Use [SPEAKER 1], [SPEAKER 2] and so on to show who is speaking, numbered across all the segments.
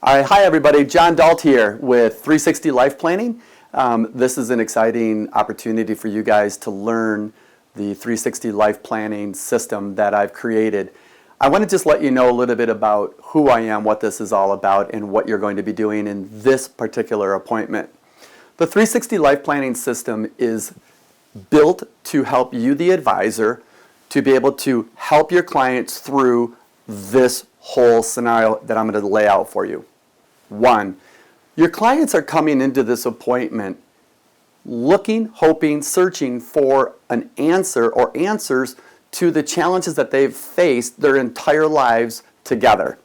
[SPEAKER 1] Hi everybody, John Dalt here with 360 Life Planning. This is an exciting opportunity for you guys to learn the 360 Life Planning system that I've created. I want to just let you know a little bit about who I am, what this is all about, and what you're going to be doing in this particular appointment. The 360 Life Planning system is built to help you, the advisor, to be able to help your clients through this whole scenario that I'm going to lay out for you. One, your clients are coming into this appointment looking, hoping, searching for an answer or answers to the challenges that they've faced their entire lives together.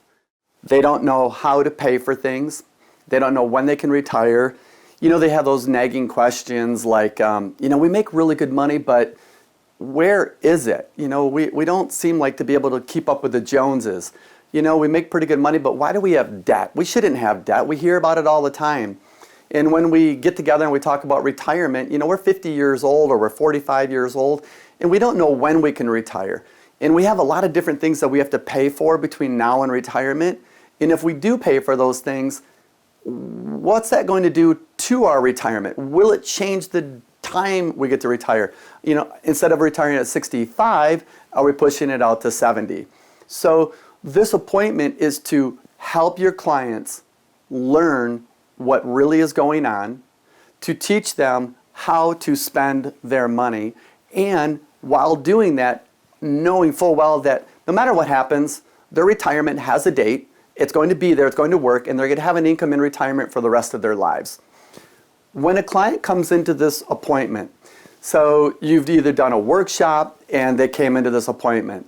[SPEAKER 1] They don't know how to pay for things. They don't know when they can retire. You know, they have those nagging questions like, we make really good money, but where is it? You know, we don't seem like to be able to keep up with the Joneses. You know, we make pretty good money, but why do we have debt? We shouldn't have debt. We hear about it all the time. And when we get together and we talk about retirement, you know, we're 50 years old or we're 45 years old, and we don't know when we can retire. And we have a lot of different things that we have to pay for between now and retirement. And if we do pay for those things, what's that going to do to our retirement? Will it change the time we get to retire? You know, instead of retiring at 65, are we pushing it out to 70? So this appointment is to help your clients learn what really is going on, to teach them how to spend their money, and while doing that, knowing full well that no matter what happens, their retirement has a date, it's going to be there, it's going to work, and they're going to have an income in retirement for the rest of their lives. When a client comes into this appointment, so you've either done a workshop and they came into this appointment,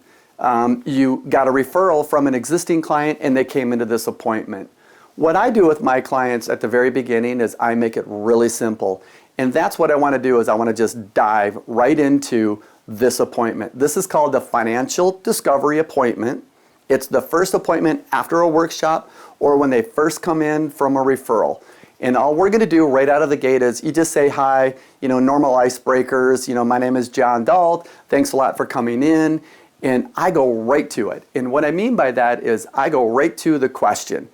[SPEAKER 1] you got a referral from an existing client and they came into this appointment. What I do with my clients at the very beginning is I make it really simple. And that's what I want to do is I want to just dive right into this appointment. This is called the Financial Discovery Appointment. It's the first appointment after a workshop or when they first come in from a referral. And all we're going to do right out of the gate is you just say hi, normal icebreakers, my name is John Dalt, thanks a lot for coming in. And I go right to it. And what I mean by that is I go right to the question.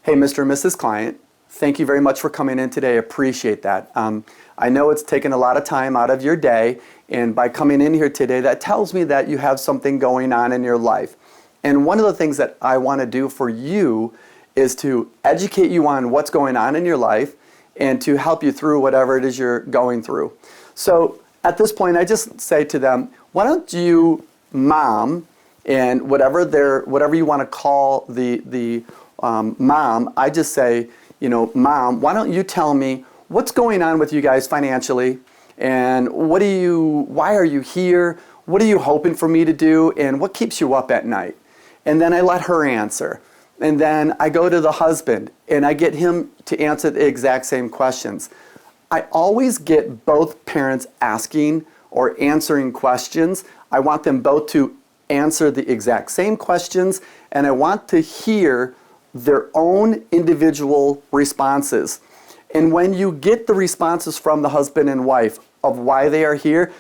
[SPEAKER 1] Hey, Mr. and Mrs. Client, thank you very much for coming in today. I appreciate that. I know it's taken a lot of time out of your day, and by coming in here today, that tells me that you have something going on in your life. And one of the things that I want to do for you is to educate you on what's going on in your life and to help you through whatever it is you're going through. So at this point, I just say to them, why don't you, mom, and whatever you want to call the mom, I just say, mom, why don't you tell me what's going on with you guys financially, and why are you here? What are you hoping for me to do, and what keeps you up at night? And then I let her answer. And then I go to the husband, and I get him to answer the exact same questions. I always get both parents asking or answering questions. I want them both to answer the exact same questions, and I want to hear their own individual responses. And when you get the responses from the husband and wife of why they are here,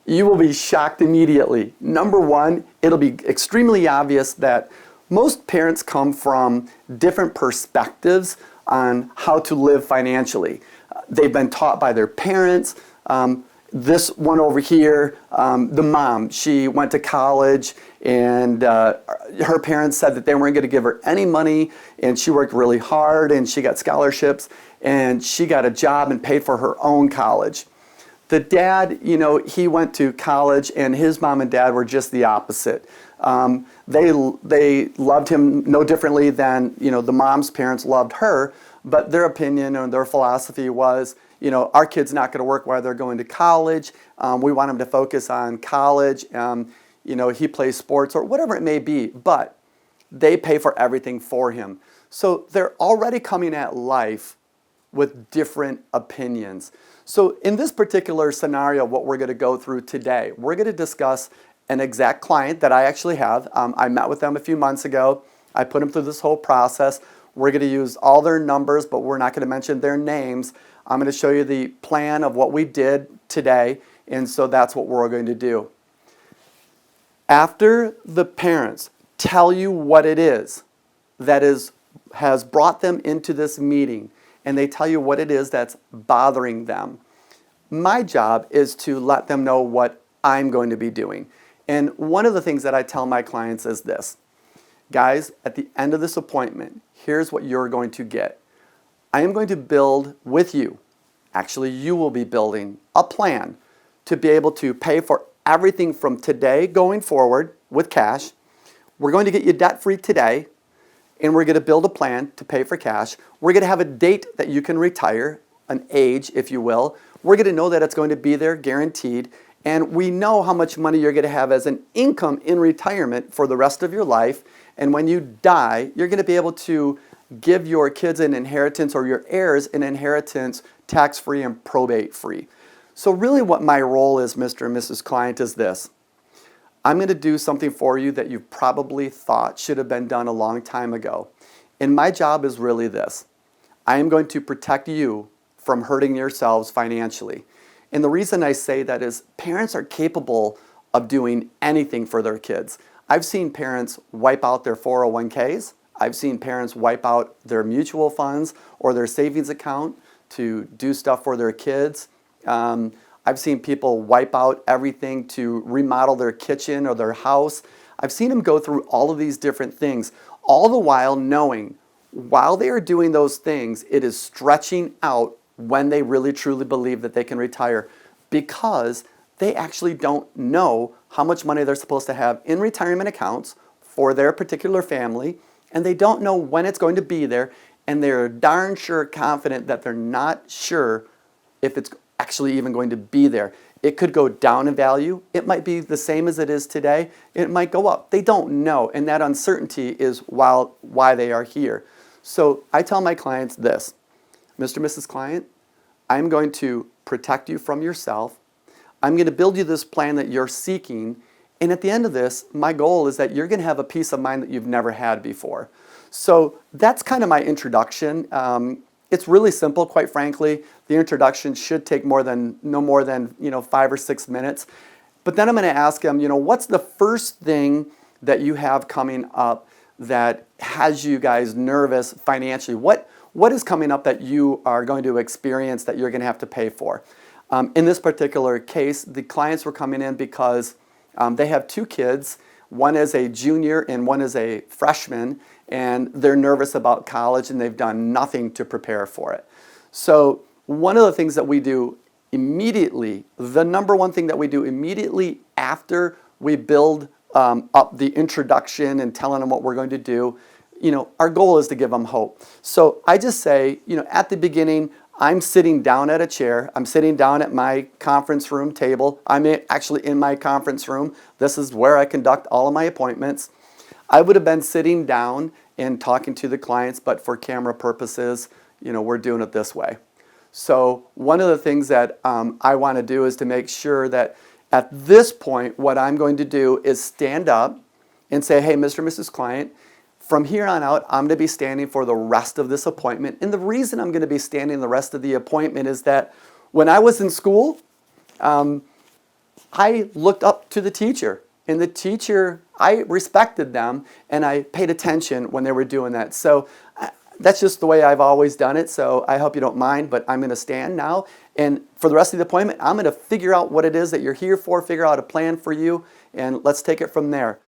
[SPEAKER 1] you will be shocked immediately. Number one, it'll be extremely obvious that most parents come from different perspectives on how to live financially. They've been taught by their parents. This one over here, the mom, she went to college and her parents said that they weren't going to give her any money, and she worked really hard and she got scholarships and she got a job and paid for her own college. The dad, he went to college and his mom and dad were just the opposite. They loved him no differently than, the mom's parents loved her, but their opinion and their philosophy was, our kid's not going to work while they're going to college. We want him to focus on college. He plays sports or whatever it may be, but they pay for everything for him. So they're already coming at life with different opinions. So in this particular scenario, what we're going to go through today, we're going to discuss an exact client that I actually have. I met with them a few months ago. I put them through this whole process. We're going to use all their numbers, but we're not going to mention their names. I'm going to show you the plan of what we did today, and so that's what we're going to do. After the parents tell you what it is that is has brought them into this meeting and they tell you what it is that's bothering them, my job is to let them know what I'm going to be doing. And one of the things that I tell my clients is this: guys, at the end of this appointment, here's what you're going to get. I am going to build with you, actually you will be building a plan to be able to pay for everything from today going forward with cash. We're going to get you debt-free today, and we're going to build a plan to pay for cash. We're going to have a date that you can retire, an age, if you will. We're going to know that it's going to be there, guaranteed, and we know how much money you're going to have as an income in retirement for the rest of your life. And when you die, you're going to be able to give your kids an inheritance, or your heirs an inheritance, tax-free and probate-free. So really what my role is, Mr. and Mrs. Client, is this. I'm going to do something for you that you probably thought should have been done a long time ago. And my job is really this. I am going to protect you from hurting yourselves financially. And the reason I say that is parents are capable of doing anything for their kids. I've seen parents wipe out their 401ks. I've seen parents wipe out their mutual funds or their savings account to do stuff for their kids. I've seen people wipe out everything to remodel their kitchen or their house. I've seen them go through all of these different things, all the while knowing while they are doing those things, it is stretching out when they really truly believe that they can retire, because they actually don't know how much money they're supposed to have in retirement accounts for their particular family, and they don't know when it's going to be there, and they're darn sure confident that they're not sure if it's actually even going to be there. It could go down in value. It might be the same as it is today. It might go up. They don't know, and that uncertainty is why they are here. So I tell my clients this: Mr. and Mrs. Client, I'm going to protect you from yourself. I'm going to build you this plan that you're seeking, and at the end of this, my goal is that you're going to have a peace of mind that you've never had before. So that's kind of my introduction. It's really simple, quite frankly. The introduction should take no more than 5 or 6 minutes. But then I'm going to ask them, what's the first thing that you have coming up that has you guys nervous financially? What is coming up that you are going to experience that you're going to have to pay for? In this particular case, the clients were coming in because they have 2 kids. One is a junior and one is a freshman, and they're nervous about college and they've done nothing to prepare for it. So one of the things that we do immediately, the number one thing that we do immediately after we build up the introduction and telling them what we're going to do, our goal is to give them hope. So I just say, at the beginning, I'm sitting down at a chair. I'm sitting down at my conference room table. I'm actually in my conference room. This is where I conduct all of my appointments. I would have been sitting down and talking to the clients, but for camera purposes, we're doing it this way. So one of the things that I want to do is to make sure that at this point, what I'm going to do is stand up and say, hey, Mr. and Mrs. Client, from here on out, I'm going to be standing for the rest of this appointment. And the reason I'm going to be standing the rest of the appointment is that when I was in school, I looked up to the teacher. And the teacher, I respected them, and I paid attention when they were doing that. So that's just the way I've always done it. So I hope you don't mind, but I'm going to stand now. And for the rest of the appointment, I'm going to figure out what it is that you're here for, figure out a plan for you, and let's take it from there.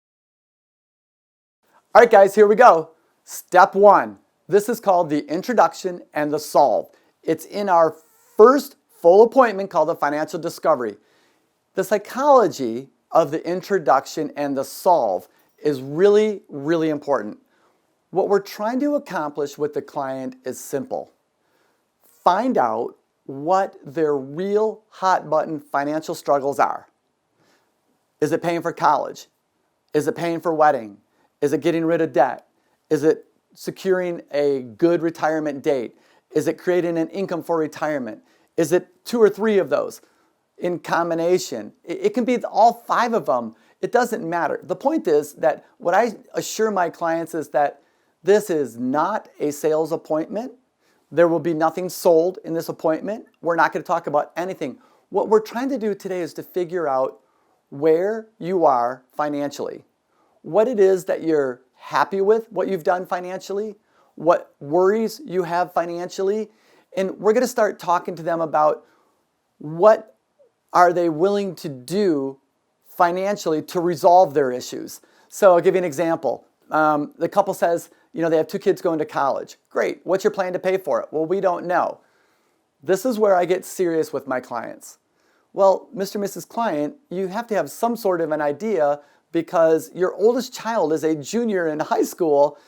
[SPEAKER 1] All right, guys, here we go. Step 1. This is called the introduction and the solve. It's in our first full appointment called the financial discovery. The psychology of the introduction and the solve is really, really important. What we're trying to accomplish with the client is simple. Find out what their real hot button financial struggles are. Is it paying for college? Is it paying for wedding? Is it getting rid of debt? Is it securing a good retirement date? Is it creating an income for retirement? Is it 2 or 3 of those in combination? It can be all 5 of them. It doesn't matter. The point is that what I assure my clients is that this is not a sales appointment. There will be nothing sold in this appointment. We're not going to talk about anything. What we're trying to do today is to figure out where you are financially, what it is that you're happy with, what you've done financially, what worries you have financially, and we're going to start talking to them about what are they willing to do financially to resolve their issues. So I'll give you an example. The couple says, they have 2 kids going to college. Great. What's your plan to pay for it? Well, we don't know. This is where I get serious with my clients. Well, Mr. and Mrs. Client, you have to have some sort of an idea because your oldest child is a junior in high school.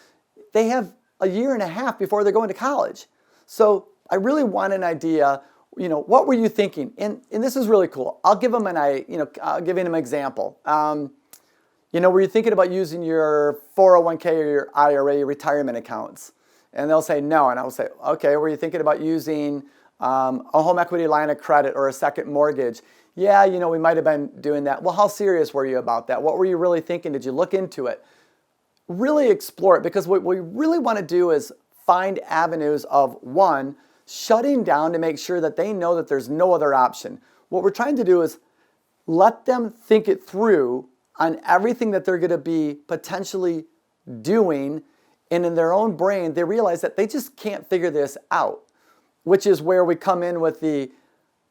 [SPEAKER 1] They have a year and a half before they're going to college. So I really want an idea, what were you thinking? And this is really cool. I'll give them I'll give them an example. Were you thinking about using your 401k or your IRA, your retirement accounts? And they'll say no. And I'll say, okay, were you thinking about using a home equity line of credit or a second mortgage? Yeah, we might have been doing that. Well, how serious were you about that? What were you really thinking? Did you look into it? Really explore it, because what we really want to do is find avenues of, one, shutting down to make sure that they know that there's no other option. What we're trying to do is let them think it through on everything that they're going to be potentially doing, and in their own brain, they realize that they just can't figure this out, which is where we come in with the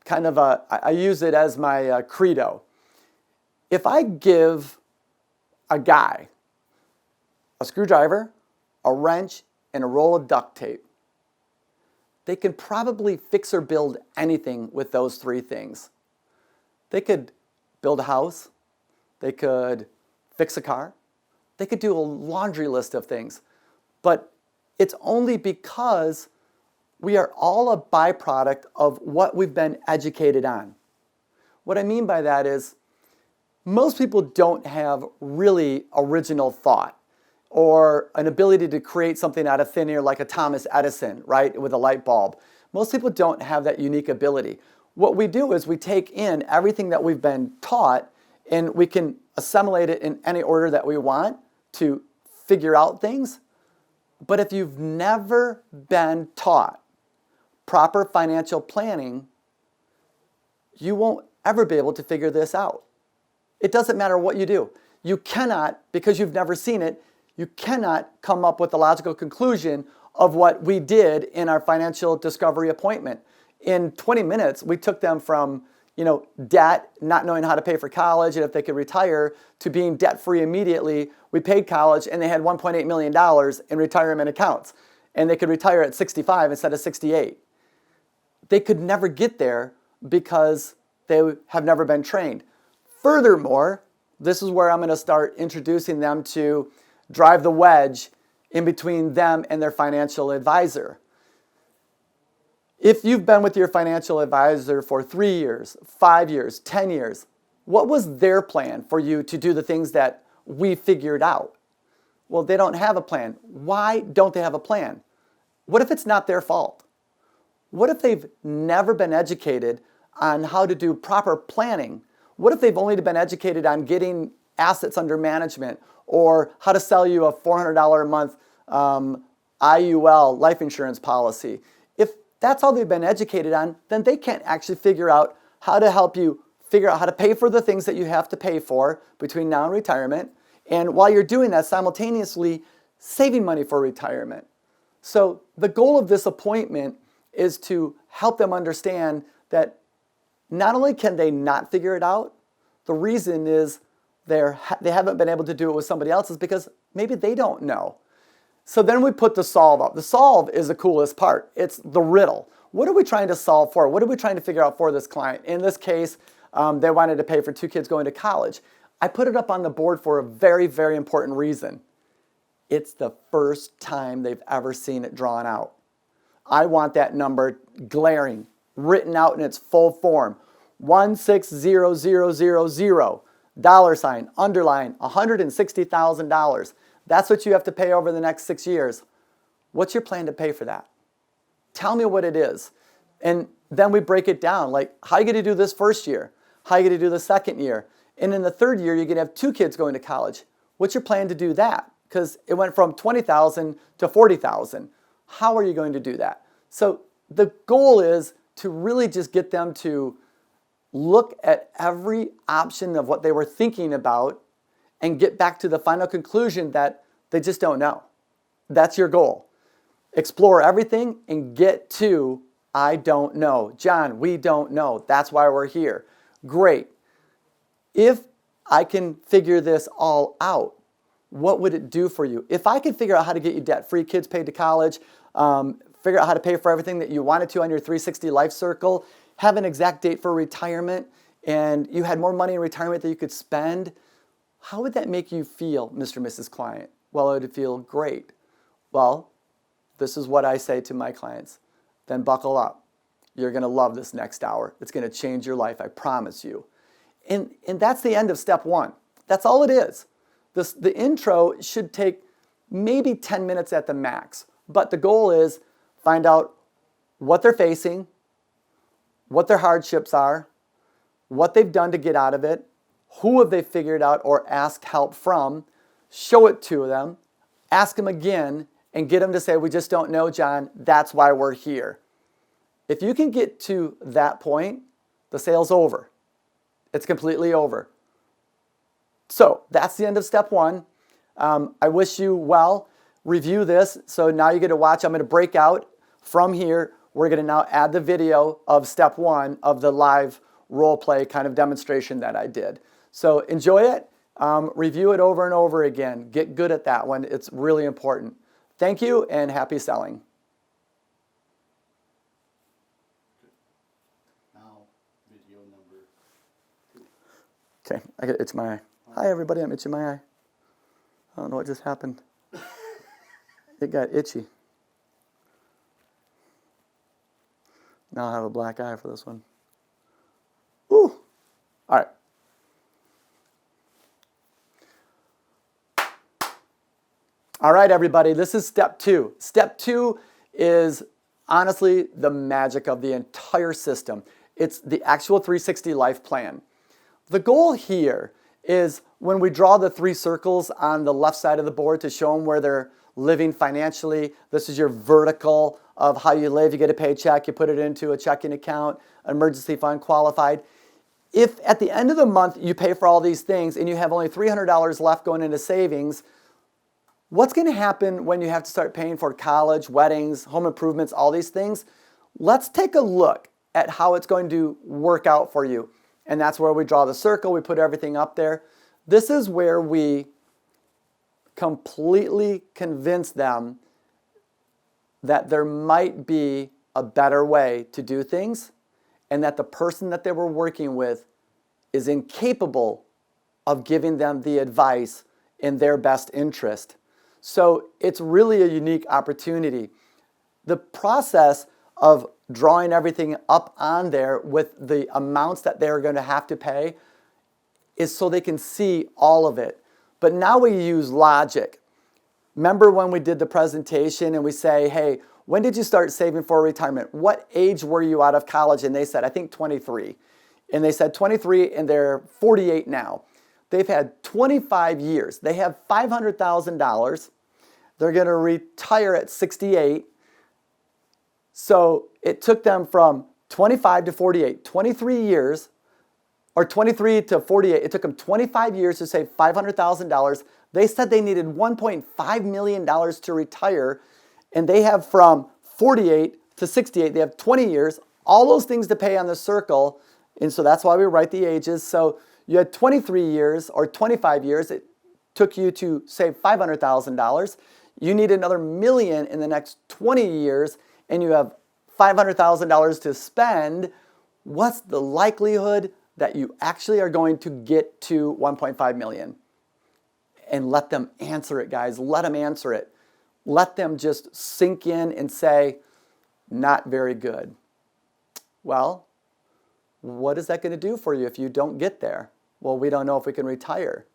[SPEAKER 1] kind of I use it as my credo. If I give a guy a screwdriver, a wrench, and a roll of duct tape, they can probably fix or build anything with those 3 things. They could build a house, they could fix a car, they could do a laundry list of things. But it's only because we are all a byproduct of what we've been educated on. What I mean by that is most people don't have really original thought or an ability to create something out of thin air like a Thomas Edison, right, with a light bulb. Most people don't have that unique ability. What we do is we take in everything that we've been taught, and we can assimilate it in any order that we want to figure out things. But if you've never been taught proper financial planning, you won't ever be able to figure this out. It doesn't matter what you do. You cannot, because you've never seen it, you cannot come up with a logical conclusion of what we did in our financial discovery appointment. In 20 minutes, we took them from debt, not knowing how to pay for college and if they could retire, to being debt-free immediately. We paid college and they had $1.8 million in retirement accounts, and they could retire at 65 instead of 68. They could never get there because they have never been trained. Furthermore, this is where I'm going to start introducing them to drive the wedge in between them and their financial advisor. If you've been with your financial advisor for 3 years, 5 years, 10 years, what was their plan for you to do the things that we figured out? Well, they don't have a plan. Why don't they have a plan? What if it's not their fault? What if they've never been educated on how to do proper planning? What if they've only been educated on getting assets under management or how to sell you a $400 a month IUL life insurance policy? If that's all they've been educated on, then they can't actually figure out how to help you figure out how to pay for the things that you have to pay for between now and retirement. And while you're doing that, simultaneously saving money for retirement. So the goal of this appointment is to help them understand that not only can they not figure it out, the reason is they haven't been able to do it with somebody else is because maybe they don't know. So then we put the solve up. The solve is the coolest part. It's the riddle. What are we trying to solve for? What are we trying to figure out for this client? In this case, they wanted to pay for 2 kids going to college. I put it up on the board for a very, very important reason. It's the first time they've ever seen it drawn out. I want that number glaring, written out in its full form. 160000, $, underline, $160,000. That's what you have to pay over the next 6 years. What's your plan to pay for that? Tell me what it is. And then we break it down, like how are you going to do this first year? How are you going to do the second year? And in the third year, you're going to have 2 kids going to college. What's your plan to do that? Because it went from $20,000 to $40,000. How are you going to do that? So the goal is to really just get them to look at every option of what they were thinking about and get back to the final conclusion that they just don't know. That's your goal. explore everything and get to I don't know. John, we don't know. That's why we're here. Great. If I can figure this all out, what would it do for you? If I could figure out how to get you debt-free, kids paid to college, figure out how to pay for everything that you wanted to on your 360 Life Circle, have an exact date for retirement, and you had more money in retirement that you could spend, how would that make you feel, Mr. and Mrs. Client? Well, it would feel great. Well, this is what I say to my clients. Then buckle up. You're going to love this next hour. It's going to change your life, I promise you. And that's the end of step one. That's all it is. The intro should take maybe 10 minutes at the max. But the goal is find out what they're facing, what their hardships are, what they've done to get out of it, who have they figured out or asked help from, show it to them, ask them again, and get them to say, we just don't know, John, that's why we're here. If you can get to that point, the sale's over. It's completely over. So that's the end of step one. I wish you well. Review this. So now you get to watch. I'm going to break out from here. We're going to now add the video of step one of the live role play kind of demonstration that I did. So enjoy it. Review it over and over again. Get good at that one. It's really important. Thank you and happy selling.
[SPEAKER 2] Now, video number 2.
[SPEAKER 1] Okay, I got itch my eye. Hi everybody, I'm itching my eye. I don't know what just happened. It got itchy. Now I have a black eye for this one. Ooh! All right. All right, everybody, this is step 2. Step 2 is honestly the magic of the entire system. It's the actual 360 life plan. The goal here is when we draw the 3 circles on the left side of the board to show them where they're living financially. This is your vertical of how you live. You get a paycheck, you put it into a checking account, emergency fund, qualified. If at the end of the month you pay for all these things and you have only $300 left going into savings, what's going to happen when you have to start paying for college, weddings, home improvements, all these things? Let's take a look at how it's going to work out for you. And that's where we draw the circle, we put everything up there. This is where we completely convince them that there might be a better way to do things and that the person that they were working with is incapable of giving them the advice in their best interest. So it's really a unique opportunity. The process of drawing everything up on there with the amounts that they're going to have to pay is so they can see all of it. But now we use logic. Remember when we did the presentation and we say, hey, when did you start saving for retirement? What age were you out of college? And they said, I think 23. And they said 23 and they're 48 now. They've had 25 years. They have $500,000. They're going to retire at 68. So it took them from 25 to 48, 23 years, or 23 to 48. It took them 25 years to save $500,000. They said they needed $1.5 million to retire, and they have from 48 to 68. They have 20 years, all those things to pay on the circle, and so that's why we write the ages. So you had 23 years or 25 years. It took you to save $500,000. You need another million in the next 20 years, and you have $500,000 to spend. What's the likelihood that you actually are going to get to 1.5 million? And let them answer it, guys. Let them answer it. Let them just sink in and say, not very good. Well, what is that going to do for you if you don't get there? Well, we don't know if we can retire.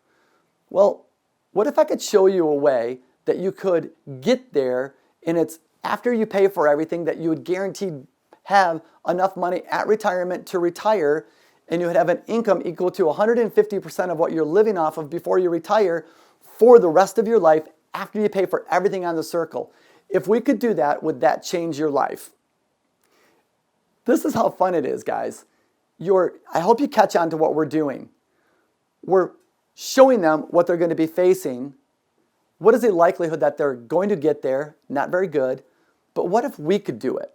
[SPEAKER 1] Well, what if I could show you a way that you could get there, and it's after you pay for everything that you would guaranteed have enough money at retirement to retire, and you would have an income equal to 150% of what you're living off of before you retire for the rest of your life after you pay for everything on the circle. If we could do that, would that change your life? This is how fun it is, guys. I hope you catch on to what we're doing. We're showing them what they're going to be facing. What is the likelihood that they're going to get there? Not very good. but what if we could do it?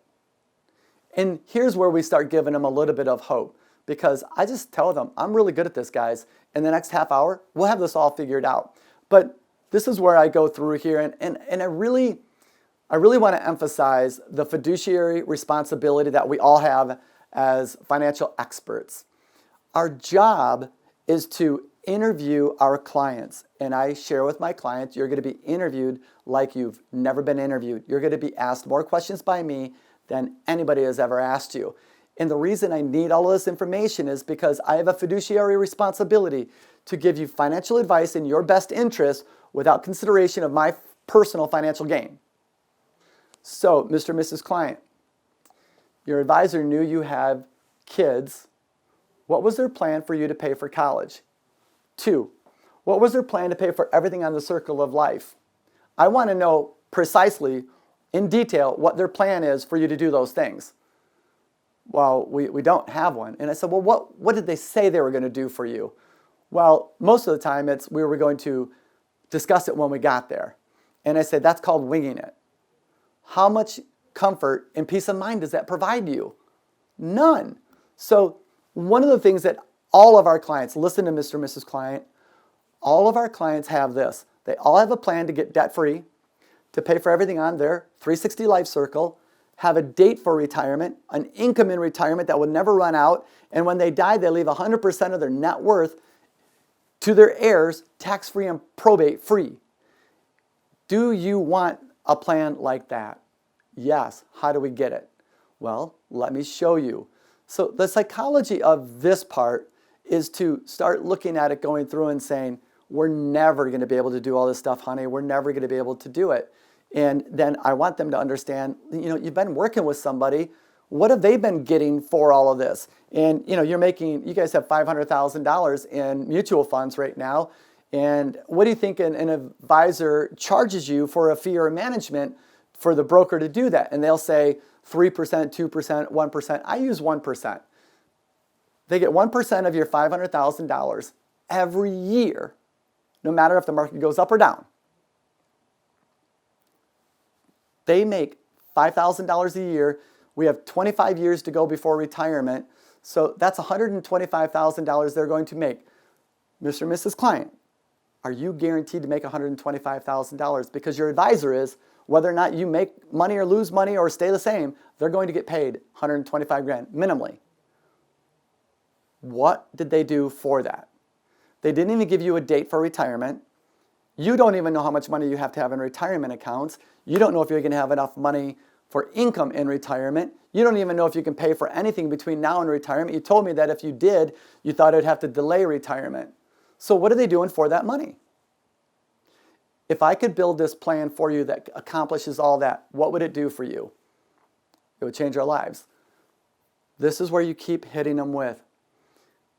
[SPEAKER 1] And here's where we start giving them a little bit of hope, because I just tell them, I'm really good at this, guys. In the next half hour, we'll have this all figured out. But this is where I go through here, and I really want to emphasize the fiduciary responsibility that we all have as financial experts. Our job is to interview our clients. And I share with my clients, you're going to be interviewed like you've never been interviewed. You're going to be asked more questions by me than anybody has ever asked you. And the reason I need all of this information is because I have a fiduciary responsibility to give you financial advice in your best interest without consideration of my personal financial gain. So, Mr. and Mrs. Client, your advisor knew you had kids. What was their plan for you to pay for college? 2, what was their plan to pay for everything on the circle of life? I want to know precisely, in detail, what their plan is for you to do those things. Well, we don't have one. And I said, well, what did they say they were going to do for you? Well, most of the time it's we were going to discuss it when we got there. And I said, that's called winging it. How much comfort and peace of mind does that provide you? None. So one of the things that all of our clients, listen to Mr. and Mrs. Client, all of our clients have this. They all have a plan to get debt-free, to pay for everything on their 360 Life Circle, have a date for retirement, an income in retirement that will never run out, and when they die, they leave 100% of their net worth to their heirs, tax-free and probate-free. Do you want a plan like that? Yes. How do we get it? Well, let me show you. So the psychology of this part is to start looking at it, going through and saying, we're never going to be able to do all this stuff, honey. We're never going to be able to do it. And then I want them to understand, you've been working with somebody. What have they been getting for all of this? And, you guys have $500,000 in mutual funds right now. And what do you think an advisor charges you for a fee or a management for the broker to do that? And they'll say 3%, 2%, 1%. I use 1%. They get 1% of your $500,000 every year, no matter if the market goes up or down. They make $5,000 a year. We have 25 years to go before retirement. So that's $125,000 they're going to make. Mr. and Mrs. Client, are you guaranteed to make $125,000? Because your advisor is, whether or not you make money or lose money or stay the same, they're going to get paid $125,000 minimally. What did they do for that? They didn't even give you a date for retirement. You don't even know how much money you have to have in retirement accounts. You don't know if you're going to have enough money for income in retirement. You don't even know if you can pay for anything between now and retirement. You told me that if you did, you thought it would have to delay retirement. So what are they doing for that money? If I could build this plan for you that accomplishes all that, what would it do for you? It would change our lives. This is where you keep hitting them with.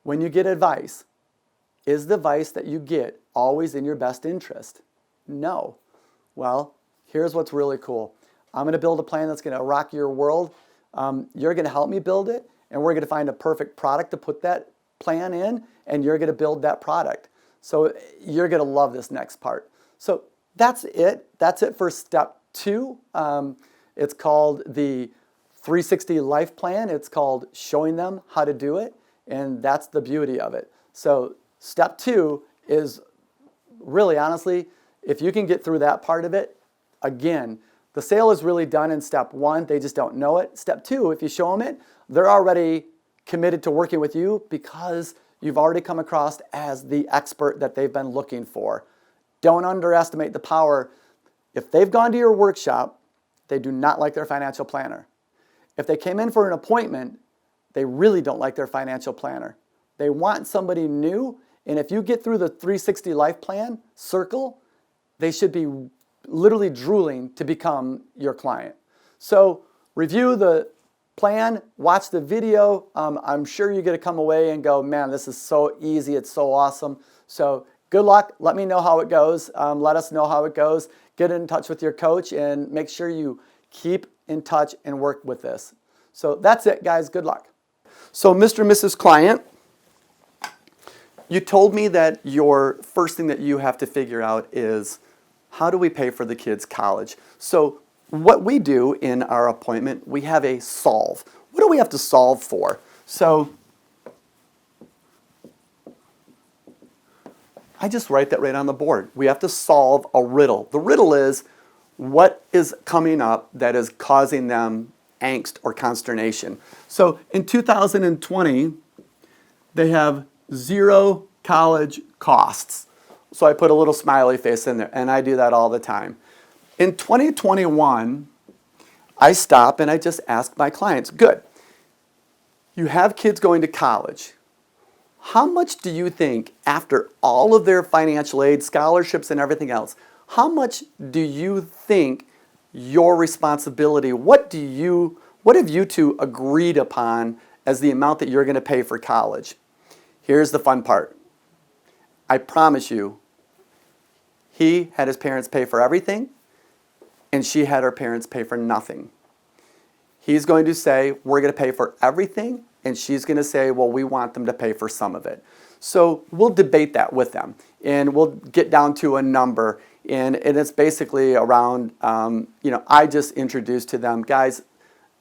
[SPEAKER 1] When you get advice, is the advice that you get always in your best interest? No. Well, here's what's really cool. I'm going to build a plan that's going to rock your world. You're going to help me build it, and we're going to find a perfect product to put that plan in, and you're going to build that product. So you're going to love this next part. So that's it. That's it for step 2. It's called the 360 Life Plan. It's called showing them how to do it, and that's the beauty of it. So step 2 is really, honestly, if you can get through that part of it, again, the sale is really done in step 1. They just don't know it. Step 2, if you show them it, they're already committed to working with you because you've already come across as the expert that they've been looking for. Don't underestimate the power. If they've gone to your workshop, they do not like their financial planner. If they came in for an appointment, they really don't like their financial planner. They want somebody new, and if you get through the 360 Life Plan circle, they should be literally drooling to become your client. So review the plan, watch the video. I'm sure you're going to come away and go, man, this is so easy. It's so awesome. So good luck. Let me know how it goes. Let us know how it goes. Get in touch with your coach and make sure you keep in touch and work with this. So that's it, guys. Good luck. So Mr. and Mrs. Client, you told me that your first thing that you have to figure out is how do we pay for the kids' college? So what we do in our appointment, we have a solve. What do we have to solve for? So I just write that right on the board. We have to solve a riddle. The riddle is what is coming up that is causing them angst or consternation. So in 2020, they have 0 college costs. So I put a little smiley face in there, and I do that all the time. In 2021, I stop and I just ask my clients, good, you have kids going to college. How much do you think, after all of their financial aid, scholarships, and everything else, how much do you think your responsibility, what have you two agreed upon as the amount that you're going to pay for college? Here's the fun part. I promise you, he had his parents pay for everything, and she had her parents pay for nothing. He's going to say, we're going to pay for everything, and she's going to say, well, we want them to pay for some of it. So we'll debate that with them, and we'll get down to a number, and it's basically around, I just introduced to them, guys,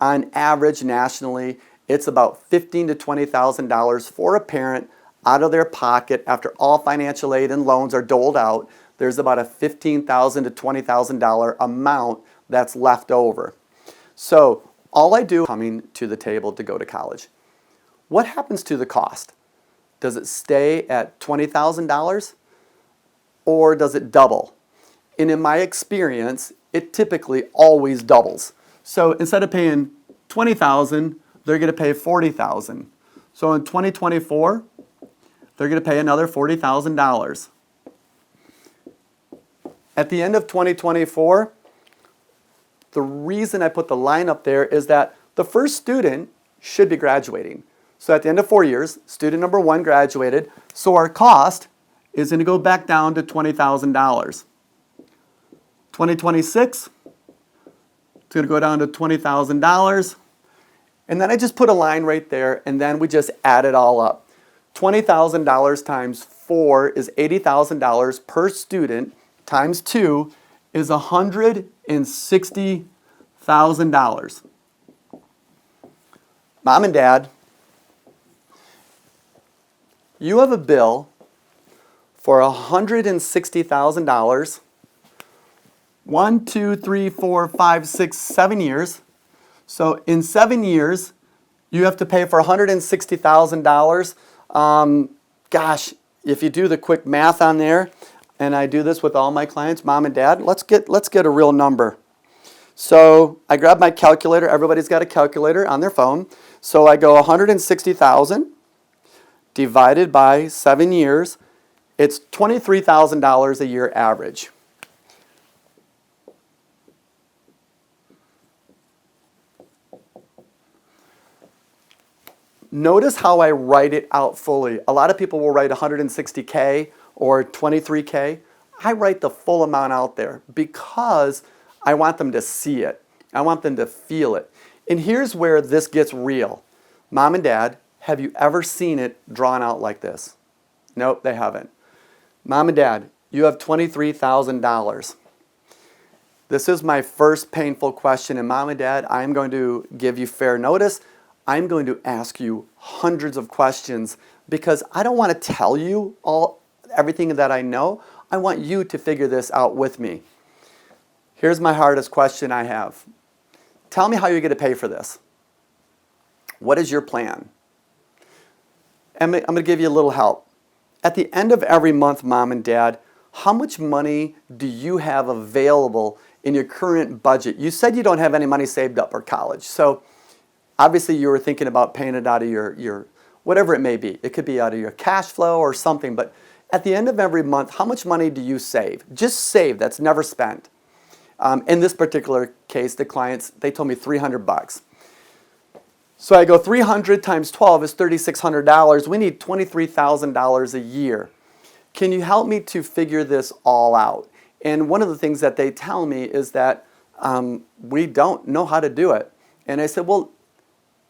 [SPEAKER 1] on average nationally, it's about $15,000 to $20,000 for a parent out of their pocket after all financial aid and loans are doled out. There's about a $15,000 to $20,000 amount that's left over. So all I do is coming to the table to go to college. What happens to the cost? Does it stay at $20,000 or does it double? And in my experience, it typically always doubles. So instead of paying $20,000, they're going to pay $40,000. So in 2024, they're going to pay another $40,000. At the end of 2024, the reason I put the line up there is that the first student should be graduating. So at the end of 4 years, student number 1 graduated, so our cost is going to go back down to $20,000. 2026, it's going to go down to $20,000. And then I just put a line right there, and then we just add it all up. $20,000 times 4 is $80,000 per student, times 2 is $160,000. Mom and Dad, you have a bill for $160,000, 1, 2, 3, 4, 5, 6, 7 years. So in 7 years, you have to pay for $160,000. Gosh, if you do the quick math on there, and I do this with all my clients, mom and dad, let's get a real number. So I grab my calculator. Everybody's got a calculator on their phone. So I go 160,000 divided by 7 years. It's $23,000 a year average. Notice how I write it out fully. A lot of people will write 160K or 23K. I write the full amount out there because I want them to see it. I want them to feel it. And here's where this gets real. Mom and Dad, have you ever seen it drawn out like this? Nope, they haven't. Mom and Dad, you have $23,000. This is my first painful question, and Mom and Dad, I'm going to give you fair notice. I'm going to ask you hundreds of questions because I don't want to tell you everything that I know. I want you to figure this out with me. Here's my hardest question I have. Tell me how you're going to pay for this. What is your plan? I'm going to give you a little help. At the end of every month, Mom and Dad, how much money do you have available in your current budget? You said you don't have any money saved up for college. So obviously you were thinking about paying it out of your whatever it may be. It could be out of your cash flow or something. But at the end of every month, how much money do you save? Just save. That's never spent. In this particular case, the clients, they told me $300. So I go 300 times 12 is $3,600. We need $23,000 a year. Can you help me to figure this all out? And one of the things that they tell me is that we don't know how to do it. And I said, well,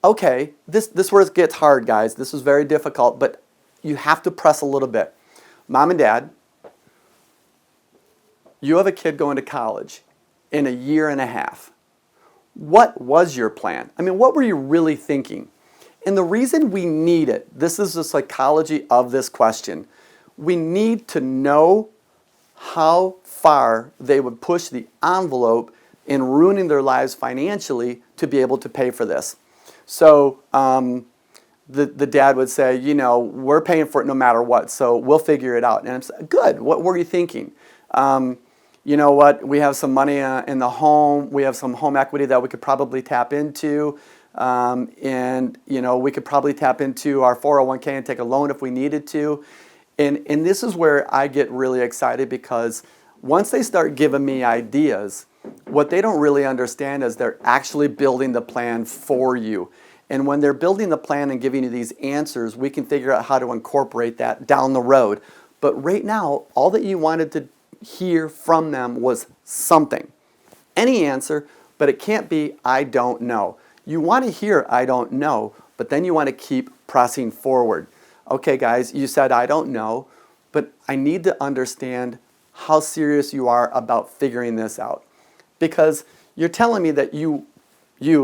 [SPEAKER 1] okay, this is where it gets hard, guys. This is very difficult, but you have to press a little bit. Mom and Dad, you have a kid going to college. in a year and a half. What was your plan? I mean, what were you really thinking? And the reason we need it, this is the psychology of this question, we need to know how far they would push the envelope in ruining their lives financially to be able to pay for this. So the dad would say, you know, we're paying for it no matter what, so we'll figure it out. And I'm saying, good, what were you thinking? You know what, we have some money in the home, we have some home equity that we could probably tap into, and you know, we could probably tap into our 401k and take a loan if we needed to. And this is where I get really excited, because once they start giving me ideas, what they don't really understand is they're actually building the plan for you. And when they're building the plan and giving you these answers, we can figure out how to incorporate that down the road. But right now, all that you wanted to hear from them was something. Any answer, but it can't be, I don't know. You want to hear, I don't know, but then you want to keep pressing forward. Okay, guys, you said I don't know, but I need to understand how serious you are about figuring this out. Because you're telling me that you,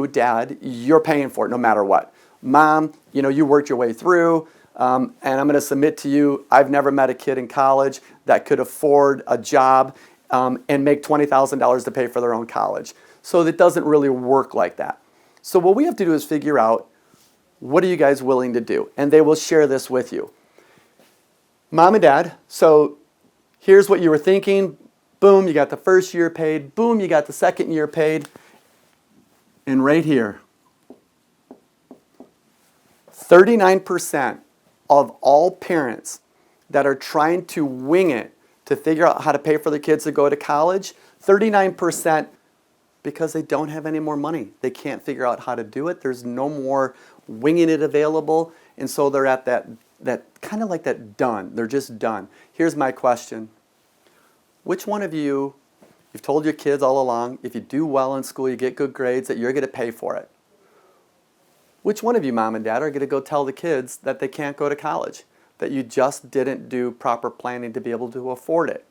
[SPEAKER 1] Dad, you're paying for it no matter what. Mom, you know, you worked your way through, and I'm going to submit to you, I've never met a kid in college that could afford a job and make $20,000 to pay for their own college. So it doesn't really work like that. So what we have to do is figure out, what are you guys willing to do? And they will share this with you. Mom and Dad, so here's what you were thinking. Boom, you got the first year paid. Boom, you got the second year paid. And right here, 39% of all parents that are trying to wing it to figure out how to pay for their kids to go to college, 39% because they don't have any more money. They can't figure out how to do it. There's no more winging it available. And so they're at that kind of like that done. They're just done. Here's my question. Which one of you, you've told your kids all along, if you do well in school, you get good grades, that you're going to pay for it? Which one of you, Mom and Dad, are going to go tell the kids that they can't go to college, that you just didn't do proper planning to be able to afford it?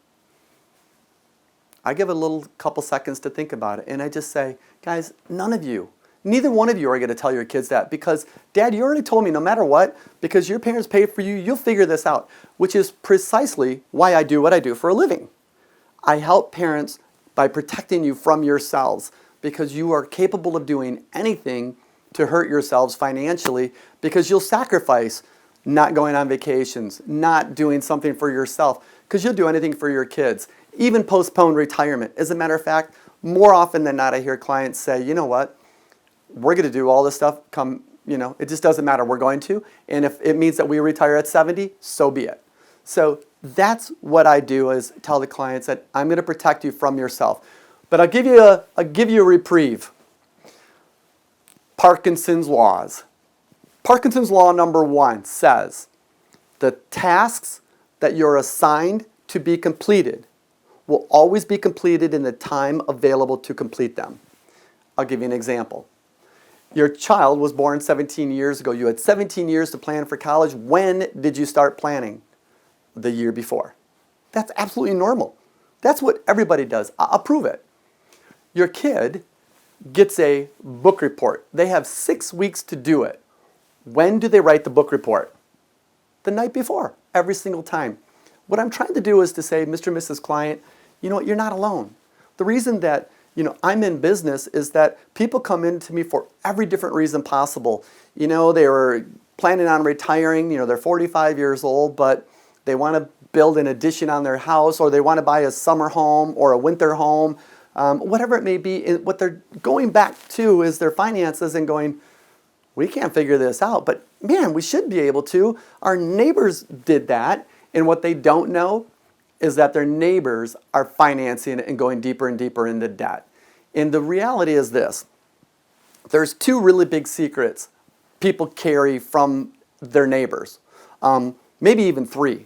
[SPEAKER 1] I give a little couple seconds to think about it, and I just say, guys, none of you, neither one of you are going to tell your kids that, because, Dad, you already told me no matter what, because your parents paid for you, you'll figure this out, which is precisely why I do what I do for a living. I help parents by protecting you from yourselves, because you are capable of doing anything to hurt yourselves financially, because you'll sacrifice not going on vacations, not doing something for yourself, because you'll do anything for your kids, even postpone retirement. As a matter of fact, more often than not, I hear clients say, you know what, we're going to do all this stuff, it just doesn't matter, we're going to, and if it means that we retire at 70, so be it. So that's what I do, is tell the clients that I'm going to protect you from yourself. But I'll give you a reprieve. Parkinson's laws. Parkinson's law number 1 says the tasks that you're assigned to be completed will always be completed in the time available to complete them. I'll give you an example. Your child was born 17 years ago. You had 17 years to plan for college. When did you start planning? The year before. That's absolutely normal. That's what everybody does. I'll prove it. Your kid gets a book report. They have 6 weeks to do it. When do they write the book report? The night before, every single time. What I'm trying to do is to say, Mr. and Mrs. Client, you know what, you're not alone. The reason that I'm in business is that people come into me for every different reason possible. They were planning on retiring, they're 45 years old, but they want to build an addition on their house, or they want to buy a summer home or a winter home, whatever it may be. What they're going back to is their finances and going, we can't figure this out, but man, we should be able to. Our neighbors did that, and what they don't know is that their neighbors are financing it and going deeper and deeper into debt. And the reality is this. There's 2 really big secrets people carry from their neighbors, maybe even 3.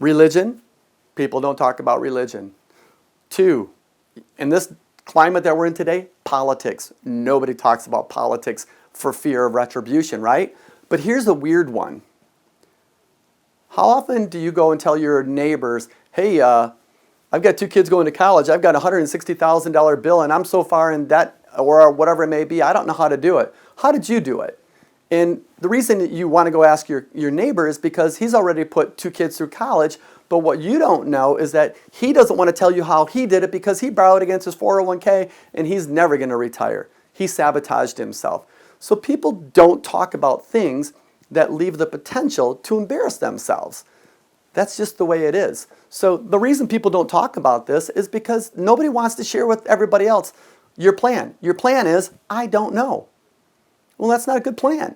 [SPEAKER 1] Religion, people don't talk about religion. 2, in this climate that we're in today, politics. Nobody talks about politics for fear of retribution, right? But here's the weird one. How often do you go and tell your neighbors, hey, I've got 2 kids going to college. I've got a $160,000 bill and I'm so far in debt or whatever it may be. I don't know how to do it. How did you do it? And the reason that you want to go ask your neighbor is because he's already put 2 kids through college. But what you don't know is that he doesn't want to tell you how he did it because he borrowed against his 401k and he's never going to retire. He sabotaged himself. So people don't talk about things that leave the potential to embarrass themselves. That's just the way it is. So the reason people don't talk about this is because nobody wants to share with everybody else your plan. Your plan is, I don't know. Well, that's not a good plan.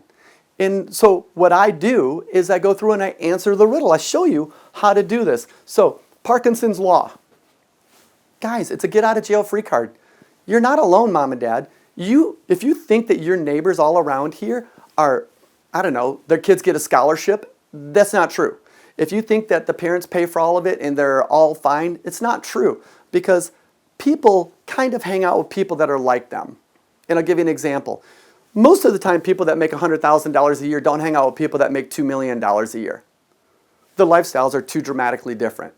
[SPEAKER 1] And so what I do is I go through and I answer the riddle. I show you how to do this. So Parkinson's Law. Guys, it's a get out of jail free card. You're not alone, mom and dad. If you think that your neighbors all around here are, I don't know, their kids get a scholarship, that's not true. If you think that the parents pay for all of it and they're all fine, it's not true. Because people kind of hang out with people that are like them. And I'll give you an example. Most of the time, people that make $100,000 a year don't hang out with people that make $2 million a year. The lifestyles are too dramatically different.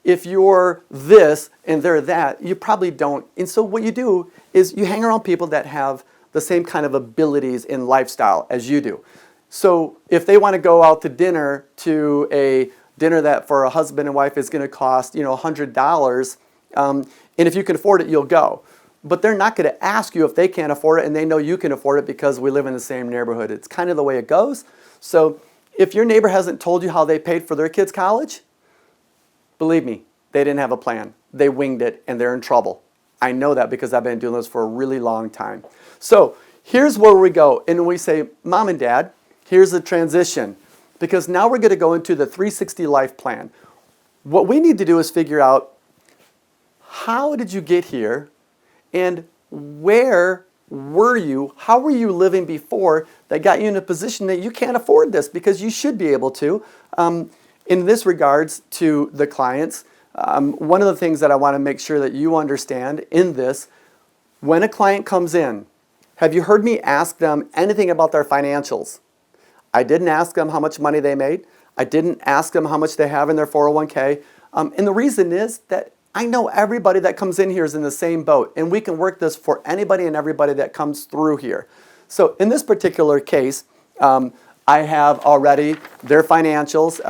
[SPEAKER 1] If you're this and they're that, you probably don't. And so what you do is you hang around people that have the same kind of abilities in lifestyle as you do. So if they want to go out to dinner, to a dinner that for a husband and wife is going to cost, $100, and if you can afford it, you'll go. But they're not going to ask you if they can't afford it, and they know you can afford it because we live in the same neighborhood. It's kind of the way it goes. So if your neighbor hasn't told you how they paid for their kids' college, believe me, they didn't have a plan. They winged it, and they're in trouble. I know that because I've been doing this for a really long time. So here's where we go. And we say, Mom and Dad, here's the transition. Because now we're going to go into the 360 life plan. What we need to do is figure out, how did you get here? And where were you? How were you living before that got you in a position that you can't afford this? Because you should be able to. In this regards to the clients, one of the things that I want to make sure that you understand in this, when a client comes in, have you heard me ask them anything about their financials? I didn't ask them how much money they made. I didn't ask them how much they have in their 401k. And the reason is that I know everybody that comes in here is in the same boat, and we can work this for anybody and everybody that comes through here. So in this particular case, I have already their financials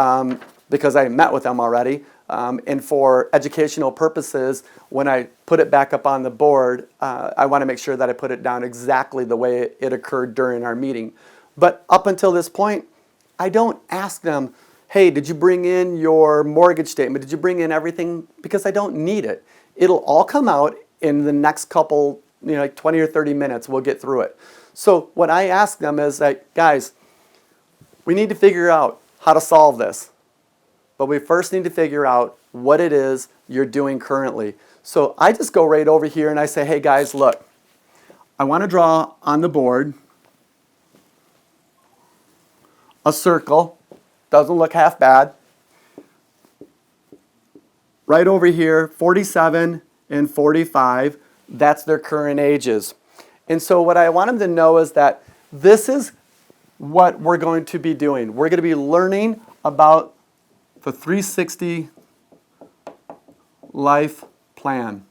[SPEAKER 1] because I met with them already. And for educational purposes, when I put it back up on the board, I want to make sure that I put it down exactly the way it occurred during our meeting. But up until this point, I don't ask them, hey, did you bring in your mortgage statement? Did you bring in everything? Because I don't need it. It'll all come out in the next couple, like 20 or 30 minutes. We'll get through it. So what I ask them is like, guys, we need to figure out how to solve this. But we first need to figure out what it is you're doing currently. So I just go right over here and I say, hey guys, look, I want to draw on the board a circle. Doesn't look half bad. Right over here, 47 and 45, that's their current ages. And so what I want them to know is that this is what we're going to be doing. We're going to be learning about the 360 life plan.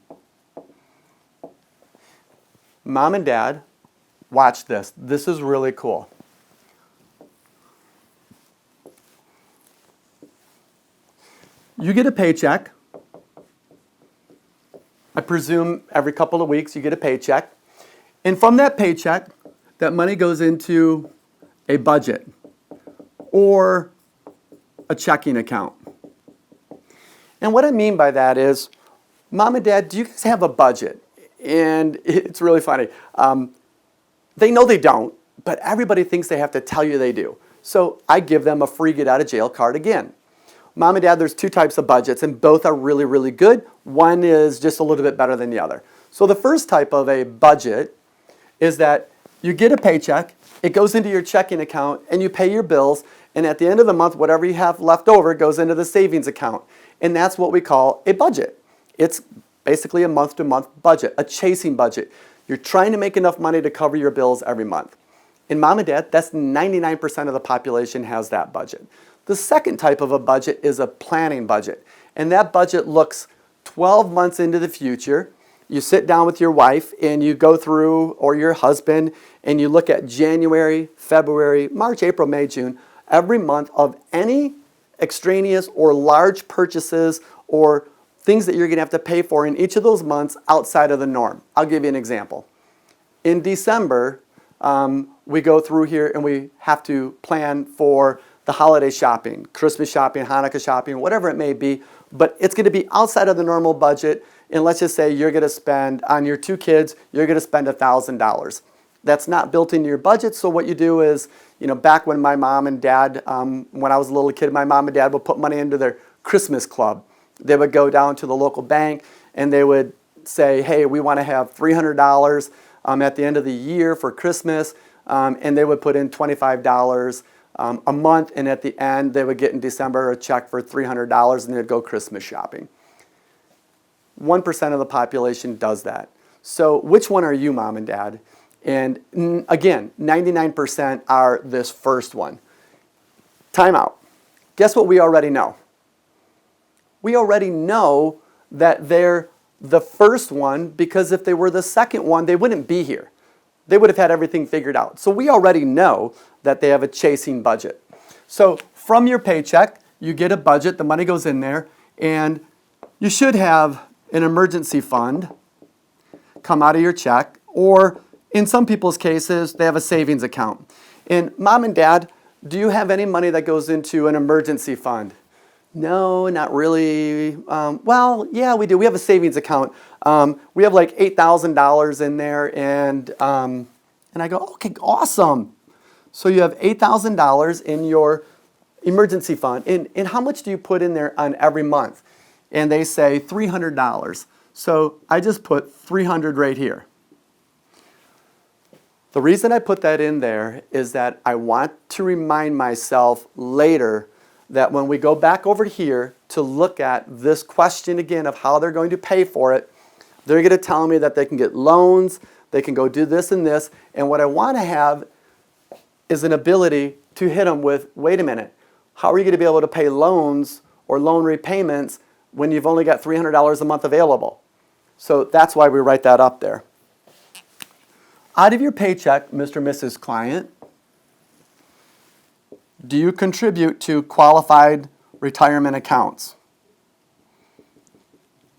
[SPEAKER 1] Mom and Dad, watch this. This is really cool. You get a paycheck. I presume every couple of weeks you get a paycheck. And from that paycheck, that money goes into a budget or a checking account. And what I mean by that is, Mom and Dad, do you guys have a budget? And it's really funny. They know they don't, but everybody thinks they have to tell you they do. So I give them a free get out of jail card again. Mom and Dad, there's 2 types of budgets, and both are really, really good. One is just a little bit better than the other. So the first type of a budget is that you get a paycheck, it goes into your checking account, and you pay your bills, and at the end of the month, whatever you have left over goes into the savings account. And that's what we call a budget. It's basically a month-to-month budget, a chasing budget. You're trying to make enough money to cover your bills every month. In Mom and Dad, that's 99% of the population has that budget. The second type of a budget is a planning budget. And that budget looks 12 months into the future, you sit down with your wife and you go through, or your husband, and you look at January, February, March, April, May, June, every month of any extraneous or large purchases or things that you're going to have to pay for in each of those months outside of the norm. I'll give you an example. In December, we go through here and we have to plan for the holiday shopping, Christmas shopping, Hanukkah shopping, whatever it may be, but it's going to be outside of the normal budget. And let's just say you're going to spend, on your 2 kids, you're going to spend $1,000. That's not built into your budget, so what you do is, back when my mom and dad, when I was a little kid, my mom and dad would put money into their Christmas club. They would go down to the local bank and they would say, hey, we want to have $300 at the end of the year for Christmas, and they would put in $25 a month, and at the end they would get in December a check for $300 and they'd go Christmas shopping. 1% of the population does that. So which one are you, mom and dad? And again, 99% are this first one. Time out. Guess what we already know? We already know that they're the first one, because if they were the second one, they wouldn't be here. They would have had everything figured out. So we already know that they have a chasing budget. So from your paycheck, you get a budget, the money goes in there, and you should have an emergency fund come out of your check, or in some people's cases, they have a savings account. And mom and dad, do you have any money that goes into an emergency fund? No, not really. Well, yeah, we do. We have a savings account. We have like $8,000 in there, and I go, okay, awesome. So you have $8,000 in your emergency fund. And how much do you put in there on every month? And they say $300. So I just put $300 right here. The reason I put that in there is that I want to remind myself later that when we go back over here to look at this question again of how they're going to pay for it, they're going to tell me that they can get loans, they can go do this and this, and what I want to have is an ability to hit them with, wait a minute, how are you going to be able to pay loans or loan repayments when you've only got $300 a month available? So that's why we write that up there. Out of your paycheck, Mr. and Mrs. Client, do you contribute to qualified retirement accounts?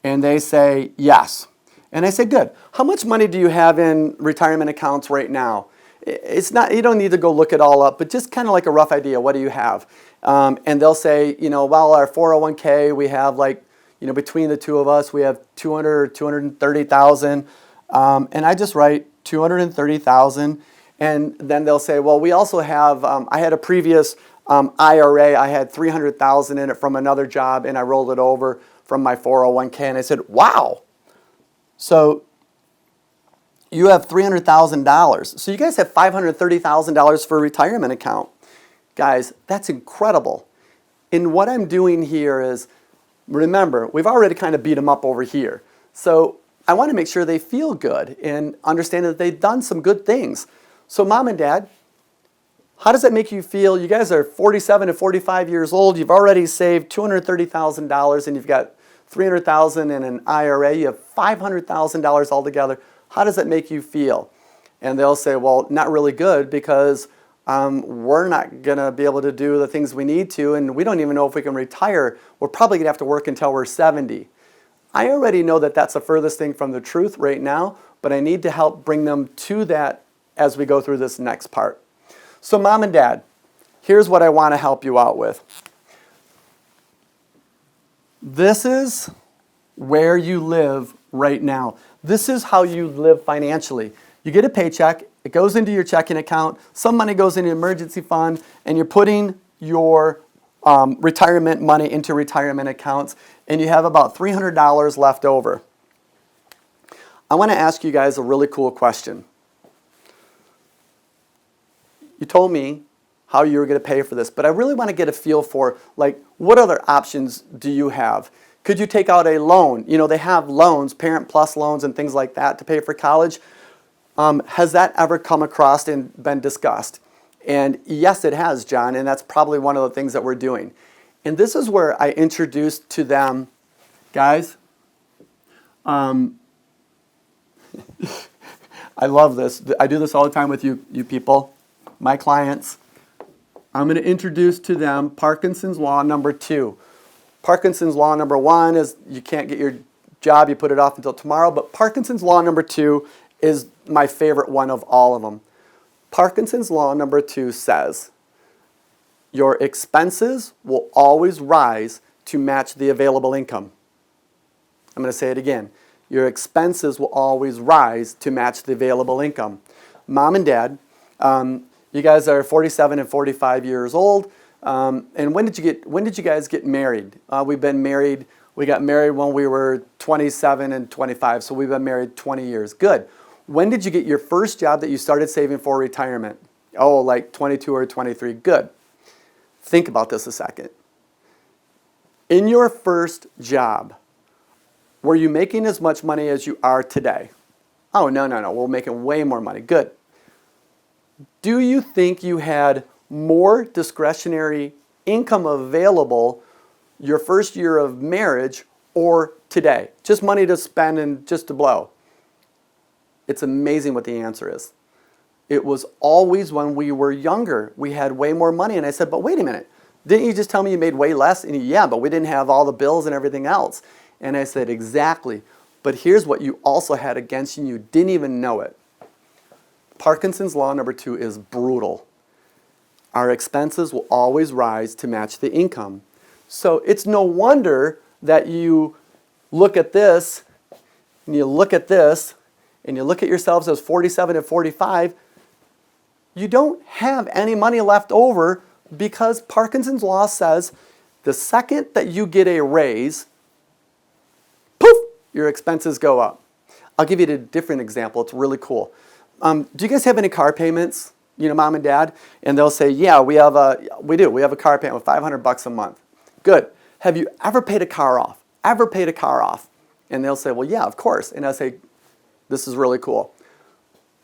[SPEAKER 1] And they say yes. And I say, good. How much money do you have in retirement accounts right now? It's not, you don't need to go look it all up, but just kind of like a rough idea, what do you have? And they'll say, well, our 401k, we have like, between the two of us, we have 200 or 230,000. And I just write 230,000. And then they'll say, well, we also have, I had a previous IRA, I had 300,000 in it from another job, and I rolled it over from my 401k. And I said, wow. So you have $300,000. So you guys have $530,000 for a retirement account. Guys, that's incredible. And what I'm doing here is, remember, we've already kind of beat them up over here. So I want to make sure they feel good and understand that they've done some good things. So mom and dad, how does that make you feel? You guys are 47 and 45 years old. You've already saved $230,000 and you've got $300,000 in an IRA. You have $500,000 altogether. How does that make you feel? And they'll say, well, not really good, because we're not going to be able to do the things we need to, and we don't even know if we can retire. We're probably going to have to work until we're 70. I already know that that's the furthest thing from the truth right now, but I need to help bring them to that as we go through this next part. So mom and dad, here's what I want to help you out with. This is where you live right now. This is how you live financially. You get a paycheck, it goes into your checking account, some money goes into an emergency fund, and you're putting your retirement money into retirement accounts, and you have about $300 left over. I want to ask you guys a really cool question. You told me how you were going to pay for this, but I really want to get a feel for, like, what other options do you have? Could you take out a loan? They have loans, Parent Plus loans and things like that to pay for college. Has that ever come across and been discussed? And yes, it has, John, and that's probably one of the things that we're doing. And this is where I introduced to them, guys, I love this. I do this all the time with you people, my clients. I'm going to introduce to them Parkinson's Law number 2. Parkinson's Law number 1 is you can't get your job, you put it off until tomorrow, but Parkinson's Law number 2 is my favorite one of all of them. Parkinson's Law number 2 says, your expenses will always rise to match the available income. I'm going to say it again. Your expenses will always rise to match the available income. Mom and Dad, you guys are 47 and 45 years old. And when did you guys get married? We got married when we were 27 and 25, so we've been married 20 years. Good. When did you get your first job that you started saving for retirement? Oh, like 22 or 23. Good. Think about this a second. In your first job, were you making as much money as you are today? Oh, no, we're making way more money. Good. Do you think you had more discretionary income available your first year of marriage or today? Just money to spend and just to blow. It's amazing what the answer is. It was always when we were younger. We had way more money. And I said, but wait a minute. Didn't you just tell me you made way less? And yeah, but we didn't have all the bills and everything else. And I said, exactly. But here's what you also had against you. You didn't even know it. Parkinson's Law number 2 is brutal. Our expenses will always rise to match the income. So it's no wonder that you look at this, and you look at this, and you look at yourselves as 47 and 45, you don't have any money left over because Parkinson's Law says the second that you get a raise, poof, your expenses go up. I'll give you a different example. It's really cool. Do you guys have any car payments? You know, mom and dad? And they'll say, yeah, we do. We have a car payment of $500 a month. Good. Have you ever paid a car off? Ever paid a car off? And they'll say, well, yeah, of course. And I'll say, this is really cool.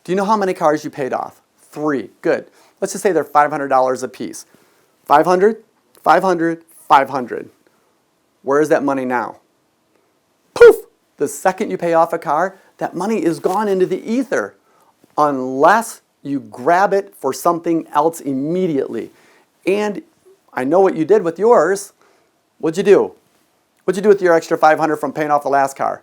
[SPEAKER 1] Do you know how many cars you paid off? 3. Good. Let's just say they're $500 a piece. 500, 500, 500. Where is that money now? Poof! The second you pay off a car, that money is gone into the ether unless you grab it for something else immediately. And I know what you did with yours. What'd you do? What'd you do with your extra $500 from paying off the last car?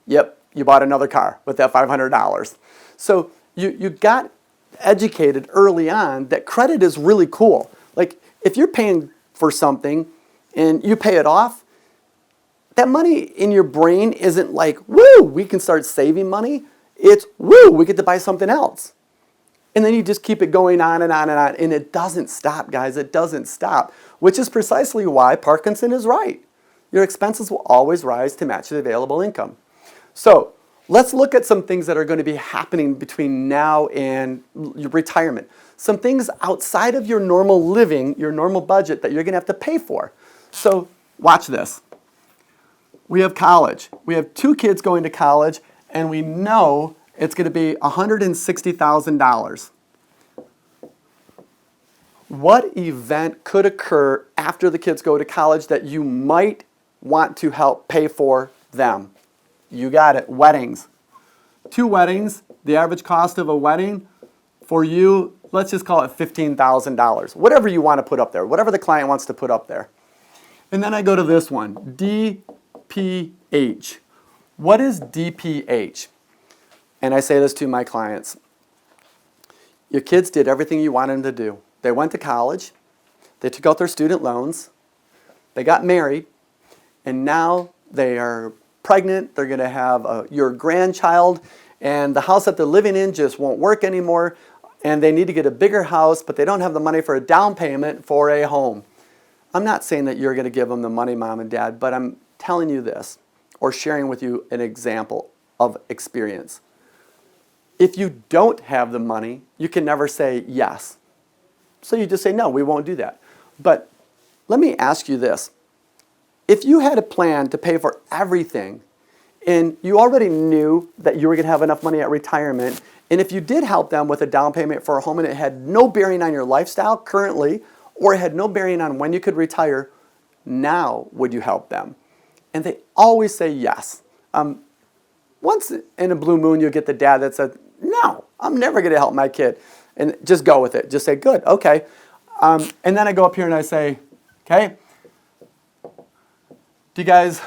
[SPEAKER 1] Yep, you bought another car with that $500. So you got educated early on that credit is really cool. Like if you're paying for something and you pay it off, that money in your brain isn't like, woo, we can start saving money. It's, woo, we get to buy something else. And then you just keep it going on and on and on. And it doesn't stop, guys. It doesn't stop. Which is precisely why Parkinson is right. Your expenses will always rise to match the available income. So let's look at some things that are going to be happening between now and your retirement. Some things outside of your normal living, your normal budget that you're going to have to pay for. So watch this. We have college. We have 2 kids going to college, and we know it's going to be $160,000. What event could occur after the kids go to college that you might want to help pay for them? You got it, weddings. 2 weddings, the average cost of a wedding for you, let's just call it $15,000. Whatever you want to put up there, whatever the client wants to put up there. And then I go to this one, DPH. What is DPH? And I say this to my clients. Your kids did everything you wanted them to do. They went to college, they took out their student loans, they got married, and now they are pregnant, they're going to have your grandchild, and the house that they're living in just won't work anymore, and they need to get a bigger house, but they don't have the money for a down payment for a home. I'm not saying that you're going to give them the money, mom and dad, but I'm telling you this, or sharing with you an example of experience. If you don't have the money, you can never say yes. So you just say, no, we won't do that. But let me ask you this. If you had a plan to pay for everything, and you already knew that you were going to have enough money at retirement, and if you did help them with a down payment for a home and it had no bearing on your lifestyle currently, or it had no bearing on when you could retire, now would you help them? And they always say yes. Once in a blue moon, you'll get the dad that said, no, I'm never going to help my kid. And just go with it. Just say, good, okay. And then I go up here and I say, okay, do you guys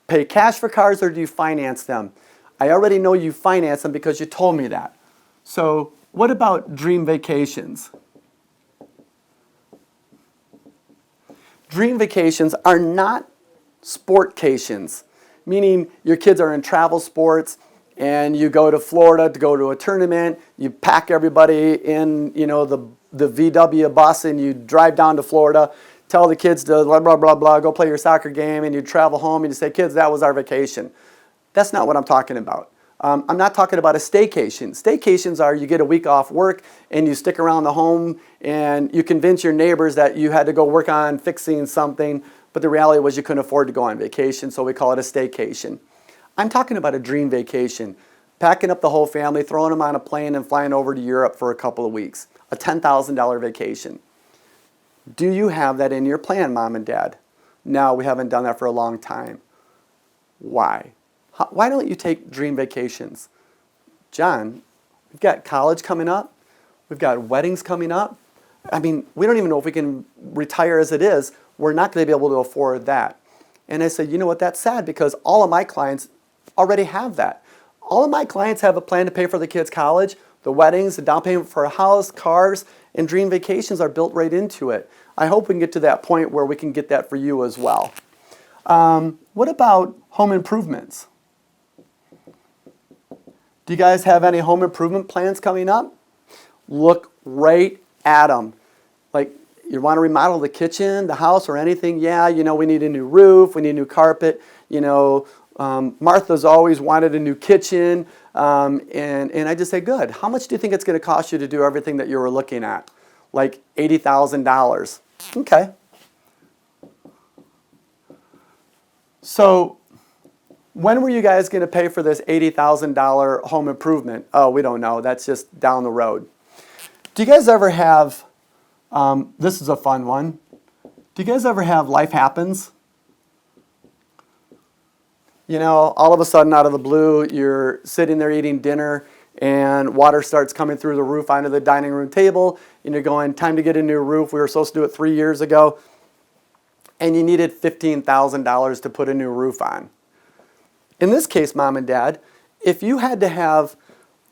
[SPEAKER 1] pay cash for cars or do you finance them? I already know you finance them because you told me that. So what about dream vacations? Dream vacations are not sportcations, meaning your kids are in travel sports and you go to Florida to go to a tournament, you pack everybody in, the VW bus and you drive down to Florida, tell the kids to blah, blah, blah, blah, go play your soccer game, and you travel home and you say, kids, that was our vacation. That's not what I'm talking about. I'm not talking about a staycation. Staycations are you get a week off work and you stick around the home and you convince your neighbors that you had to go work on fixing something, but the reality was you couldn't afford to go on vacation, so we call it a staycation. I'm talking about a dream vacation, packing up the whole family, throwing them on a plane and flying over to Europe for a couple of weeks, a $10,000 vacation. Do you have that in your plan, mom and dad? No, we haven't done that for a long time. Why? Why don't you take dream vacations? John, we've got college coming up. We've got weddings coming up. I mean, we don't even know if we can retire as it is. We're not going to be able to afford that. And I said, you know what, that's sad because all of my clients already have that. All of my clients have a plan to pay for the kids' college, the weddings, the down payment for a house, cars, and dream vacations are built right into it. I hope we can get to that point where we can get that for you as well. What about home improvements? Do you guys have any home improvement plans coming up? Look right at them. Like, you want to remodel the kitchen, the house, or anything? Yeah, we need a new roof, we need new carpet. Martha's always wanted a new kitchen. And I just say, good. How much do you think it's going to cost you to do everything that you were looking at? Like $80,000. Okay. So when were you guys going to pay for this $80,000 home improvement? Oh, we don't know. That's just down the road. Do you guys ever have, this is a fun one. Do you guys ever have life happens? All of a sudden out of the blue, you're sitting there eating dinner and water starts coming through the roof onto the dining room table and you're going, time to get a new roof. We were supposed to do it 3 years ago. And you needed $15,000 to put a new roof on. In this case, mom and dad, if you had to have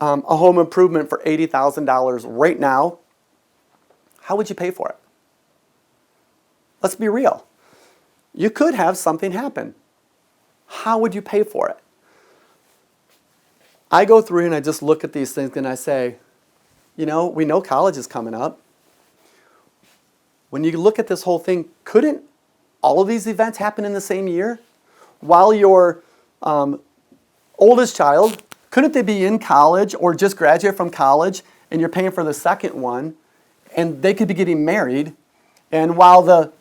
[SPEAKER 1] a home improvement for $80,000 right now, how would you pay for it? Let's be real. You could have something happen. How would you pay for it? I go through and I just look at these things and I say, we know college is coming up. When you look at this whole thing, couldn't all of these events happen in the same year? While your oldest child, couldn't they be in college or just graduate from college and you're paying for the second one and they could be getting married, and while the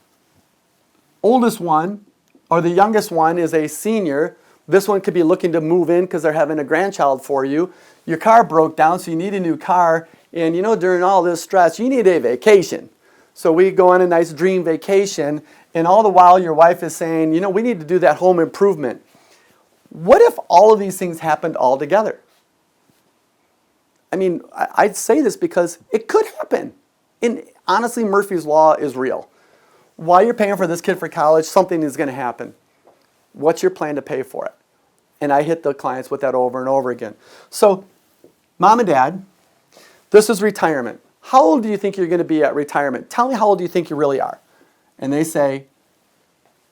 [SPEAKER 1] oldest one or the youngest one is a senior, this one could be looking to move in because they're having a grandchild for you. Your car broke down, so you need a new car, and during all this stress, you need a vacation. So we go on a nice dream vacation, and all the while your wife is saying, we need to do that home improvement. What if all of these things happened all together? I mean, I'd say this because it could happen. And honestly, Murphy's Law is real. While you're paying for this kid for college, something is going to happen. What's your plan to pay for it? And I hit the clients with that over and over again. So, mom and dad, this is retirement. How old do you think you're going to be at retirement? Tell me how old do you think you really are? And they say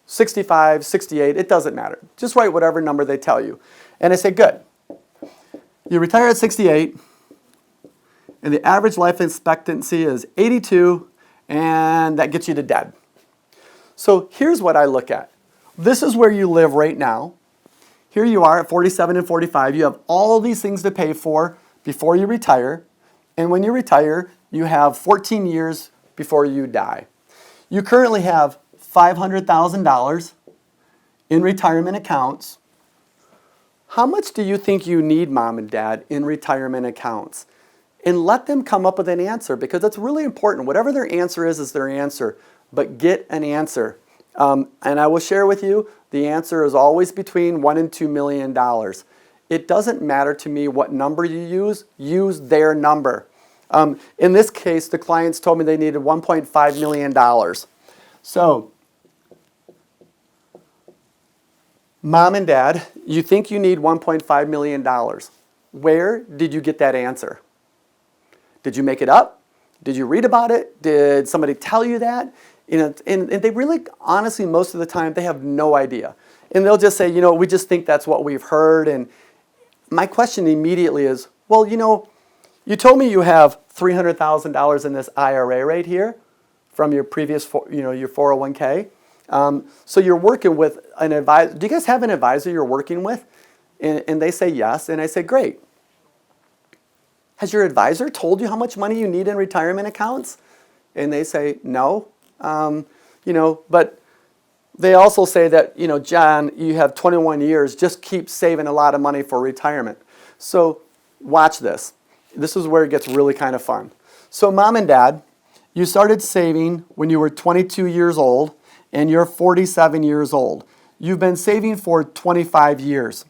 [SPEAKER 1] 65, 68, it doesn't matter. Just write whatever number they tell you. And I say, good. You retire at 68, and the average life expectancy is 82, and that gets you to dead. So here's what I look at. This is where you live right now. Here you are at 47 and 45. You have all these things to pay for before you retire. And when you retire, you have 14 years before you die. You currently have $500,000 in retirement accounts. How much do you think you need, mom and dad, in retirement accounts? And let them come up with an answer, because it's really important. Whatever their answer is their answer. But get an answer. And I will share with you, the answer is always between $1 and $2 million. It doesn't matter to me what number you use their number. In this case, the clients told me they needed $1.5 million. So, mom and dad, you think you need $1.5 million. Where did you get that answer? Did you make it up? Did you read about it? Did somebody tell you that? And they really, honestly, most of the time, they have no idea. And they'll just say, we just think that's what we've heard. And my question immediately is, well, you told me you have $300,000 in this IRA right here from your previous, your 401k. So you're working with an advisor. Do you guys have an advisor you're working with? And they say yes. And I say, great. Has your advisor told you how much money you need in retirement accounts? And they say, no. But they also say that, John, you have 21 years, just keep saving a lot of money for retirement. So watch this. This is where it gets really kind of fun. So mom and dad, you started saving when you were 22 years old and you're 47 years old. You've been saving for 25 years.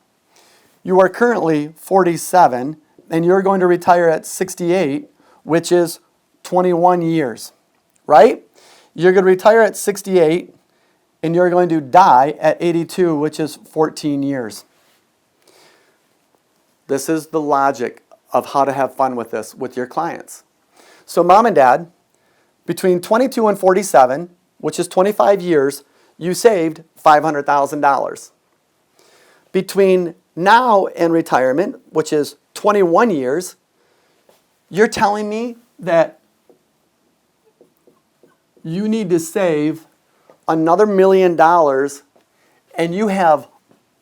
[SPEAKER 1] You are currently 47 and you're going to retire at 68, which is 21 years, right? You're going to retire at 68 and you're going to die at 82, which is 14 years. This is the logic of how to have fun with this with your clients. So mom and dad, between 22 and 47, which is 25 years, you saved $500,000. Between now and retirement, which is 21 years, you're telling me that you need to save another $1 million and you have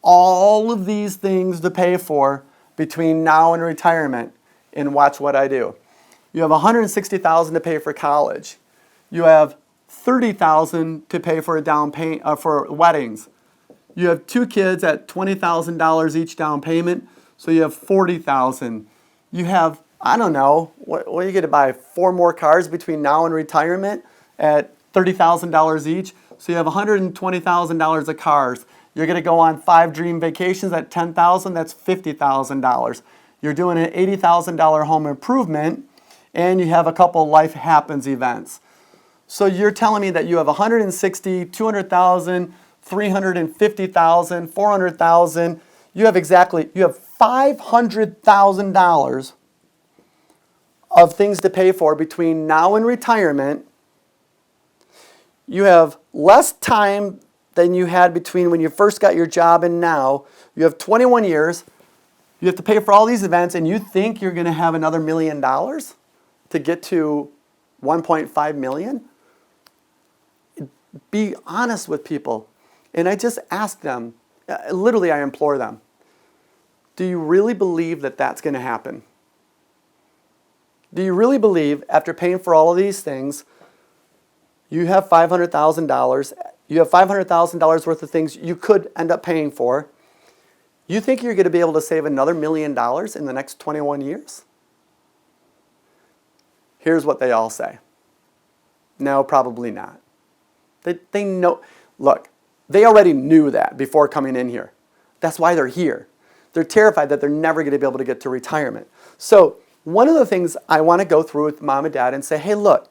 [SPEAKER 1] all of these things to pay for between now and retirement. And watch what I do. You have $160,000 to pay for college. You have $30,000 to pay for a down payment for weddings. You have 2 kids at $20,000 each down payment, so you have $40,000. You have, I don't know, what are you going to buy? 4 more cars between now and retirement at $30,000 each, so you have $120,000 of cars. You're going to go on 5 dream vacations at $10,000. That's $50,000. You're doing an $80,000 home improvement, and you have a couple life happens events. So you're telling me that you have $160,000, $200,000, $350,000, $400,000. You have $500,000 of things to pay for between now and retirement. You have less time than you had between when you first got your job and now. You have 21 years. You have to pay for all these events, and you think you're going to have another $1 million to get to $1.5 million? Be honest with people. And I just ask them, literally I implore them, do you really believe that that's going to happen? Do you really believe after paying for all of these things, you have $500,000, you have $500,000 worth of things you could end up paying for, you think you're going to be able to save another $1 million in the next 21 years? Here's what they all say. No, probably not. They know, look, they already knew that before coming in here. That's why they're here. They're terrified that they're never going to be able to get to retirement. So one of the things I want to go through with mom and dad and say, hey, look,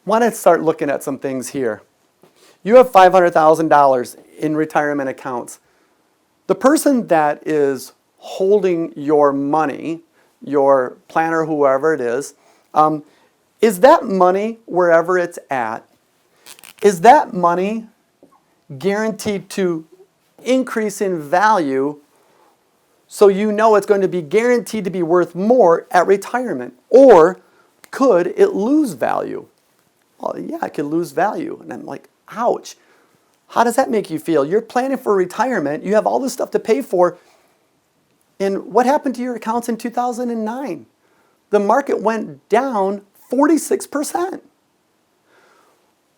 [SPEAKER 1] want to start looking at some things here. You have $500,000 in retirement accounts. The person that is holding your money, your planner, whoever it is that money wherever it's at? Is that money guaranteed to increase in value so you know it's going to be guaranteed to be worth more at retirement? Or could it lose value? Well, yeah, it could lose value. And I'm like, ouch. How does that make you feel? You're planning for retirement. You have all this stuff to pay for. And what happened to your accounts in 2009? The market went down 46%.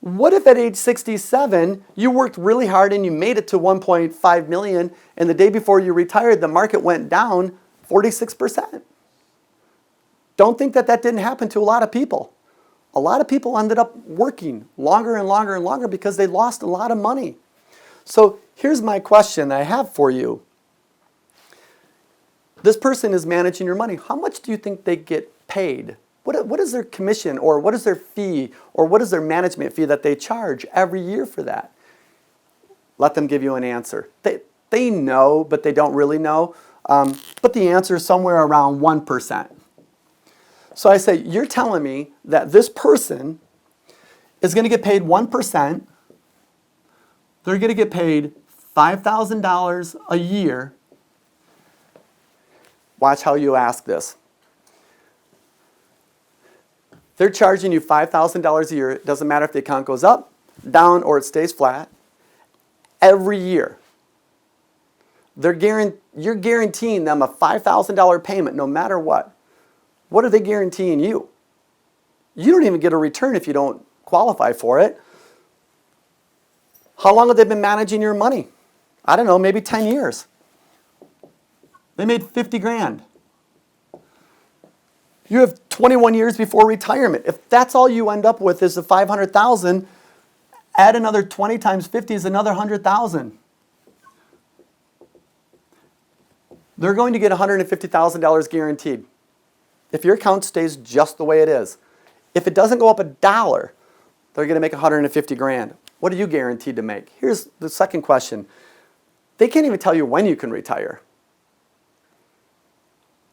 [SPEAKER 1] What if at age 67, you worked really hard and you made it to 1.5 million, and the day before you retired, the market went down 46%? Don't think that that didn't happen to a lot of people. a lot of people ended up working longer and longer and longer because they lost a lot of money. So here's my question I have for you. This person is managing your money. How much do you think they get paid? What is their commission, or what is their fee, or what is their management fee that they charge every year for that? Let them give you an answer. They know, but they don't really know. But the answer is somewhere around 1%. So I say, you're telling me that this person is going to get paid 1%. They're going to get paid $5,000 a year. Watch how you ask this. They're charging you $5,000 a year. It doesn't matter if the account goes up, down, or it stays flat. Every year. You're guaranteeing them a $5,000 payment no matter what. What are they guaranteeing you? You don't even get a return if you don't qualify for it. How long have they been managing your money? I don't know, maybe 10 years. They made 50 grand. You have 21 years before retirement. If that's all you end up with is the 500,000, add another 20 times 50 is another 100,000. They're going to get $150,000 guaranteed if your account stays just the way it is. If it doesn't go up $1, they're going to make 150 grand. What are you guaranteed to make? Here's the second question. They can't even tell you when you can retire.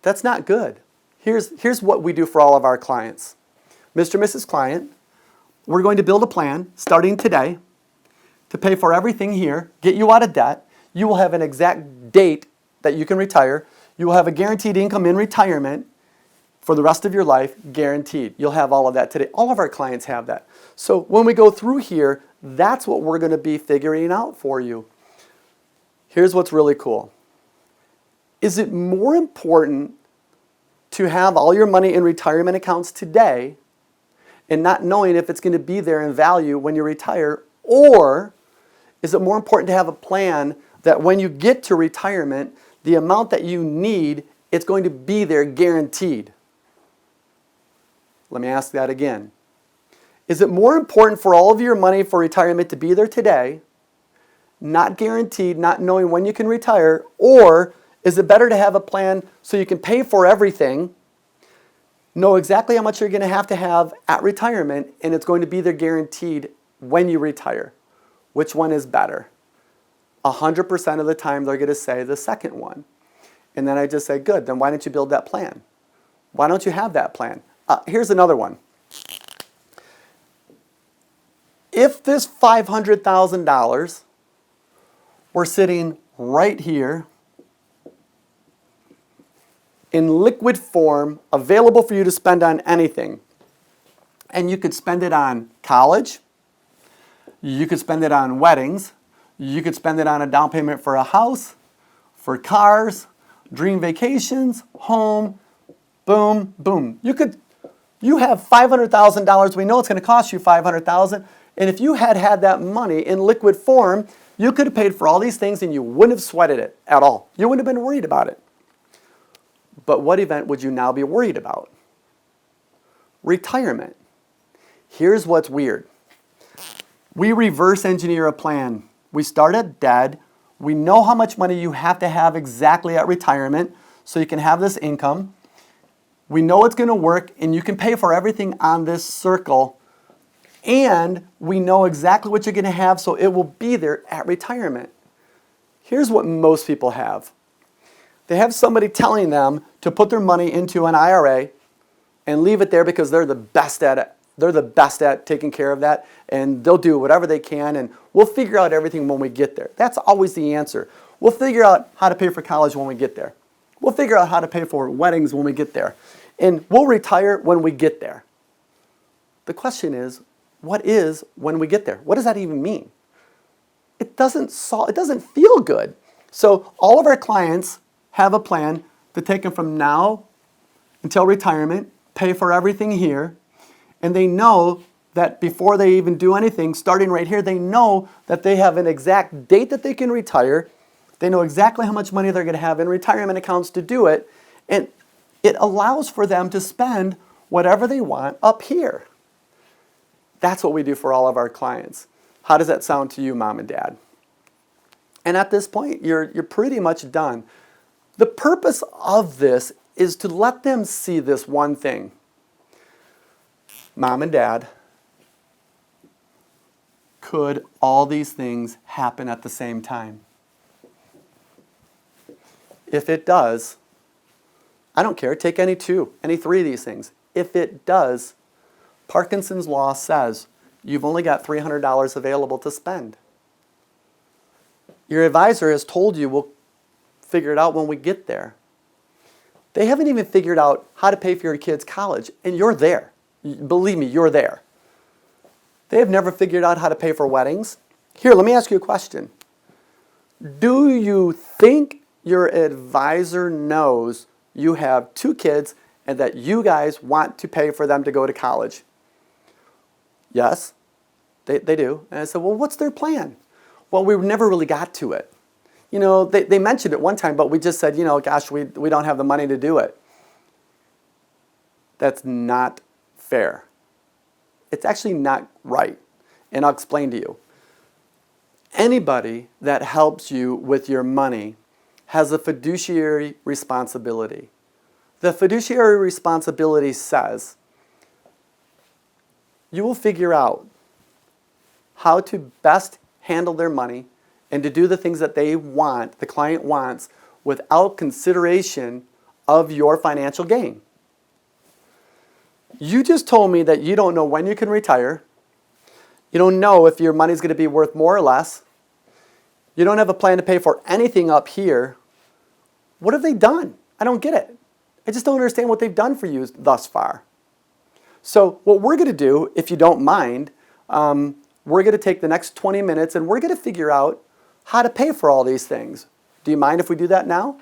[SPEAKER 1] That's not good. Here's what we do for all of our clients. Mr. and Mrs. Client, we're going to build a plan starting today to pay for everything here, get you out of debt. You will have an exact date that you can retire. You will have a guaranteed income in retirement for the rest of your life, guaranteed. You'll have all of that today. All of our clients have that. So when we go through here, that's what we're going to be figuring out for you. Here's what's really cool. Is it more important to have all your money in retirement accounts today and not knowing if it's going to be there in value when you retire? Or is it more important to have a plan that when you get to retirement, the amount that you need, it's going to be there guaranteed? Let me ask that again. Is it more important for all of your money for retirement to be there today, not guaranteed, not knowing when you can retire, or is it better to have a plan so you can pay for everything, know exactly how much you're going to have at retirement, and it's going to be there guaranteed when you retire? Which one is better? 100% of the time they're going to say the second one. And then I just say, good, then why don't you build that plan? Why don't you have that plan? Here's another one. If this $500,000 were sitting right here in liquid form, available for you to spend on anything, and you could spend it on college, you could spend it on weddings, you could spend it on a down payment for a house, for cars, dream vacations, home, boom, boom. You have $500,000. We know it's going to cost you $500,000. And if you had that money in liquid form, you could have paid for all these things and you wouldn't have sweated it at all. You wouldn't have been worried about it. But what event would you now be worried about? Retirement. Here's what's weird. We reverse engineer a plan. We start at dead. We know how much money you have to have exactly at retirement so you can have this income. We know it's going to work, and you can pay for everything on this circle. And we know exactly what you're going to have, so it will be there at retirement. Here's what most people have. They have somebody telling them to put their money into an IRA and leave it there because they're the best at it. They're the best at taking care of that, and they'll do whatever they can, and we'll figure out everything when we get there. That's always the answer. We'll figure out how to pay for college when we get there. We'll figure out how to pay for weddings when we get there. And we'll retire when we get there. The question is, what is when we get there? What does that even mean? It doesn't feel good. So all of our clients have a plan to take them from now until retirement, pay for everything here, and they know that before they even do anything, starting right here, they know that they have an exact date that they can retire. They know exactly how much money they're going to have in retirement accounts to do it, and it allows for them to spend whatever they want up here. That's what we do for all of our clients. How does that sound to you, mom and dad? And at this point, you're pretty much done. The purpose of this is to let them see this one thing. Mom and dad, could all these things happen at the same time? If it does, I don't care, take any two, any three of these things. If it does, Parkinson's law says you've only got $300 available to spend. Your advisor has told you we'll figure it out when we get there. They haven't even figured out how to pay for your kids' college, and you're there. Believe me, you're there. They have never figured out how to pay for weddings. Here, let me ask you a question. Do you think your advisor knows you have 2 kids and that you guys want to pay for them to go to college? Yes, they do. And I said, well, what's their plan? Well, we never really got to it. You know, they mentioned it one time, but we just said, you know, gosh, we don't have the money to do it. That's not fair. It's actually not right. And I'll explain to you. Anybody that helps you with your money has a fiduciary responsibility. The fiduciary responsibility says you will figure out how to best handle their money and to do the things that they want, the client wants, without consideration of your financial gain. You just told me that you don't know when you can retire. You don't know if your money's going to be worth more or less. You don't have a plan to pay for anything up here. What have they done? I don't get it. I just don't understand what they've done for you thus far. So what we're going to do, if you don't mind, we're going to take the next 20 minutes and we're going to figure out how to pay for all these things. Do you mind if we do that now?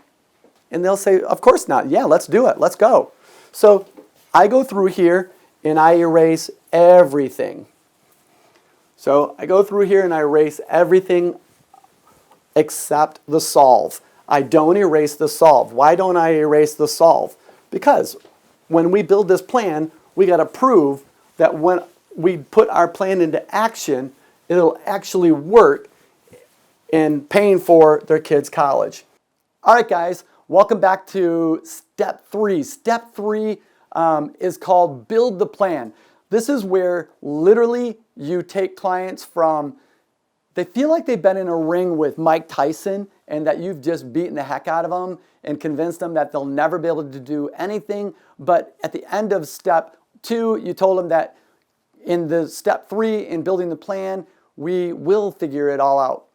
[SPEAKER 1] And they'll say, of course not. Yeah, let's do it. Let's go. So I go through here and I erase everything. So I go through here and I erase everything except the solve. I don't erase the solve. Why don't I erase the solve? Because when we build this plan, we got to prove that when we put our plan into action, it'll actually work in paying for their kids' college. All right, guys, welcome back to step 3. Step 3 is called build the plan. This is where literally you take clients from, they feel like they've been in a ring with Mike Tyson and that you've just beaten the heck out of them and convinced them that they'll never be able to do anything. But at the end of step 2, you told them that in the step 3 in building the plan, we will figure it all out.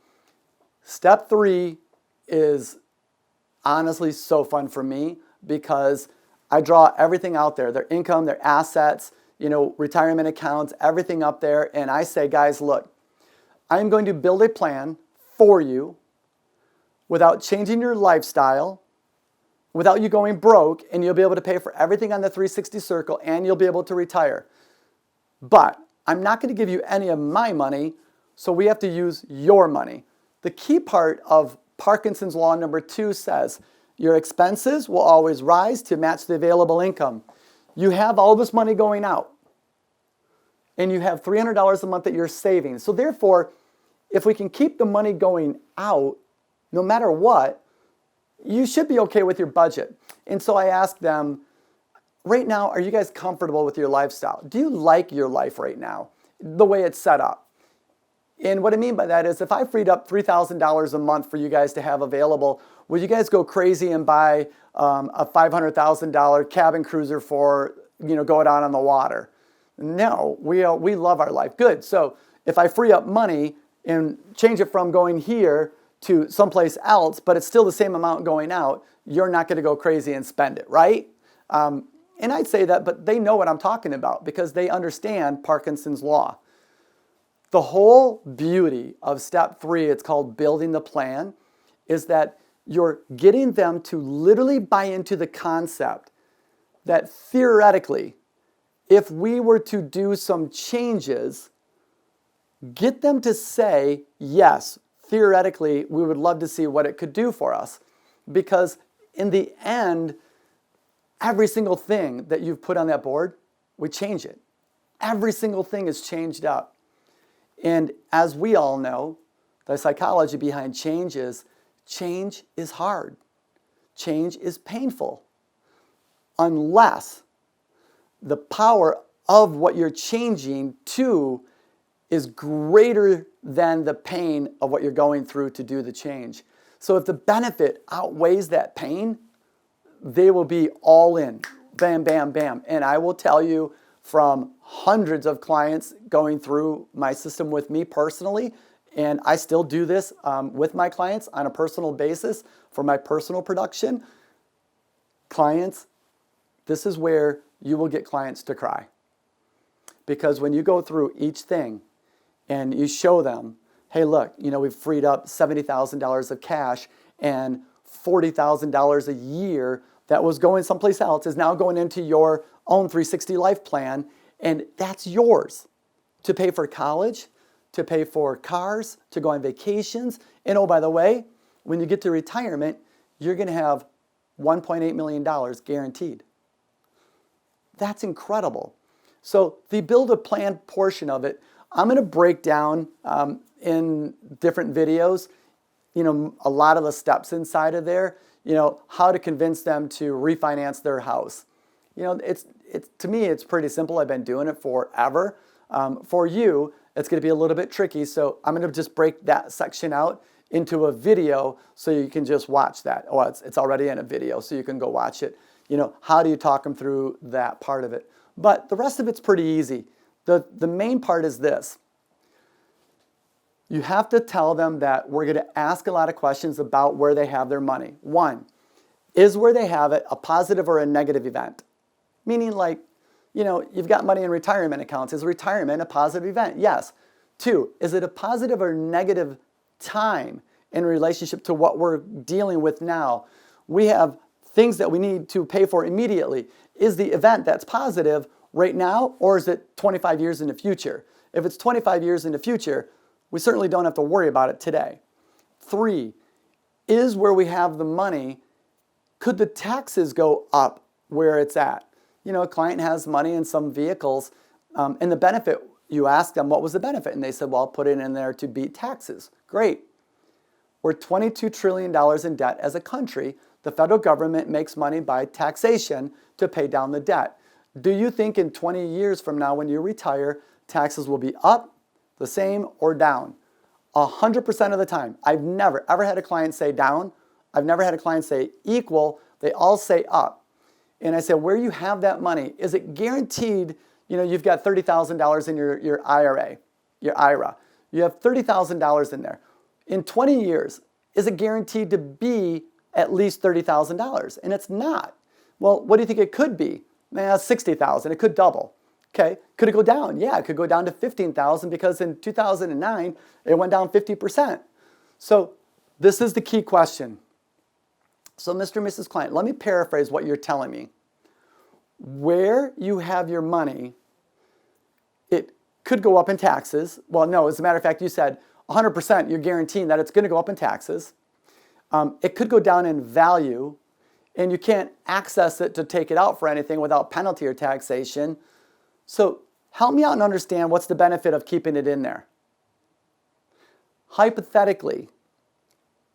[SPEAKER 1] Step 3 is honestly so fun for me because I draw everything out there, their income, their assets, retirement accounts, everything up there. And I say, guys, look, I'm going to build a plan for you without changing your lifestyle, without you going broke, and you'll be able to pay for everything on the 360 Circle and you'll be able to retire. But I'm not going to give you any of my money, so we have to use your money. The key part of Parkinson's Law number 2 says your expenses will always rise to match the available income. You have all this money going out, and you have $300 a month that you're saving. So therefore, if we can keep the money going out, no matter what, you should be okay with your budget. And so I asked them, right now, are you guys comfortable with your lifestyle? Do you like your life right now, the way it's set up? And what I mean by that is if I freed up $3,000 a month for you guys to have available, would you guys go crazy and buy a $500,000 cabin cruiser for, going out on the water? No, we love our life. Good. So if I free up money and change it from going here to someplace else, but it's still the same amount going out, you're not going to go crazy and spend it, right? And I'd say that, but they know what I'm talking about because they understand Parkinson's Law. The whole beauty of step 3, it's called building the plan, is that you're getting them to literally buy into the concept that theoretically, if we were to do some changes, get them to say, yes, theoretically, we would love to see what it could do for us. Because in the end, every single thing that you've put on that board, we change it. Every single thing is changed up. And as we all know, the psychology behind change is hard. Change is painful. Unless the power of what you're changing to is greater than the pain of what you're going through to do the change. So if the benefit outweighs that pain, they will be all in. Bam, bam, bam. And I will tell you from hundreds of clients going through my system with me personally, and I still do this with my clients on a personal basis for my personal production. Clients, this is where you will get clients to cry. Because when you go through each thing and you show them, hey, look, we've freed up $70,000 of cash and $40,000 a year that was going someplace else is now going into your own 360 life plan, and that's yours to pay for college, to pay for cars, to go on vacations. And oh, by the way, when you get to retirement, you're going to have $1.8 million guaranteed. That's incredible. So the build a plan portion of it, I'm going to break down in different videos, a lot of the steps inside of there, how to convince them to refinance their house. It's to me, it's pretty simple. I've been doing it forever. For you, it's going to be a little bit tricky. So I'm going to just break that section out into a video so you can just watch that. Oh, it's already in a video, so you can go watch it. How do you talk them through that part of it? But the rest of it's pretty easy. The main part is this. You have to tell them that we're going to ask a lot of questions about where they have their money. One, is where they have it a positive or a negative event? Meaning like, you've got money in retirement accounts. Is retirement a positive event? Yes. Two, is it a positive or negative time in relationship to what we're dealing with now? We have things that we need to pay for immediately. Is the event that's positive right now, or is it 25 years in the future? If it's 25 years in the future, we certainly don't have to worry about it today. Three, is where we have the money, could the taxes go up where it's at? A client has money in some vehicles, and the benefit, you ask them, what was the benefit? And they said, well, I'll put it in there to beat taxes. Great. We're $22 trillion in debt as a country. The federal government makes money by taxation to pay down the debt. Do you think in 20 years from now when you retire, taxes will be up, the same, or down? 100% of the time. I've never, ever had a client say down. I've never had a client say equal. They all say up. And I said, where you have that money, is it guaranteed? You've got $30,000 in your IRA, your IRA. You have $30,000 in there. In 20 years, is it guaranteed to be at least $30,000? And it's not. Well, what do you think it could be? $60,000. It could double. Okay. Could it go down? Yeah, it could go down to $15,000 because in 2009, it went down 50%. So this is the key question. So Mr. and Mrs. Client, let me paraphrase what you're telling me. Where you have your money, it could go up in taxes. Well, no, as a matter of fact, you said 100% you're guaranteeing that it's going to go up in taxes. It could go down in value, and you can't access it to take it out for anything without penalty or taxation. So help me out and understand what's the benefit of keeping it in there. Hypothetically,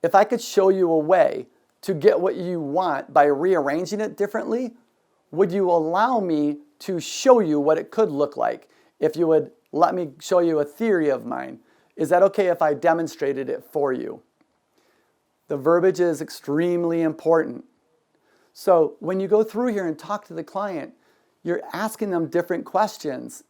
[SPEAKER 1] if I could show you a way to get what you want by rearranging it differently, would you allow me to show you what it could look like? If you would let me show you a theory of mine, is that okay if I demonstrated it for you? The verbiage is extremely important. So when you go through here and talk to the client, you're asking them different questions.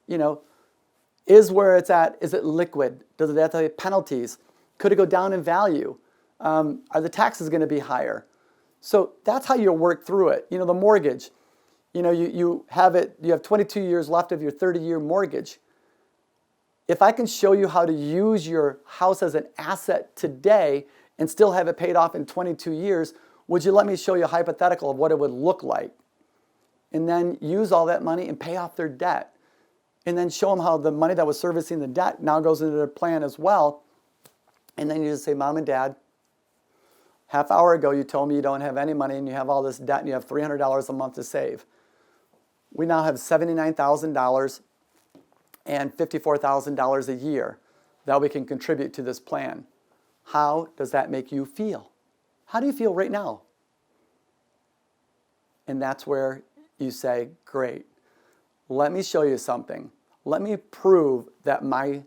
[SPEAKER 1] Is where it's at, is it liquid? Does it have to have penalties? Could it go down in value? Are the taxes going to be higher? So that's how you work through it. The mortgage, you have 22 years left of your 30-year mortgage. If I can show you how to use your house as an asset today and still have it paid off in 22 years, would you let me show you a hypothetical of what it would look like? And then use all that money and pay off their debt. And then show them how the money that was servicing the debt now goes into their plan as well. And then you just say, Mom and Dad, half hour ago you told me you don't have any money and you have all this debt and you have $300 a month to save. We now have $79,000 and $54,000 a year that we can contribute to this plan. How does that make you feel? How do you feel right now? And that's where you say, great, let me show you something. Let me prove that my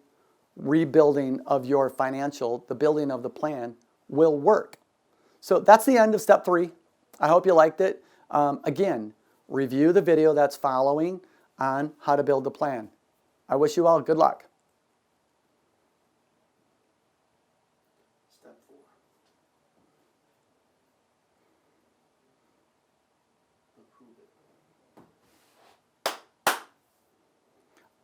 [SPEAKER 1] rebuilding of your financial, the building of the plan, will work. So that's the end of step 3. I hope you liked it. Again, review the video that's following on how to build the plan. I wish you all good luck.
[SPEAKER 2] Step 4. Approve it.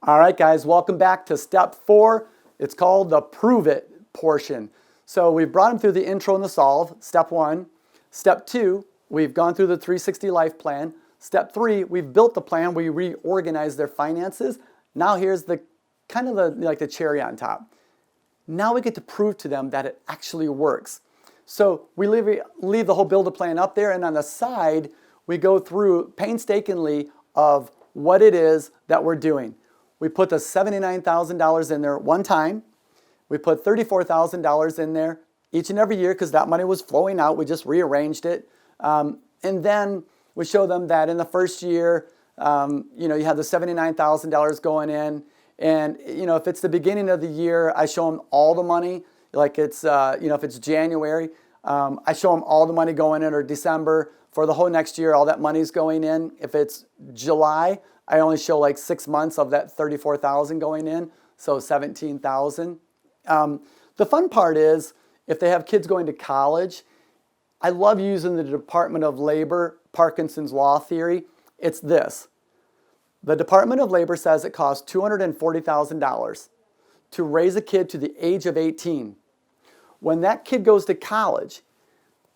[SPEAKER 1] All right, guys, welcome back to step 4. It's called the prove it portion. So we've brought them through the intro and the solve, step 1. Step 2, we've gone through the 360 life plan. Step 3, we've built the plan. We reorganized their finances. Now here's the kind of the cherry on top. Now we get to prove to them that it actually works. So we leave the whole build a plan up there, and on the side, we go through painstakingly of what it is that we're doing. We put the $79,000 in there one time. We put $34,000 in there each and every year because that money was flowing out. We just rearranged it. And then we show them that in the first year, you have the $79,000 going in. And, if it's the beginning of the year, I show them all the money. Like it's, if it's January, I show them all the money going in, or December. For the whole next year, all that money's going in. If it's July, I only show like 6 months of that $34,000 going in, so $17,000. The fun part is, if they have kids going to college, I love using the Department of Labor, Parkinson's Law theory. It's this. The Department of Labor says it costs $240,000 to raise a kid to the age of 18. When that kid goes to college,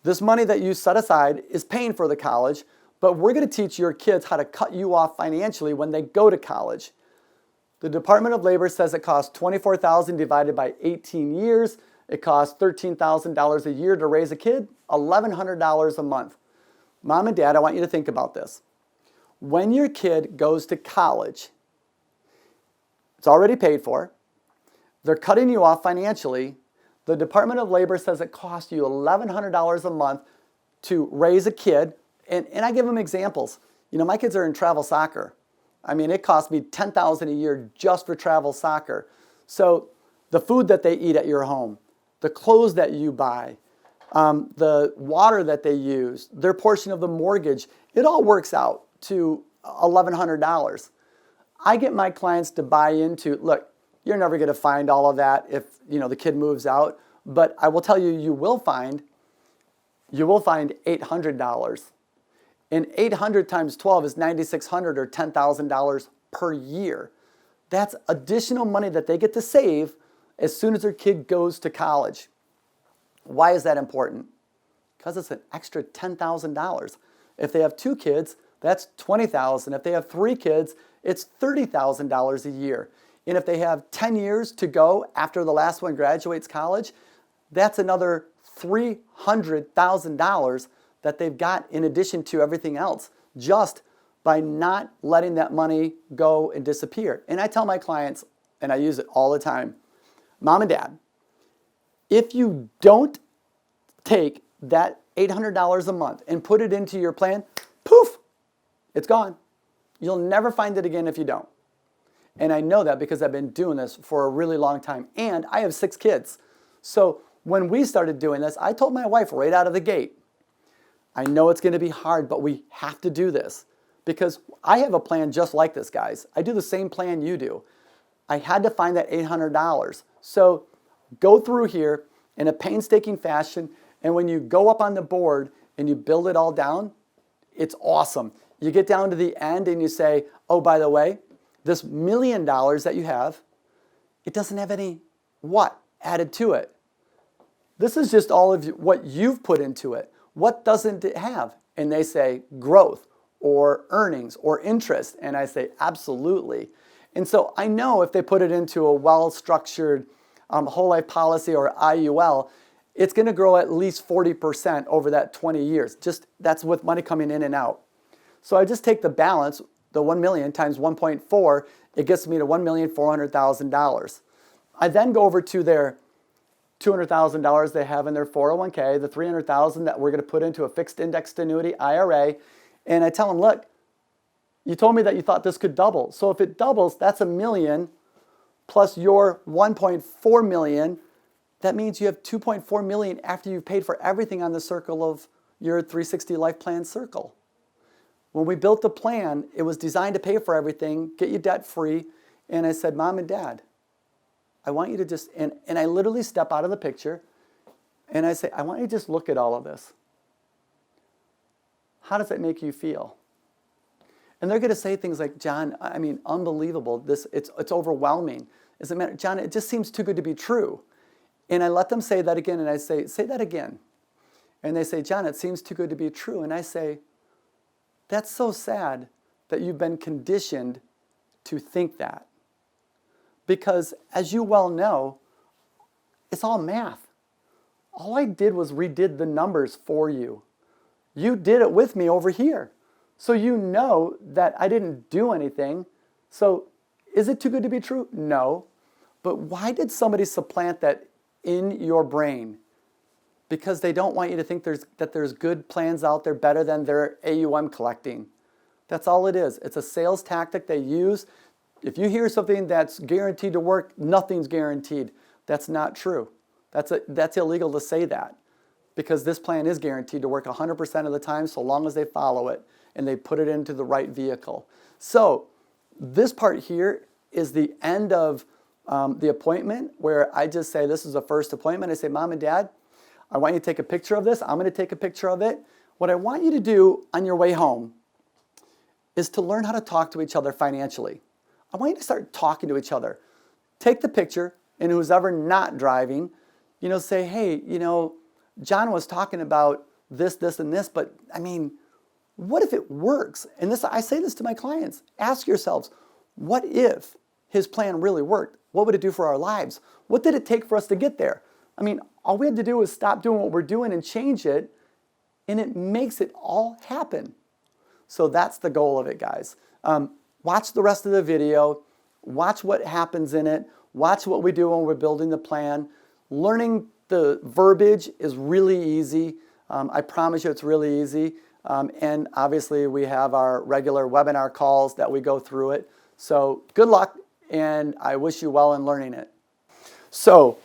[SPEAKER 1] this money that you set aside is paying for the college, but we're going to teach your kids how to cut you off financially when they go to college. The Department of Labor says it costs $24,000 divided by 18 years. It costs $13,000 a year to raise a kid, $1,100 a month. Mom and Dad, I want you to think about this. When your kid goes to college, it's already paid for. They're cutting you off financially. The Department of Labor says it costs you $1,100 a month to raise a kid. And I give them examples. My kids are in travel soccer. I mean, it costs me $10,000 a year just for travel soccer. So the food that they eat at your home, the clothes that you buy, the water that they use, their portion of the mortgage, it all works out to $1,100. I get my clients to buy into, look, you're never going to find all of that if the kid moves out, but I will tell you, you will find $800. And 800 times 12 is $9,600 or $10,000 per year. That's additional money that they get to save as soon as their kid goes to college. Why is that important? Because it's an extra $10,000. If they have 2 kids, that's $20,000. If they have 3 kids, it's $30,000 a year. And if they have 10 years to go after the last one graduates college, that's another $300,000 that they've got in addition to everything else, just by not letting that money go and disappear. And I tell my clients, and I use it all the time, Mom and Dad, if you don't take that $800 a month and put it into your plan, poof, it's gone. You'll never find it again if you don't. And I know that because I've been doing this for a really long time. And I have 6 kids. So when we started doing this, I told my wife right out of the gate, I know it's going to be hard, but we have to do this. Because I have a plan just like this, guys. I do the same plan you do. I had to find that $800. So go through here in a painstaking fashion, and when you go up on the board and you build it all down, it's awesome. You get down to the end and you say, oh, by the way, this $1 million that you have, it doesn't have any what added to it. This is just all of what you've put into it. What doesn't it have? And they say growth or earnings or interest. And I say absolutely. And so I know if they put it into a well-structured whole life policy or IUL, it's going to grow at least 40% over that 20 years. Just that's with money coming in and out. So I just take the balance
[SPEAKER 2] the 1 million times 1.4, it gets me to $1,400,000. I then go over to their $200,000 they have in their 401k, the $300,000 that we're going to put into a fixed indexed annuity IRA, and I tell them, look, you told me that you thought this could double. So if it doubles, that's $1 million plus your $1.4 million. That means you have $2.4 million after you've paid for everything on the circle of your 360 Life Plan circle. When we built the plan, it was designed to pay for everything, get you debt free, and I said, Mom and Dad, I want you to just, and I literally step out of the picture and I say, I want you to just look at all of this. How does that make you feel? And they're going to say things like, John, I mean, unbelievable. It's overwhelming. As a matter, John, it just seems too good to be true. And I let them say that again, and I say that again. And they say, John, it seems too good to be true. And I say, that's so sad that you've been conditioned to think that. Because as you well know, it's all math. All I did was redid the numbers for you. You did it with me over here. So you know that I didn't do anything. So is it too good to be true? No. But why did somebody supplant that in your brain? Because they don't want you to think that there's good plans out there better than their AUM collecting. That's all it is. It's a sales tactic they use. If you hear something that's guaranteed to work, nothing's guaranteed. That's not true. That's illegal to say that, because this plan is guaranteed to work 100% of the time so long as they follow it and they put it into the right vehicle. So this part here is the end of the appointment, where I just say, this is the first appointment. I say, Mom and Dad, I want you to take a picture of this. I'm going to take a picture of it. What I want you to do on your way home is to learn how to talk to each other financially. I want you to start talking to each other. Take the picture, and who's ever not driving, say, hey, John was talking about this, and this, but I mean, what if it works? And I say this to my clients. Ask yourselves, what if his plan really worked? What would it do for our lives? What did it take for us to get there? I mean, all we had to do was stop doing what we're doing and change it, and it makes it all happen. So that's the goal of it, guys. Watch the rest of the video. Watch what happens in it. Watch what we do when we're building the plan. Learning the verbiage is really easy. I promise you it's really easy. And obviously we have our regular webinar calls that we go through it. So good luck, and I wish you well in learning it. So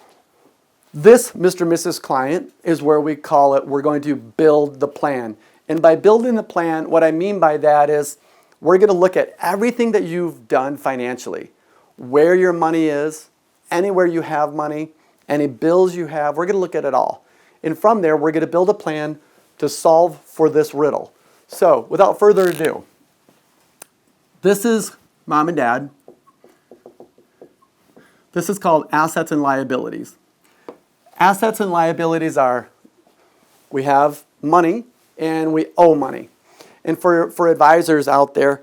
[SPEAKER 2] this, Mr. and Mrs. Client, is where we call it, we're going to build the plan. And by building the plan, what I mean by that is we're going to look at everything that you've done financially, where your money is, anywhere you have money, any bills you have. We're going to look at it all. And from there, we're going to build a plan to solve for this riddle. So without further ado, this is Mom and Dad. This is called assets and liabilities. Assets and liabilities are, we have money and we owe money. And for advisors out there,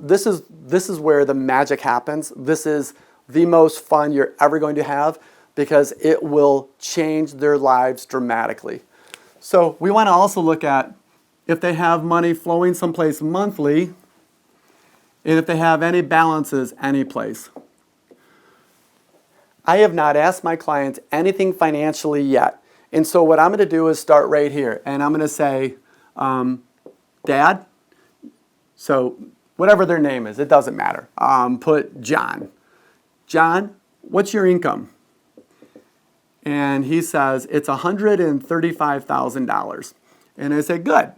[SPEAKER 2] this is where the magic happens. This is the most fun you're ever going to have, because it will change their lives dramatically. So we want to also look at if they have money flowing someplace monthly, and if they have any balances any place. I have not asked my clients anything financially yet. And so what I'm going to do is start right here. And I'm going to say, Dad, so whatever their name is, it doesn't matter. Put John. John, what's your income? And he says, it's $135,000. And I say, good.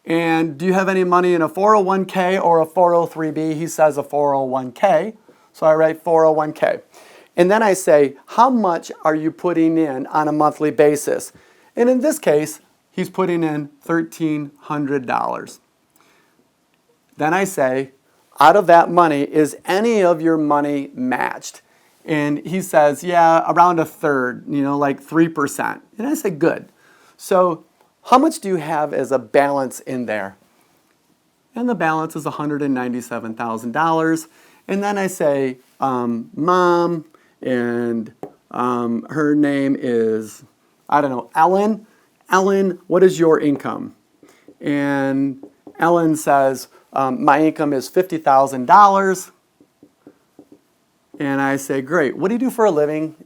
[SPEAKER 2] And do you have any money in a 401k or a 403b? He says a 401k. So I write 401k. And then I say, how much are you putting in on a monthly basis? And in this case, he's putting in $1,300. Then I say, out of that money, is any of your money matched? And he says, yeah, around a third, like 3%. And I say, good. So how much do you have as a balance in there? And the balance is $197,000. And then I say, Mom, and her name is, I don't know, Ellen. Ellen, what is your income? And Ellen says, my income is $50,000. And I say, great, what do you do for a living?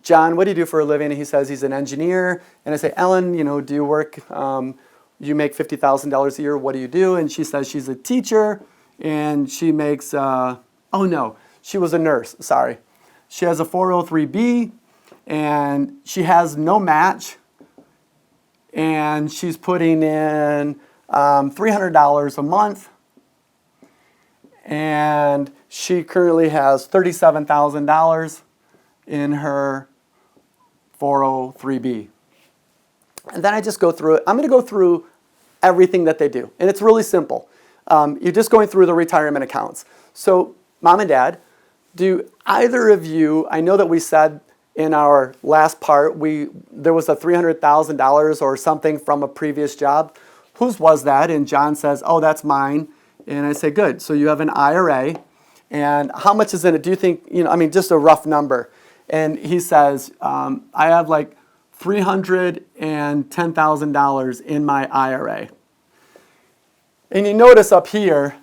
[SPEAKER 2] John, what do you do for a living? And he says he's an engineer. And I say, Ellen, do you work, you make $50,000 a year, what do you do? And she says she's a teacher, and she makes, oh no, she was a nurse, sorry. She has a 403B, and she has no match, and she's putting in $300 a month, and she currently has $37,000 in her 403B. And then I just go through it. I'm going to go through everything that they do, and it's really simple. You're just going through the retirement accounts. So, Mom and Dad, do either of you, I know that we said in our last part, there was a $300,000 or something from a previous job. Whose was that? And John says, oh, that's mine. And I say, good. So you have an IRA. And how much is in it? Do you think, just a rough number. And he says, I have like $310,000 in my IRA. And you notice up here,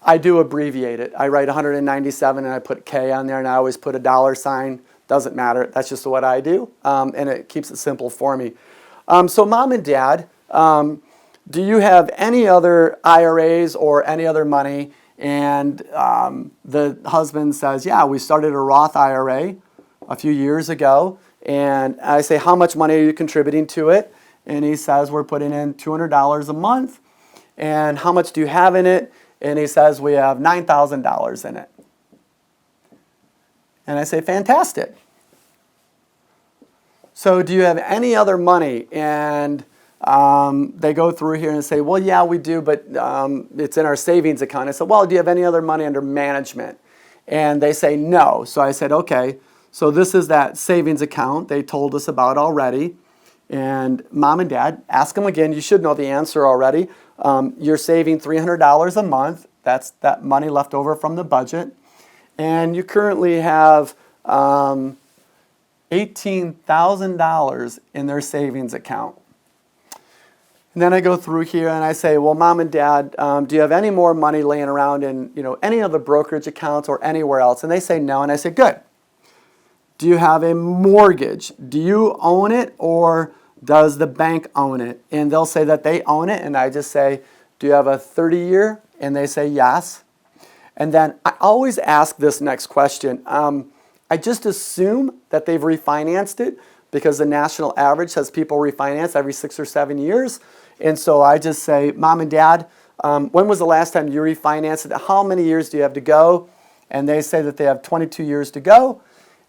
[SPEAKER 2] I do abbreviate it. I write 197 and I put K on there, and I always put a dollar sign. Doesn't matter. That's just what I do. And it keeps it simple for me. So Mom and Dad, do you have any other IRAs or any other money? And the husband says, yeah, we started a Roth IRA a few years ago. And I say, how much money are you contributing to it? And he says, we're putting in $200 a month. And how much do you have in it? And he says, we have $9,000 in it. And I say, fantastic. So do you have any other money? And they go through here and say, well, yeah, we do, but it's in our savings account. I said, well, do you have any other money under management? And they say, no. So I said, okay, so this is that savings account they told us about already. And Mom and Dad, ask them again. You should know the answer already. You're saving $300 a month. That's that money left over from the budget. And you currently have $18,000 in their savings account. And then I go through here and I say, well, Mom and Dad, do you have any more money laying around in any other brokerage accounts or anywhere else? And they say no. And I say, good. Do you have a mortgage? Do you own it, or does the bank own it? And they'll say that they own it. And I just say, do you have a 30-year? And they say yes. And then I always ask this next question. I just assume that they've refinanced it, because the national average has people refinance every 6 or 7 years. And so I just say, Mom and Dad, when was the last time you refinanced it? How many years do you have to go? And they say that they have 22 years to go.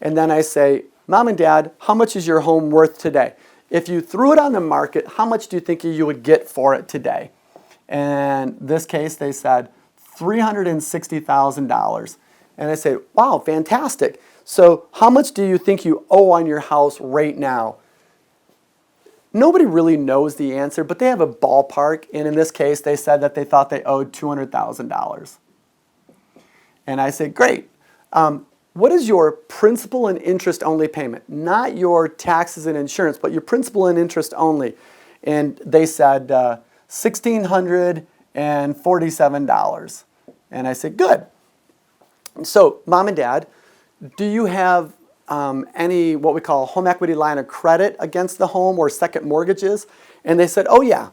[SPEAKER 2] And then I say, Mom and Dad, how much is your home worth today? If you threw it on the market, how much do you think you would get for it today? And in this case, they said $360,000. And I say, wow, fantastic. So how much do you think you owe on your house right now? Nobody really knows the answer, but they have a ballpark. And in this case, they said that they thought they owed $200,000. And I said, great. What is your principal and interest only payment? Not your taxes and insurance, but your principal and interest only. And they said $1,647. And I said, good. So, Mom and Dad, do you have any what we call home equity line of credit against the home or second mortgages? And they said, oh yeah.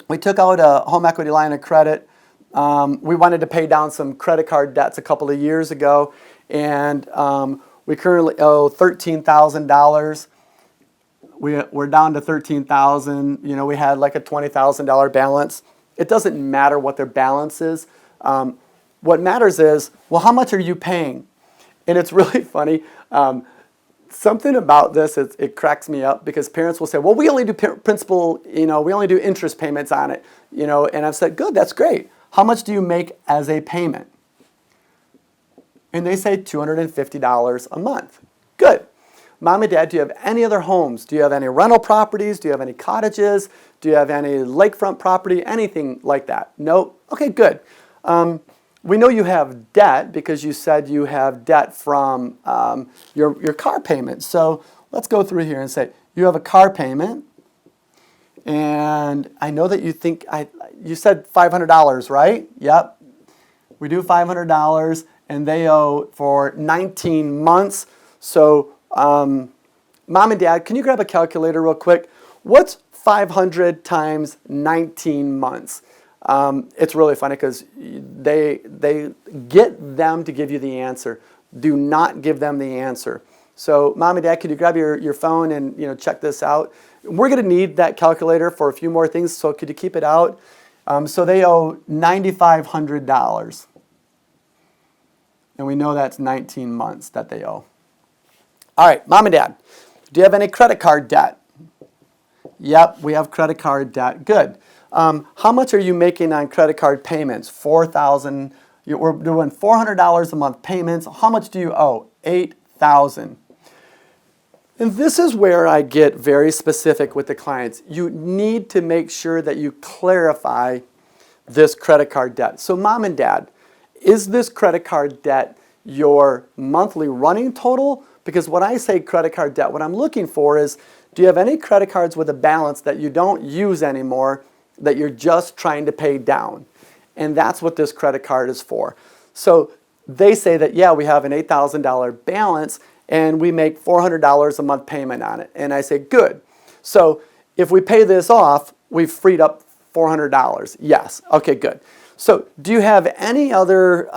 [SPEAKER 2] We took out a home equity line of credit. We wanted to pay down some credit card debts a couple of years ago. And we currently owe $13,000. We're down to $13,000. We had like a $20,000 balance. It doesn't matter what their balance is. What matters is, well, how much are you paying? And it's really funny. Something about this, it cracks me up, because parents will say, well, we only do principal, we only do interest payments on it. And I've said, good, that's great. How much do you make as a payment? And they say $250 a month. Good. Mom and Dad, do you have any other homes? Do you have any rental properties? Do you have any cottages? Do you have any lakefront property? Anything like that? No? Okay, good. We know you have debt, because you said you have debt from your car payment. So let's go through here and say you have a car payment. And I know that you think, you said $500, right? Yep. We do $500, and they owe for 19 months. So, Mom and Dad, can you grab a calculator real quick? What's 500 times 19 months? It's really funny because they get them to give you the answer. Do not give them the answer. So, Mom and Dad, could you grab your phone and check this out? We're going to need that calculator for a few more things, so could you keep it out? So they owe $9,500. And we know that's 19 months that they owe. All right, Mom and Dad, do you have any credit card debt? Yep, we have credit card debt. Good. How much are you making on credit card payments? $4,000. We're doing $400 a month payments. How much do you owe? $8,000. And this is where I get very specific with the clients. You need to make sure that you clarify this credit card debt. So Mom and Dad, is this credit card debt your monthly running total? Because when I say credit card debt, what I'm looking for is, do you have any credit cards with a balance that you don't use anymore that you're just trying to pay down? And that's what this credit card is for. So they say that, yeah, we have an $8,000 balance and we make $400 a month payment on it. And I say, good. So if we pay this off, we've freed up $400. Yes. Okay, good. So do you have any other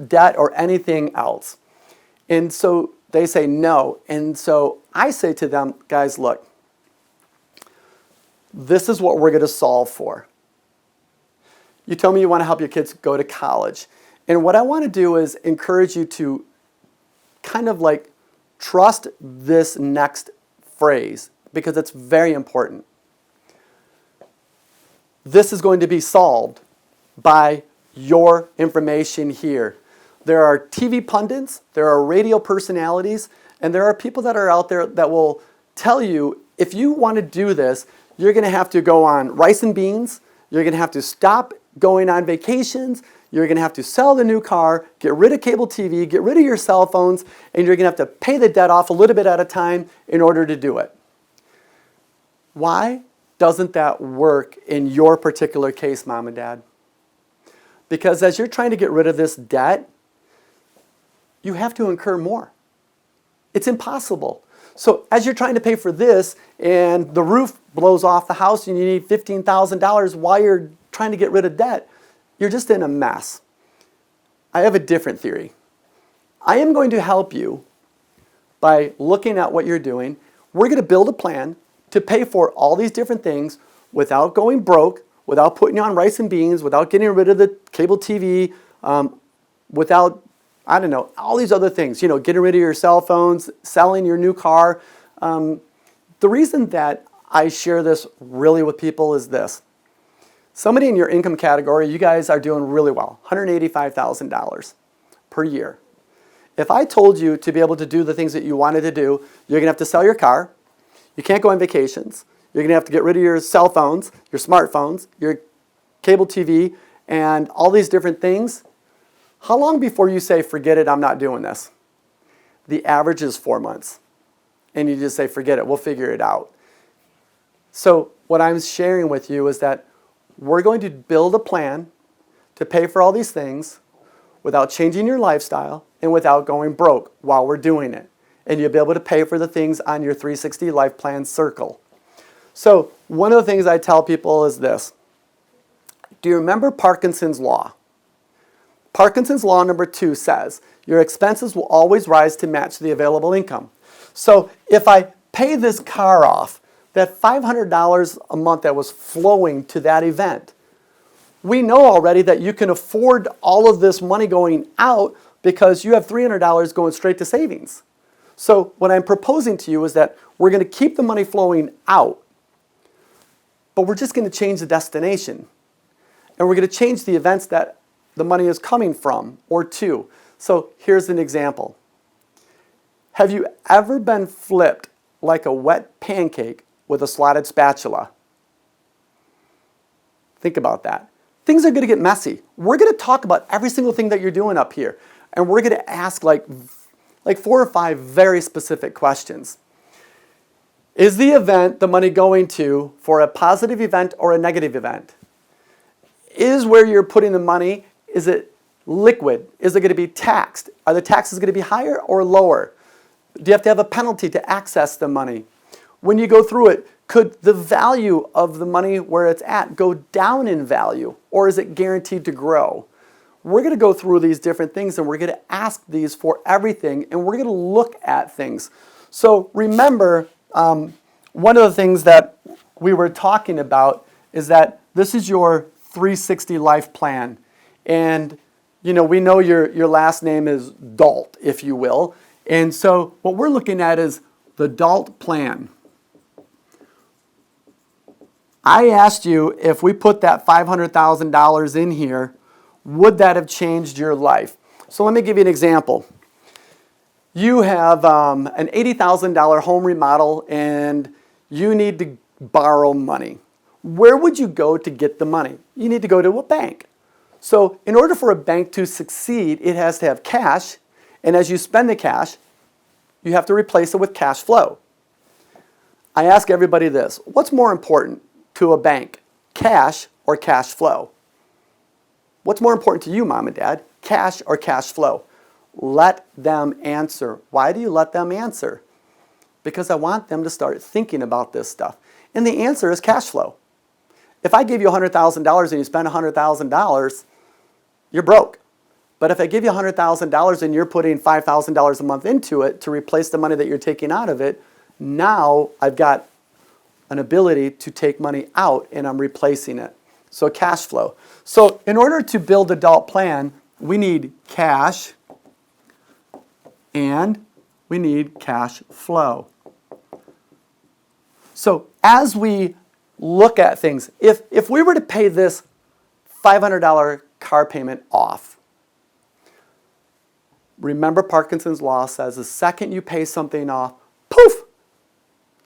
[SPEAKER 2] debt or anything else? And so they say no. And so I say to them, guys, look, this is what we're going to solve for. You told me you want to help your kids go to college. And what I want to do is encourage you to kind of like trust this next phrase because it's very important. This is going to be solved by your information here. There are TV pundits, there are radio personalities, and there are people that are out there that will tell you if you want to do this, you're going to have to go on rice and beans, you're going to have to stop going on vacations, you're going to have to sell the new car, get rid of cable TV, get rid of your cell phones, and you're going to have to pay the debt off a little bit at a time in order to do it. Why doesn't that work in your particular case, Mom and Dad? Because as you're trying to get rid of this debt, you have to incur more. It's impossible. So as you're trying to pay for this and the roof blows off the house and you need $15,000 while you're trying to get rid of debt, you're just in a mess. I have a different theory. I am going to help you by looking at what you're doing. We're going to build a plan to pay for all these different things without going broke, without putting you on rice and beans, without getting rid of the cable TV, without, I don't know, all these other things, getting rid of your cell phones, selling your new car. The reason that I share this really with people is this. Somebody in your income category, you guys are doing really well, $185,000 per year. If I told you to be able to do the things that you wanted to do, you're going to have to sell your car, you can't go on vacations, you're going to have to get rid of your cell phones, your smartphones, your cable TV, and all these different things. How long before you say, forget it, I'm not doing this? The average is 4 months. And you just say, forget it, we'll figure it out. So what I'm sharing with you is that we're going to build a plan to pay for all these things without changing your lifestyle and without going broke while we're doing it. And you'll be able to pay for the things on your 360 Life Plan circle. So one of the things I tell people is this. Do you remember Parkinson's Law? Parkinson's Law number 2 says, your expenses will always rise to match the available income. So if I pay this car off, that $500 a month that was flowing to that event, we know already that you can afford all of this money going out because you have $300 going straight to savings. So what I'm proposing to you is that we're going to keep the money flowing out, but we're just going to change the destination. And we're going to change the events that the money is coming from or to. So here's an example. Have you ever been flipped like a wet pancake with a slotted spatula? Think about that. Things are going to get messy. We're going to talk about every single thing that you're doing up here. And we're going to ask like 4 or 5 very specific questions. Is the event the money going to for a positive event or a negative event? Is where you're putting the money, is it liquid? Is it going to be taxed? Are the taxes going to be higher or lower? Do you have to have a penalty to access the money? When you go through it, could the value of the money where it's at go down in value, or is it guaranteed to grow? We're going to go through these different things, and we're going to ask these for everything, and we're going to look at things. So remember, one of the things that we were talking about is that this is your 360 life plan. And you know, we know your last name is Dalt, if you will. And so what we're looking at is the Dalt plan. I asked you if we put that $500,000 in here, would that have changed your life? So let me give you an example. You have an $80,000 home remodel and you need to borrow money. Where would you go to get the money? You need to go to a bank. So in order for a bank to succeed, it has to have cash. And as you spend the cash, you have to replace it with cash flow. I ask everybody this: what's more important to a bank, cash or cash flow? What's more important to you, mom and dad, cash or cash flow? Let them answer. Why do you let them answer? Because I want them to start thinking about this stuff. And the answer is cash flow. If I give you $100,000 and you spend $100,000, you're broke. But if I give you $100,000 and you're putting $5,000 a month into it to replace the money that you're taking out of it, now I've got an ability to take money out and I'm replacing it. So cash flow. So in order to build a Dalt plan, we need cash and we need cash flow. So as we look at things, if we were to pay this $500 car payment off, remember Parkinson's law says the second you pay something off, poof!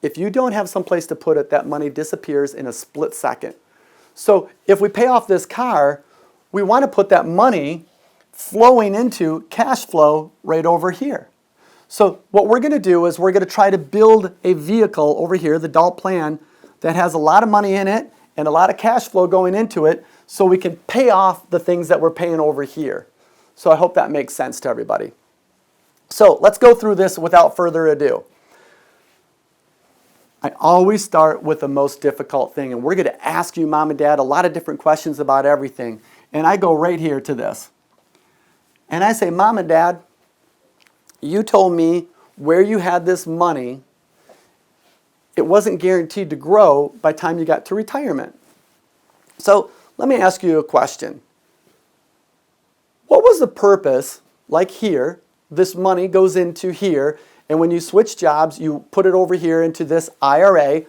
[SPEAKER 2] If you don't have some place to put it, that money disappears in a split second. So if we pay off this car, we want to put that money flowing into cash flow right over here. So what we're going to do is we're going to try to build a vehicle over here, the Dalt plan, that has a lot of money in it and a lot of cash flow going into it so we can pay off the things that we're paying over here. So I hope that makes sense to everybody. So let's go through this without further ado. I always start with the most difficult thing, and we're going to ask you, mom and dad, a lot of different questions about everything. And I go right here to this. And I say, mom and dad, you told me where you had this money, it wasn't guaranteed to grow by the time you got to retirement. So let me ask you a question. What was the purpose, like here, this money goes into here, and when you switch jobs, you put it over here into this IRA.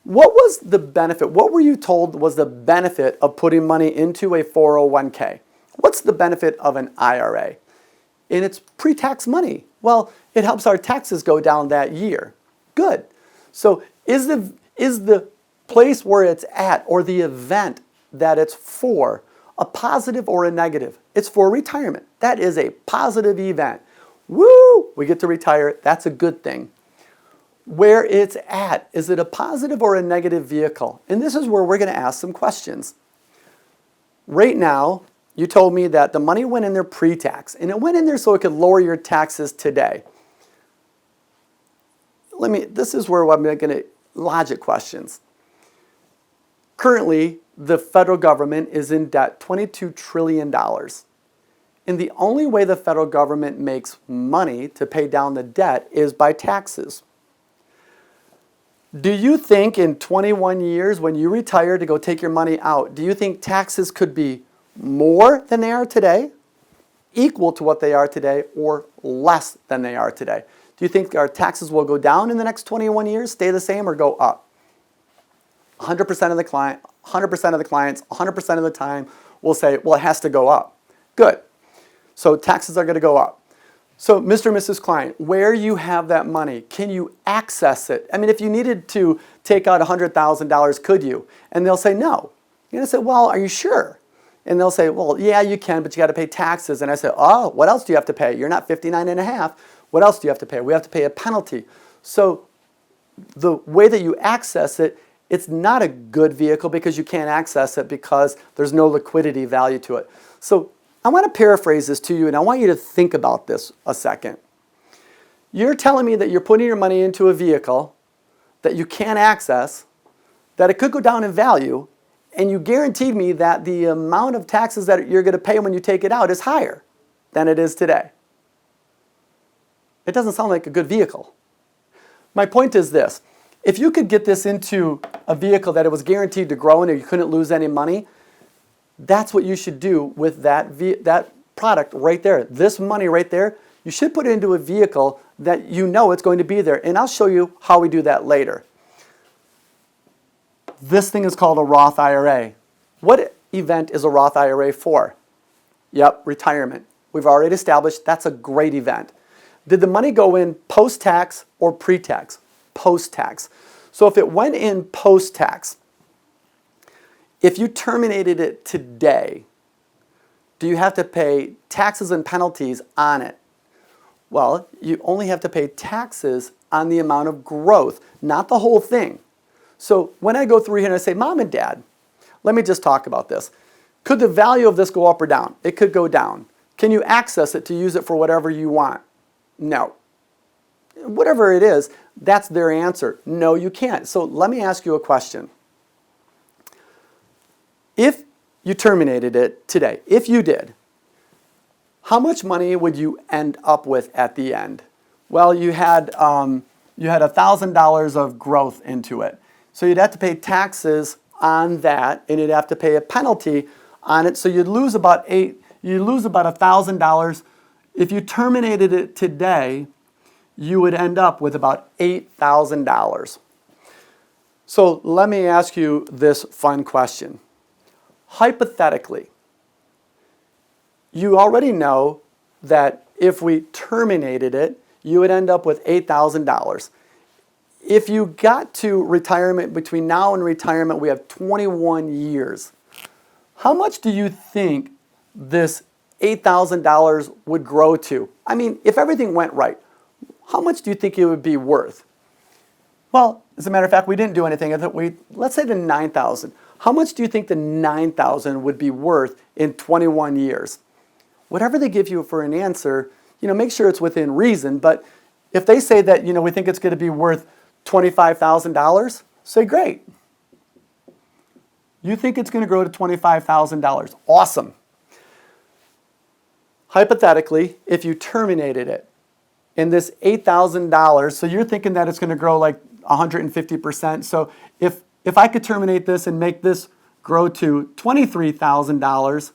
[SPEAKER 2] What was the benefit? What were you told was the benefit of putting money into a 401k? What's the benefit of an IRA? And it's pre-tax money. Well, it helps our taxes go down that year. Good. So is the place where it's at or the event that it's for a positive or a negative? It's for retirement. That is a positive event. Woo! We get to retire. That's a good thing. Where it's at, is it a positive or a negative vehicle? And this is where we're going to ask some questions. Right now, you told me that the money went in there pre-tax, and it went in there so it could lower your taxes today. This is where I'm going to logic questions. Currently, the federal government is in debt $22 trillion. And the only way the federal government makes money to pay down the debt is by taxes. Do you think in 21 years when you retire to go take your money out, do you think taxes could be more than they are today, equal to what they are today, or less than they are today? Do you think our taxes will go down in the next 21 years, stay the same, or go up? 100% of the clients, 100% of the time will say, well, it has to go up. Good. So taxes are going to go up. So Mr. and Mrs. Client, where you have that money, can you access it? I mean, if you needed to take out $100,000, could you? And they'll say no. You're going to say, well, are you sure? And they'll say, well, yeah, you can, but you got to pay taxes. And I say, oh, what else do you have to pay? You're not 59 and a half. What else do you have to pay? We have to pay a penalty. So the way that you access it, it's not a good vehicle because you can't access it because there's no liquidity value to it. So I want to paraphrase this to you, and I want you to think about this a second. You're telling me that you're putting your money into a vehicle that you can't access, that it could go down in value, and you guaranteed me that the amount of taxes that you're going to pay when you take it out is higher than it is today. It doesn't sound like a good vehicle. My point is this. If you could get this into a vehicle that it was guaranteed to grow in and you couldn't lose any money, that's what you should do with that product right there. This money right there, you should put it into a vehicle that you know it's going to be there. And I'll show you how we do that later. This thing is called a Roth IRA. What event is a Roth IRA for? Yep, retirement. We've already established that's a great event. Did the money go in post-tax or pre-tax? Post-tax. So if it went in post-tax, if you terminated it today, do you have to pay taxes and penalties on it? Well, you only have to pay taxes on the amount of growth, not the whole thing. So when I go through here and I say, Mom and Dad, let me just talk about this. Could the value of this go up or down? It could go down. Can you access it to use it for whatever you want? No. Whatever it is, that's their answer. No, you can't. So let me ask you a question. If you terminated it today, if you did, how much money would you end up with at the end? Well, you had $1,000 of growth into it. So you'd have to pay taxes on that, and you'd have to pay a penalty on it. So you'd lose about $1,000. If you terminated it today, you would end up with about $8,000. So let me ask you this fun question. Hypothetically, you already know that if we terminated it, you would end up with $8,000. If you got to retirement, between now and retirement, we have 21 years. How much do you think this $8,000 would grow to? I mean, if everything went right, how much do you think it would be worth? Well, as a matter of fact, we didn't do anything. Let's say the $9,000. How much do you think the $9,000 would be worth in 21 years? Whatever they give you for an answer, make sure it's within reason. But if they say that, we think it's going to be worth $25,000, say great. You think it's going to grow to $25,000. Awesome. Hypothetically, if you terminated it, and this $8,000, so you're thinking that it's going to grow like 150%. So if I could terminate this and make this grow to $23,000,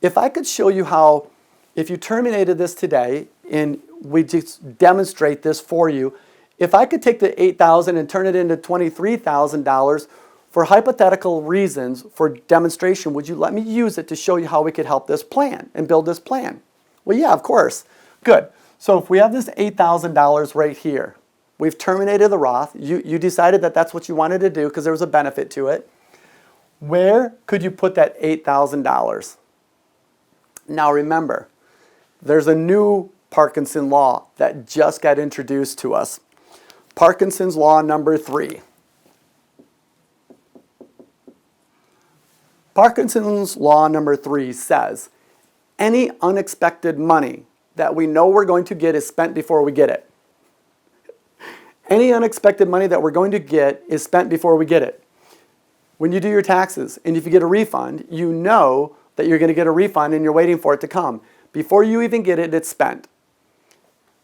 [SPEAKER 2] if I could show you how, if you terminated this today, and we just demonstrate this for you, if I could take the $8,000 and turn it into $23,000 for hypothetical reasons, for demonstration, would you let me use it to show you how we could help this plan and build this plan? Well, yeah, of course. Good. So if we have this $8,000 right here, we've terminated the Roth. You decided that that's what you wanted to do because there was a benefit to it. Where could you put that $8,000? Now remember, there's a new Parkinson law that just got introduced to us. Parkinson's law number 3. Parkinson's law number 3 says, any unexpected money that we know we're going to get is spent before we get it. Any unexpected money that we're going to get is spent before we get it. When you do your taxes and if you get a refund, you know that you're going to get a refund and you're waiting for it to come. Before you even get it, it's spent.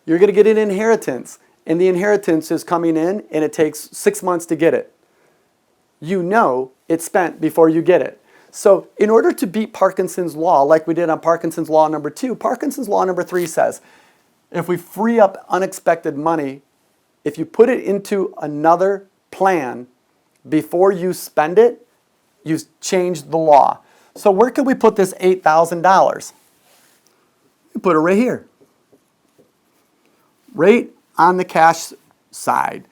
[SPEAKER 2] You're going to get an inheritance, and the inheritance is coming in and it takes 6 months to get it. You know it's spent before you get it. So in order to beat Parkinson's law, like we did on Parkinson's law number 2, Parkinson's law number 3 says, if we free up unexpected money, if you put it into another plan before you spend it, you change the law. So where could we put this $8,000? We put it right here. Right on the cash side.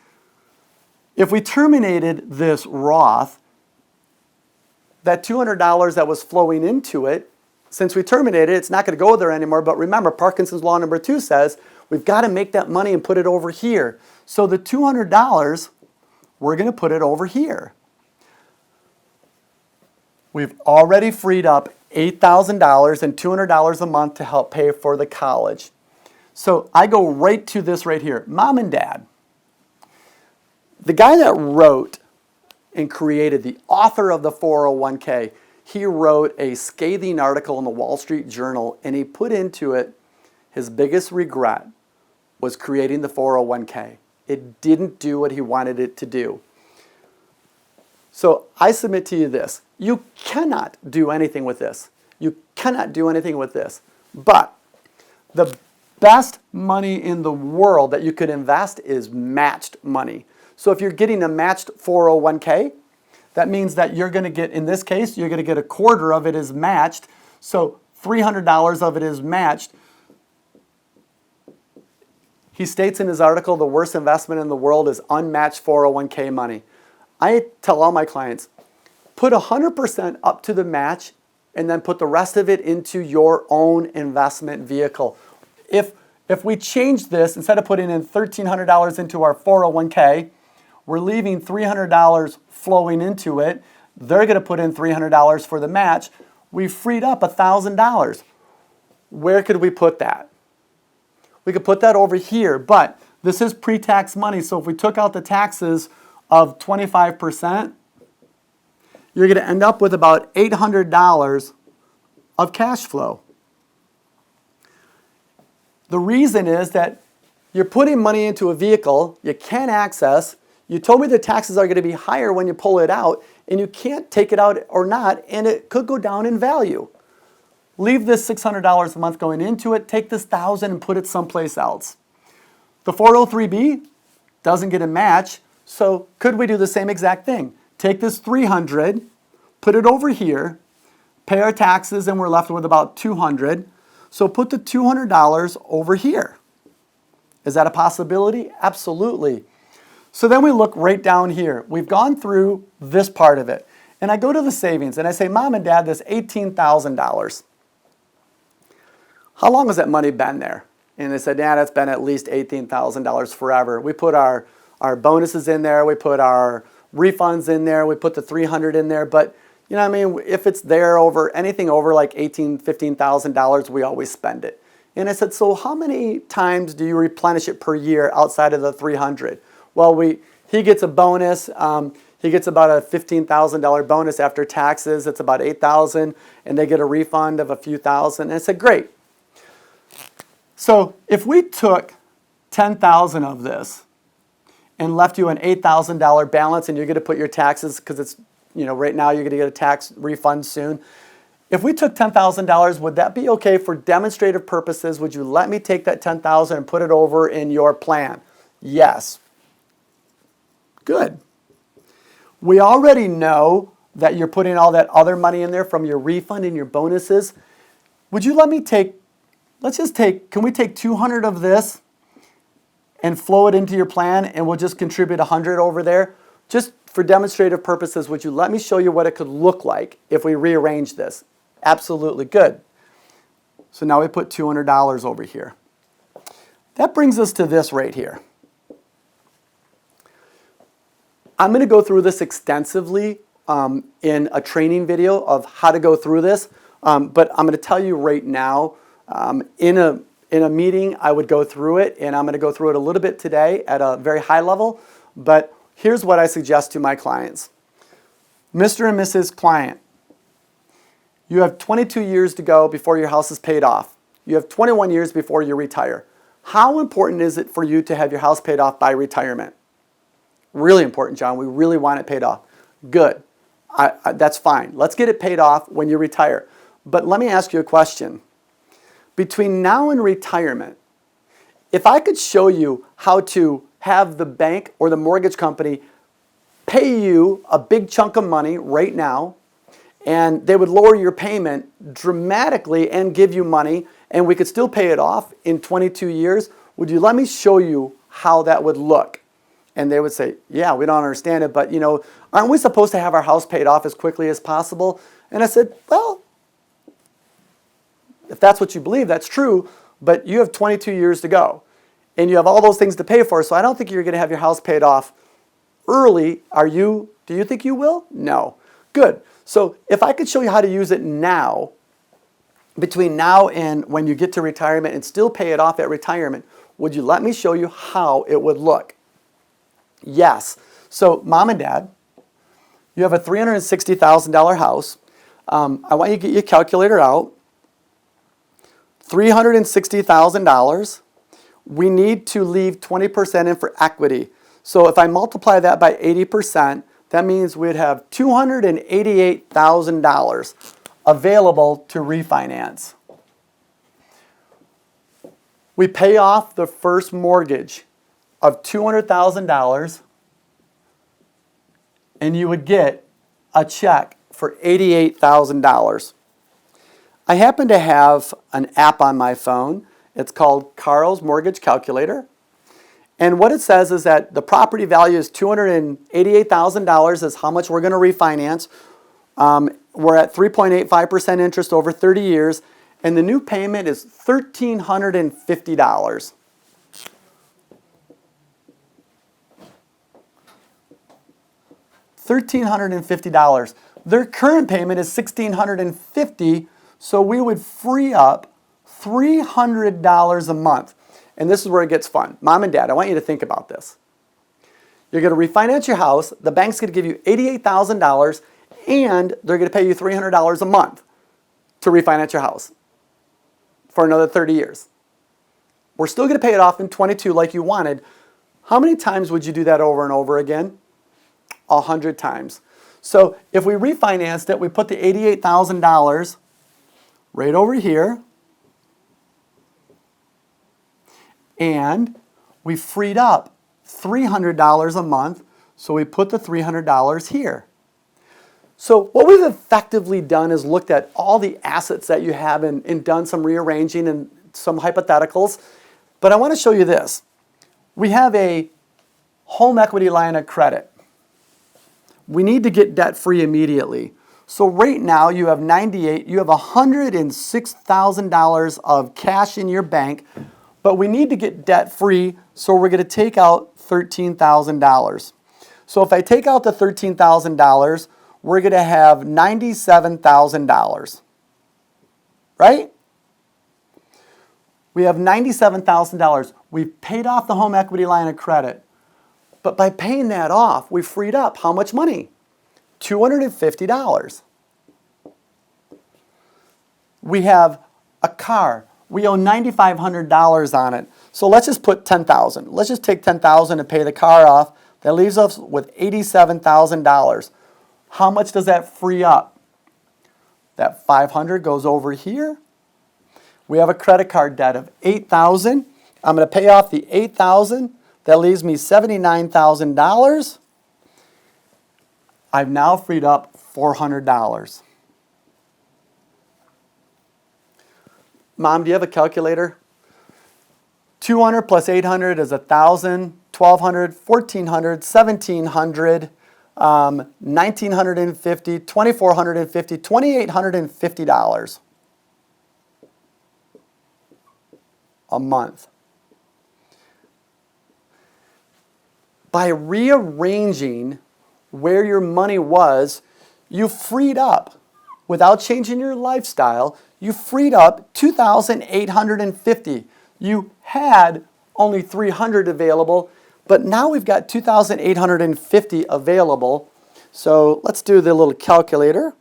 [SPEAKER 2] If we terminated this Roth, that $200 that was flowing into it, since we terminated it, it's not going to go there anymore. But remember, Parkinson's law number 2 says We've got to make that money and put it over here. So the $200, we're going to put it over here. We've already freed up $8,000 and $200 a month to help pay for the college. So I go right to this right here. Mom and Dad, the guy that wrote and created, the author of the 401k, he wrote a scathing article in the Wall Street Journal, and he put into it his biggest regret was creating the 401k. It didn't do what he wanted it to do. So I submit to you this. You cannot do anything with this. You cannot do anything with this. But the best money in the world that you could invest is matched money. So if you're getting a matched 401k, that means that you're going to get, in this case, you're going to get a quarter of it is matched. So $300 of it is matched. He states in his article, the worst investment in the world is unmatched 401k money. I tell all my clients, put 100% up to the match and then put the rest of it into your own investment vehicle. If we change this, instead of putting in $1,300 into our 401k, we're leaving $300 flowing into it. They're going to put in $300 for the match. We freed up $1,000. Where could we put that? We could put that over here, but this is pre-tax money. So if we took out the taxes of 25%, you're going to end up with about $800 of cash flow. The reason is that you're putting money into a vehicle you can't access. You told me the taxes are going to be higher when you pull it out, and you can't take it out or not, and it could go down in value. Leave this $600 a month going into it, take this $1,000 and put it someplace else. The 403b doesn't get a match, so could we do the same exact thing? Take this $300, put it over here, pay our taxes, and we're left with about $200. So put the $200 over here. Is that a possibility? Absolutely. So then we look right down here. We've gone through this part of it. And I go to the savings and I say, Mom and Dad, this $18,000. How long has that money been there? And they said, Dad, it's been at least $18,000 forever. We put our bonuses in there. We put our refunds in there. We put the $300 in there. But you know what I mean? If it's there over anything over like $18,000, $15,000, we always spend it. And I said, so how many times do you replenish it per year outside of the $300? Well, he gets a bonus. He gets about a $15,000 bonus after taxes. It's about $8,000, and they get a refund of a few thousand. And I said, great. So if we took $10,000 of this and left you an $8,000 balance, and you're going to put your taxes, because it's, you know, right now you're going to get a tax refund soon. If we took $10,000, would that be okay for demonstrative purposes? Would you let me take that $10,000 and put it over in your plan? Yes. Good. We already know that you're putting all that other money in there from your refund and your bonuses. Would you let me take, can we take 200 of this and flow it into your plan, and we'll just contribute 100 over there? Just for demonstrative purposes, would you let me show you what it could look like if we rearrange this? Absolutely. Good. So now we put $200 over here. That brings us to this right here. I'm going to go through this extensively in a training video of how to go through this, but I'm going to tell you right now, in a meeting, I would go through it, and I'm going to go through it a little bit today at a very high level, but here's what I suggest to my clients. Mr. and Mrs. Client, you have 22 years to go before your house is paid off. You have 21 years before you retire. How important is it for you to have your house paid off by retirement? Really important, John. We really want it paid off. Good. That's fine. Let's get it paid off when you retire. But let me ask you a question. Between now and retirement, if I could show you how to have the bank or the mortgage company pay you a big chunk of money right now, and they would lower your payment dramatically and give you money, and we could still pay it off in 22 years, would you let me show you how that would look? And they would say, yeah, we don't understand it, but, you know, aren't we supposed to have our house paid off as quickly as possible? And I said, well, if that's what you believe, that's true, but you have 22 years to go. and you have all those things to pay for, so I don't think you're going to have your house paid off early. Do you think you will? No. Good. So if I could show you how to use it now, between now and when you get to retirement and still pay it off at retirement, would you let me show you how it would look? Yes. So mom and dad, you have a $360,000 house. I want you to get your calculator out. $360,000. We need to leave 20% in for equity. So if I multiply that by 80%, that means we'd have $288,000 available to refinance. We pay off the first mortgage of $200,000, and you would get a check for $88,000. I happen to have an app on my phone. It's called Carl's Mortgage Calculator. And what it says is that the property value is $288,000 is how much we're going to refinance. We're at 3.85% interest over 30 years, and the new payment is $1,350. $1,350. Their current payment is $1,650, so we would free up $300 a month. And this is where it gets fun. Mom and dad, I want you to think about this. You're going to refinance your house. The bank's going to give you $88,000, and they're going to pay you $300 a month to refinance your house for another 30 years. We're still going to pay it off in 22 like you wanted. How many times would you do that over and over again? 100 times. So if we refinanced it, we put the $88,000 right over here, and we freed up $300 a month, so we put the $300 here. So what we've effectively done is looked at all the assets that you have and done some rearranging and some hypotheticals. But I want to show you this. We have a home equity line of credit. We need to get debt-free immediately. So right now you have $106,000 of cash in your bank, but we need to get debt-free, so we're going to take out $13,000. So if I take out the $13,000, we're going to have $97,000, right? We have $97,000. We've paid off the home equity line of credit. But by paying that off, we freed up how much money? $250. We have a car. We owe $9,500 on it. So let's just put $10,000. Let's just take $10,000 to pay the car off. That leaves us with $87,000. How much does that free up? That $500 goes over here. We have a credit card debt of $8,000. I'm going to pay off the $8,000. That leaves me $79,000. I've now freed up $400. Mom, do you have a calculator? 200 plus 800 is 1,000, 1,200, 1,400, 1,700, 1,950, 2,450, $2,850 a month. By rearranging where your money was, you freed up, without changing your lifestyle, you freed up $2,850. You had only $300 available, but now we've got $2,850 available. So let's do the little calculator.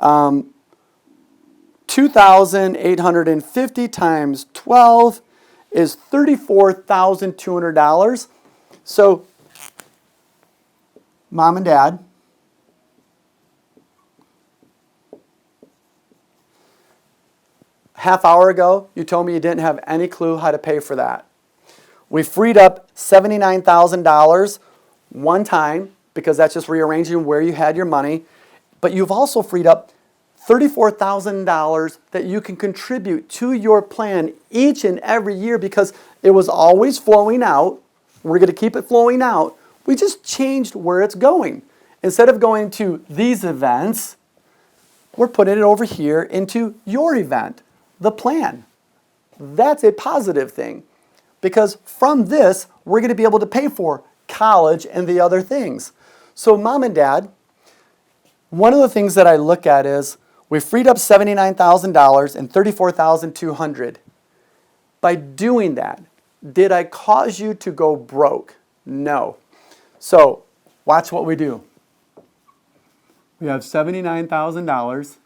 [SPEAKER 2] 2,850 times 12 is $34,200. So, Mom and Dad, half hour ago, you told me you didn't have any clue how to pay for that. We freed up $79,000 one time, because that's just rearranging where you had your money. But you've also freed up $34,000 that you can contribute to your plan each and every year, because it was always flowing out. We're going to keep it flowing out. We just changed where it's going. Instead of going to these events, we're putting it over here into your event, the plan. That's a positive thing. because from this, we're going to be able to pay for college and the other things. So mom and dad, one of the things that I look at is we freed up $79,000 and $34,200. By doing that, did I cause you to go broke? No. So watch what we do. We have $79,000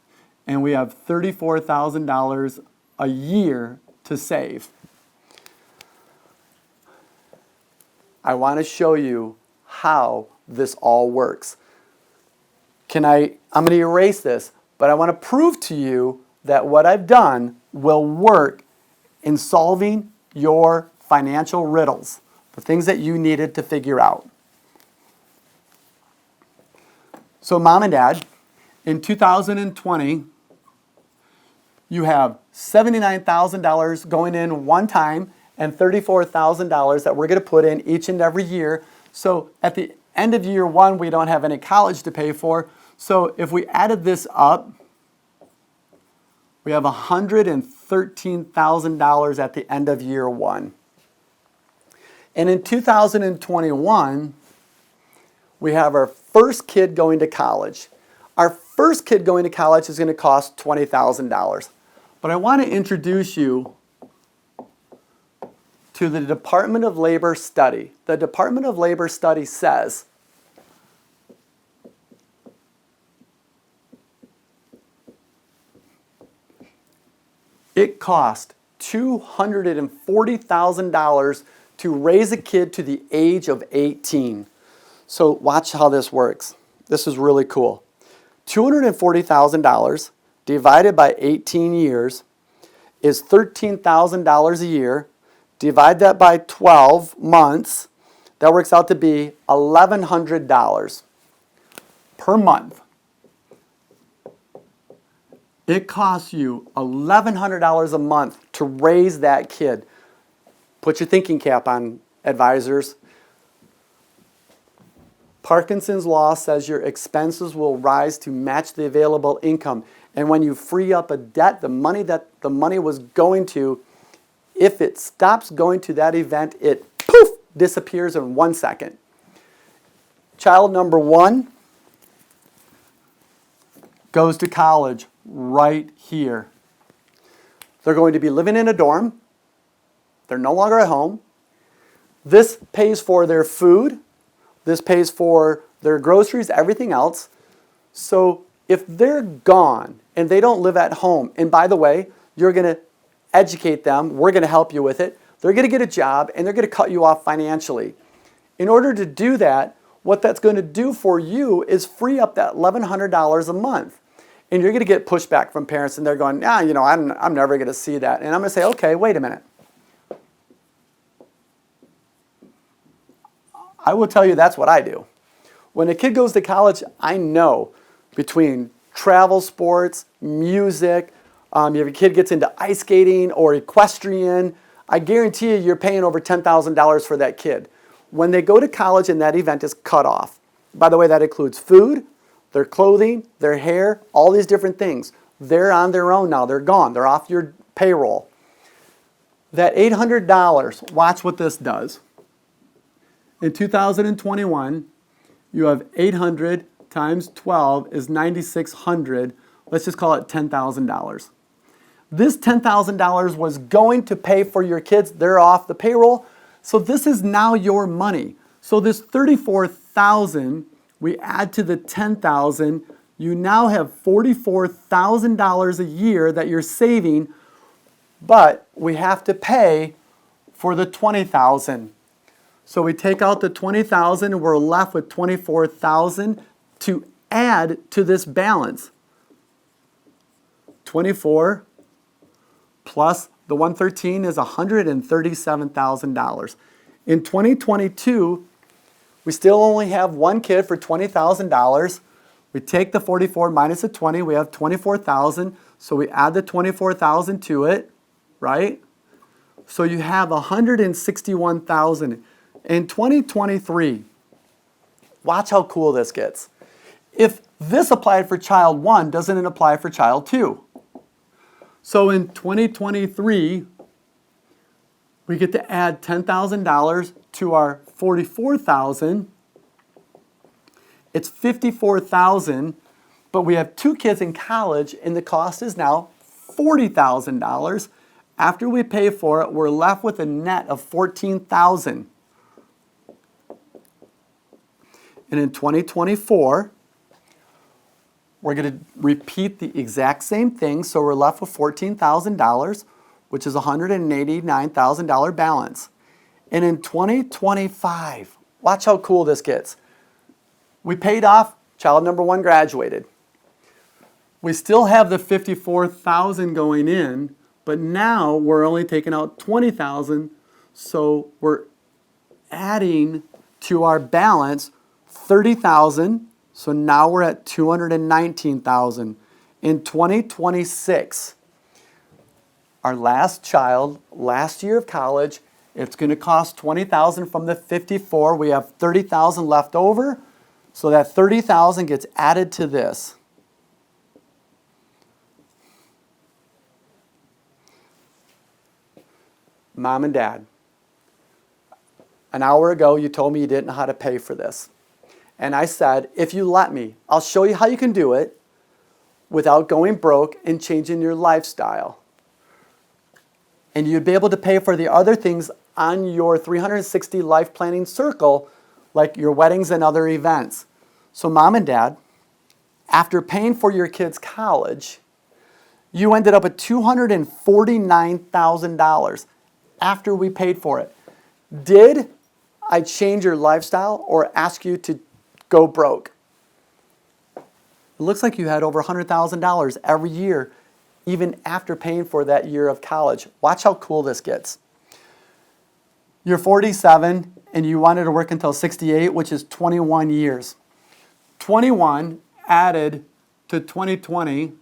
[SPEAKER 2] and we have $34,000 a year to save. I want to show you how this all works. I'm going to erase this, but I want to prove to you that what I've done will work in solving your financial riddles, the things that you needed to figure out. So mom and dad, in 2020, you have $79,000 going in one time and $34,000 that we're going to put in each and every year. So at the end of year one, we don't have any college to pay for. So if we added this up, we have $113,000 at the end of year one. And in 2021, we have our first kid going to college. Our first kid going to college is going to cost $20,000. But I want to introduce you to the Department of Labor study. The Department of Labor study says it cost $240,000 to raise a kid to the age of 18. So watch how this works. This is really cool. $240,000 divided by 18 years is $13,000 a year. Divide that by 12 months. That works out to be $1,100 per month. It costs you $1,100 a month to raise that kid. Put your thinking cap on, advisors. Parkinson's law says your expenses will rise to match the available income. And when you free up a debt, the money that the money was going to, if it stops going to that event, it poof, disappears in 1 second. Child number one goes to college right here. They're going to be living in a dorm. They're no longer at home. This pays for their food. This pays for their groceries, everything else. So if they're gone and they don't live at home, and by the way, you're going to educate them, we're going to help you with it, they're going to get a job and they're going to cut you off financially. In order to do that, what that's going to do for you is free up that $1,100 a month. And you're going to get pushback from parents and they're going, I'm never going to see that. And I'm going to say, okay, wait a minute. I will tell you that's what I do. When a kid goes to college, I know between travel sports, music, if a kid gets into ice skating or equestrian, I guarantee you you're paying over $10,000 for that kid. When they go to college and that event is cut off, by the way, that includes food, their clothing, their hair, all these different things. They're on their own now. They're gone. They're off your payroll. That $800, watch what this does. In 2021, you have 800 times 12 is 9,600. Let's just call it $10,000. This $10,000 was going to pay for your kids. They're off the payroll. So this is now your money. So this $34,000, we add to the $10,000, you now have $44,000 a year that you're saving, but we have to pay for the $20,000. So we take out the $20,000 and we're left with $24,000 to add to this balance. 24 plus the 113 is $137,000. In 2022, we still only have one kid for $20,000. We take the 44 minus the 20, we have 24,000. So we add the 24,000 to it, right? So you have 161,000. In 2023, watch how cool this gets. If this applied for child 1, doesn't it apply for child 2? So in 2023, We get to add $10,000 to our $44,000. It's $54,000, but we have 2 kids in college, and the cost is now $40,000. After we pay for it, we're left with a net of $14,000. And in 2024, we're going to repeat the exact same thing, so we're left with $14,000, which is a $189,000 balance. And in 2025, watch how cool this gets. We paid off, child number 1 graduated. We still have the $54,000 going in, but now we're only taking out $20,000, so we're adding to our balance $30,000, so now we're at $219,000. In 2026, our last child, last year of college, it's going to cost $20,000 from the $54,000. We have $30,000 left over, so that $30,000 gets added to this. Mom and Dad, an hour ago you told me you didn't know how to pay for this. And I said, if you let me, I'll show you how you can do it without going broke and changing your lifestyle. And you'd be able to pay for the other things on your 360 life planning circle, like your weddings and other events. So Mom and Dad, after paying for your kids' college, you ended up at $249,000 after we paid for it. Did I change your lifestyle or ask you to go broke? It looks like you had over $100,000 every year, even after paying for that year of college. Watch how cool this gets. You're 47 and you wanted to work until 68, which is 21 years. 21 added to 2020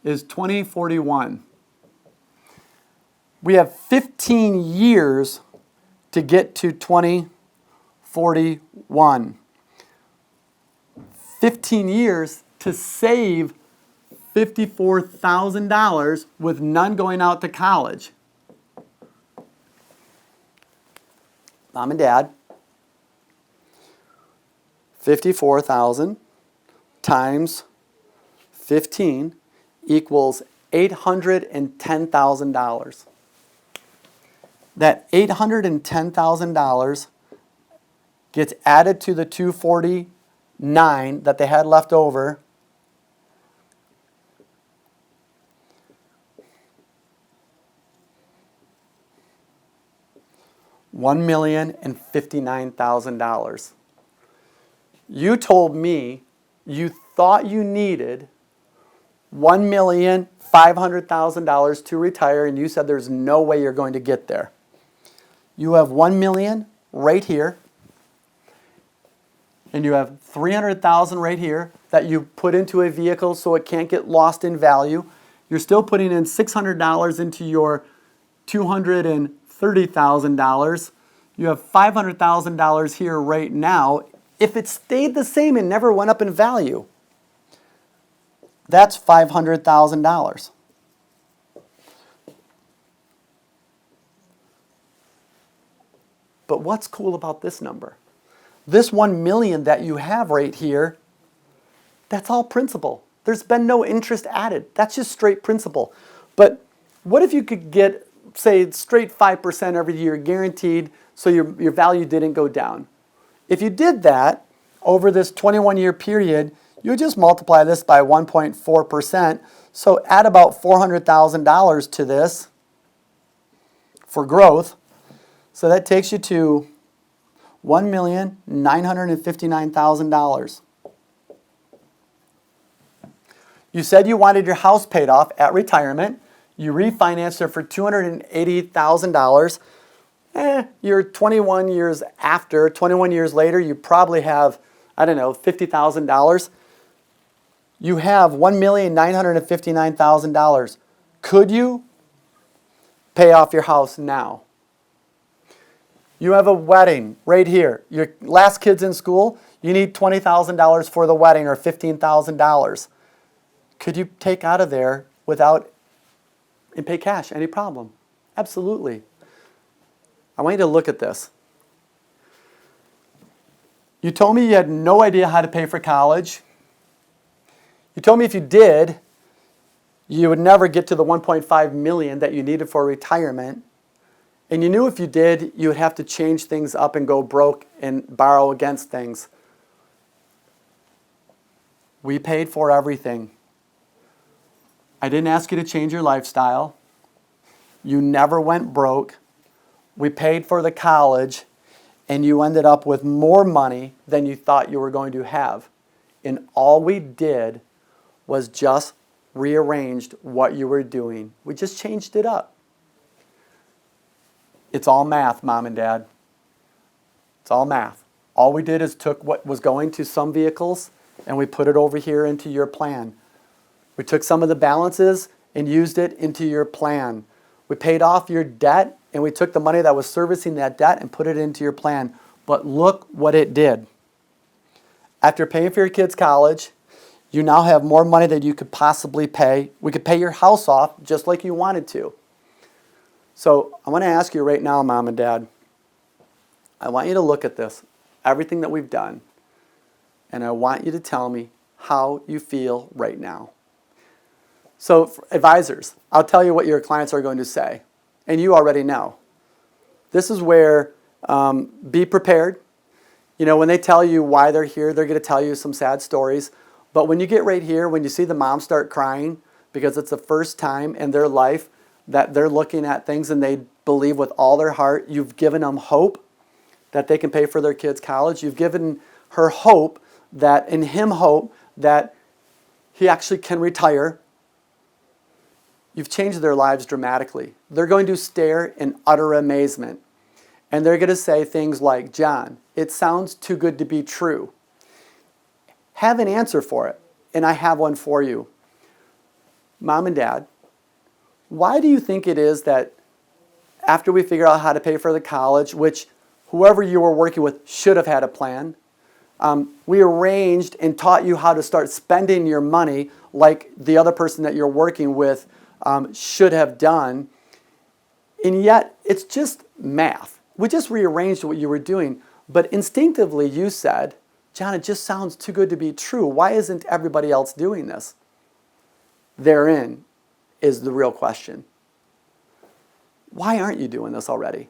[SPEAKER 2] is 2041. We have 15 years to get to 2041. 15 years to save $54,000 with none going out to college. Mom and Dad, 54,000 times 15 equals $810,000. That $810,000 gets added to the $249,000 that they had left over. $1,059,000. You told me you thought you needed $1,500,000 to retire, and you said there's no way you're going to get there. You have $1 million right here, and you have $300,000 right here that you put into a vehicle so it can't get lost in value. You're still putting in $600 into your $230,000. You have $500,000 here right now. If it stayed the same and never went up in value, that's $500,000. But what's cool about this number? This $1 million that you have right here, that's all principal. There's been no interest added. That's just straight principal. But what if you could get, say, straight 5% every year guaranteed so your value didn't go down? If you did that over this 21-year period, you would just multiply this by 1.4%. So add about $400,000 to this for growth. So that takes you to $1,959,000. You said you wanted your house paid off at retirement. You refinanced it for $280,000. You're 21 years after, 21 years later, you probably have, I don't know, $50,000. You have $1,959,000. Could you pay off your house now? You have a wedding right here. Your last kid's in school. You need $20,000 for the wedding or $15,000. Could you take out of there without and pay cash? Any problem? Absolutely. I want you to look at this. You told me you had no idea how to pay for college. You told me if you did, you would never get to the 1.5 million that you needed for retirement. And you knew if you did, you would have to change things up and go broke and borrow against things. We paid for everything. I didn't ask you to change your lifestyle. You never went broke. We paid for the college, and you ended up with more money than you thought you were going to have. And all we did was just rearranged what you were doing. We just changed it up. It's all math, Mom and Dad. It's all math. All we did is took what was going to some vehicles and we put it over here into your plan. We took some of the balances and used it into your plan. We paid off your debt and we took the money that was servicing that debt and put it into your plan. But look what it did. After paying for your kids' college, you now have more money than you could possibly pay. We could pay your house off just like you wanted to. So I want to ask you right now, Mom and Dad, I want you to look at this, everything that we've done, and I want you to tell me how you feel right now. So for advisors, I'll tell you what your clients are going to say, and you already know. This is where be prepared. You know, when they tell you why they're here, they're going to tell you some sad stories. But when you get right here, when you see the mom start crying because it's the first time in their life that they're looking at things and they believe with all their heart, you've given them hope that they can pay for their kids' college. You've given her hope that, and him hope that he actually can retire. You've changed their lives dramatically. They're going to stare in utter amazement. And they're going to say things like, John, it sounds too good to be true. Have an answer for it, and I have one for you. Mom and Dad, why do you think it is that after we figure out how to pay for the college, which whoever you were working with should have had a plan, we arranged and taught you how to start spending your money like the other person that you're working with should have done, and yet it's just math. We just rearranged what you were doing, but instinctively you said, John, it just sounds too good to be true. Why isn't everybody else doing this? Therein is the real question. Why aren't you doing this already?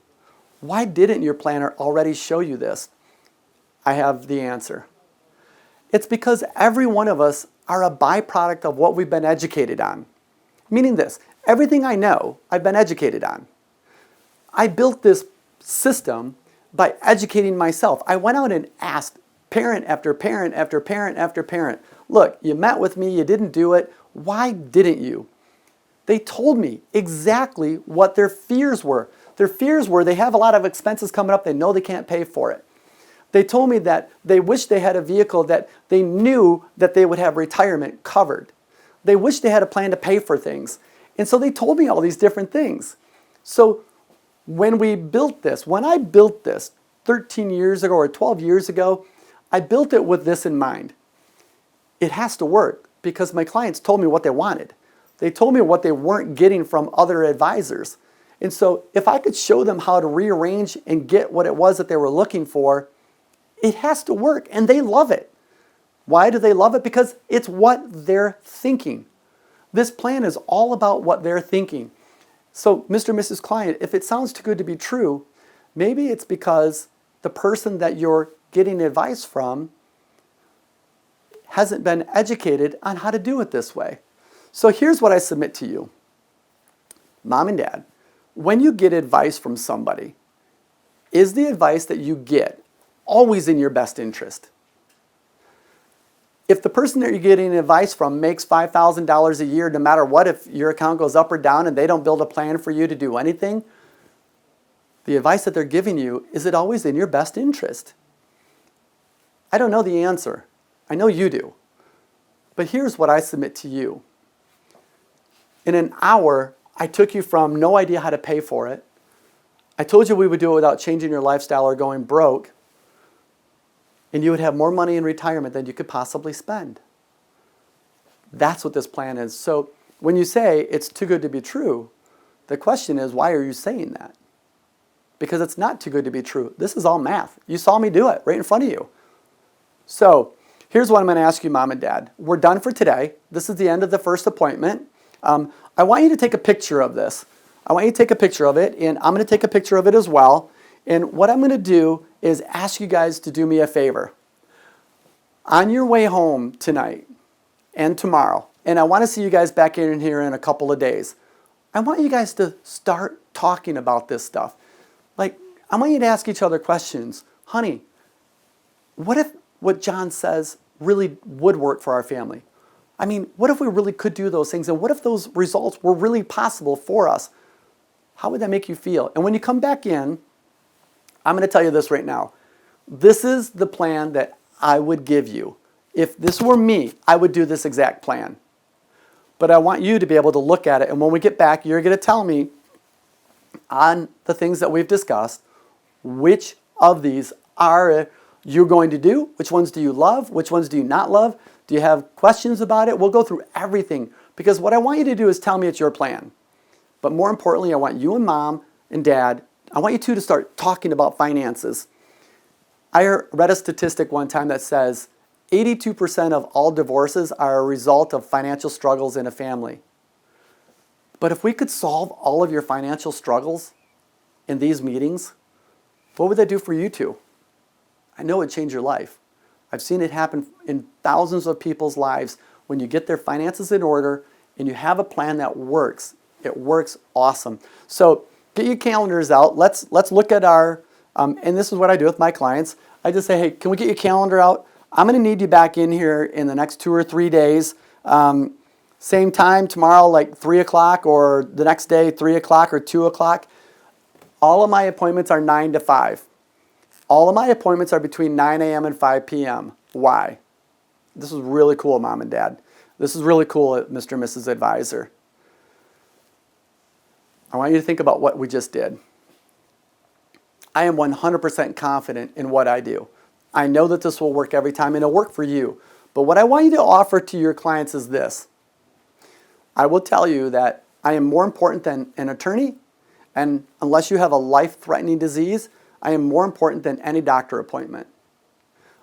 [SPEAKER 2] Why didn't your planner already show you this? I have the answer. It's because every one of us are a byproduct of what we've been educated on. Meaning this, everything I know, I've been educated on. I built this system by educating myself. I went out and asked parent after parent after parent after parent, look, you met with me, you didn't do it. Why didn't you? They told me exactly what their fears were. Their fears were they have a lot of expenses coming up, they know they can't pay for it. They told me that they wish they had a vehicle that they knew that they would have retirement covered. They wish they had a plan to pay for things. And so they told me all these different things. So when we built this, when I built this 13 years ago or 12 years ago, I built it with this in mind. It has to work because my clients told me what they wanted. They told me what they weren't getting from other advisors. And so if I could show them how to rearrange and get what it was that they were looking for, it has to work, and they love it. Why do they love it? Because it's what they're thinking. This plan is all about what they're thinking. So, Mr. and Mrs. Client, if it sounds too good to be true, maybe it's because the person that you're getting advice from hasn't been educated on how to do it this way. So here's what I submit to you. Mom and Dad, when you get advice from somebody, is the advice that you get always in your best interest? If the person that you're getting advice from makes $5,000 a year, no matter what, if your account goes up or down and they don't build a plan for you to do anything, the advice that they're giving you, is it always in your best interest? I don't know the answer. I know you do. But here's what I submit to you. In an hour, I took you from no idea how to pay for it. I told you we would do it without changing your lifestyle or going broke. And you would have more money in retirement than you could possibly spend. That's what this plan is. So when you say it's too good to be true, the question is, why are you saying that? because it's not too good to be true. This is all math. You saw me do it right in front of you. So here's what I'm going to ask you, Mom and Dad. We're done for today. This is the end of the first appointment. I want you to take a picture of this. I want you to take a picture of it, and I'm going to take a picture of it as well. And what I'm going to do is ask you guys to do me a favor. On your way home tonight and tomorrow, and I want to see you guys back in here in a couple of days, I want you guys to start talking about this stuff. Like, I want you to ask each other questions. Honey, what if what John says really would work for our family? I mean, what if we really could do those things? And what if those results were really possible for us? How would that make you feel? And when you come back in, I'm going to tell you this right now. This is the plan that I would give you. If this were me, I would do this exact plan. But I want you to be able to look at it, and when we get back, you're going to tell me on the things that we've discussed, which of these are you going to do? Which ones do you love? Which ones do you not love? Do you have questions about it? We'll go through everything, because what I want you to do is tell me it's your plan. But more importantly, I want you and Mom and Dad, I want you two to start talking about finances. I read a statistic one time that says 82% of all divorces are a result of financial struggles in a family. But if we could solve all of your financial struggles in these meetings, what would that do for you two? I know it would change your life. I've seen it happen in thousands of people's lives when you get their finances in order and you have a plan that works. It works awesome. So get your calendars out. Let's look at our, and this is what I do with my clients. I just say, hey, can we get your calendar out? I'm going to need you back in here in the next 2 or 3 days. Same time tomorrow, like 3 o'clock, or the next day, 3 o'clock or 2 o'clock. All of my appointments are 9 to 5. All of my appointments are between 9 a.m. and 5 p.m. Why? This is really cool, Mom and Dad. This is really cool, Mr. and Mrs. Advisor. I want you to think about what we just did. I am 100% confident in what I do. I know that this will work every time, and it'll work for you. But what I want you to offer to your clients is this. I will tell you that I am more important than an attorney, and unless you have a life-threatening disease, I am more important than any doctor appointment.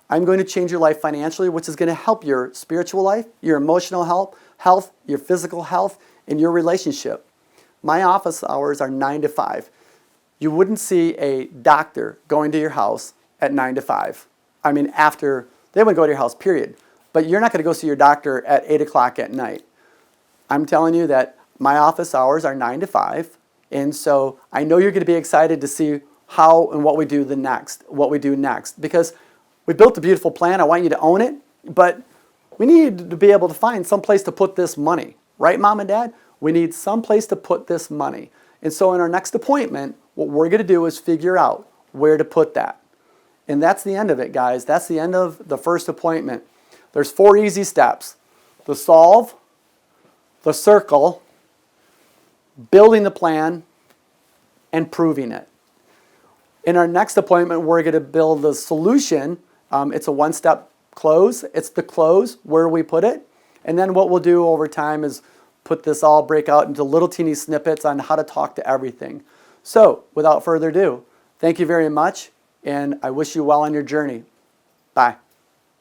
[SPEAKER 2] I'm going to change your life financially, which is going to help your spiritual life, your emotional health, your physical health, and your relationship. My office hours are 9 to 5. You wouldn't see a doctor going to your house at 9 to 5. I mean, after, they wouldn't go to your house, period. But you're not going to go see your doctor at 8 o'clock at night. I'm telling you that my office hours are 9 to 5. And so I know you're going to be excited to see how and what we do next. Because we built a beautiful plan. I want you to own it. But we need to be able to find some place to put this money. Right, Mom and Dad? We need some place to put this money. And so in our next appointment, what we're going to do is figure out where to put that. And that's the end of it, guys. That's the end of the first appointment. There's 4 easy steps. The solve, the circle, building the plan, and proving it. In our next appointment, we're going to build the solution. It's a one-step close. It's the close, where we put it. And then what we'll do over time is put this all, break out into little teeny snippets on how to talk to everything. So, without further ado, thank you very much, and I wish you well on your journey. Bye.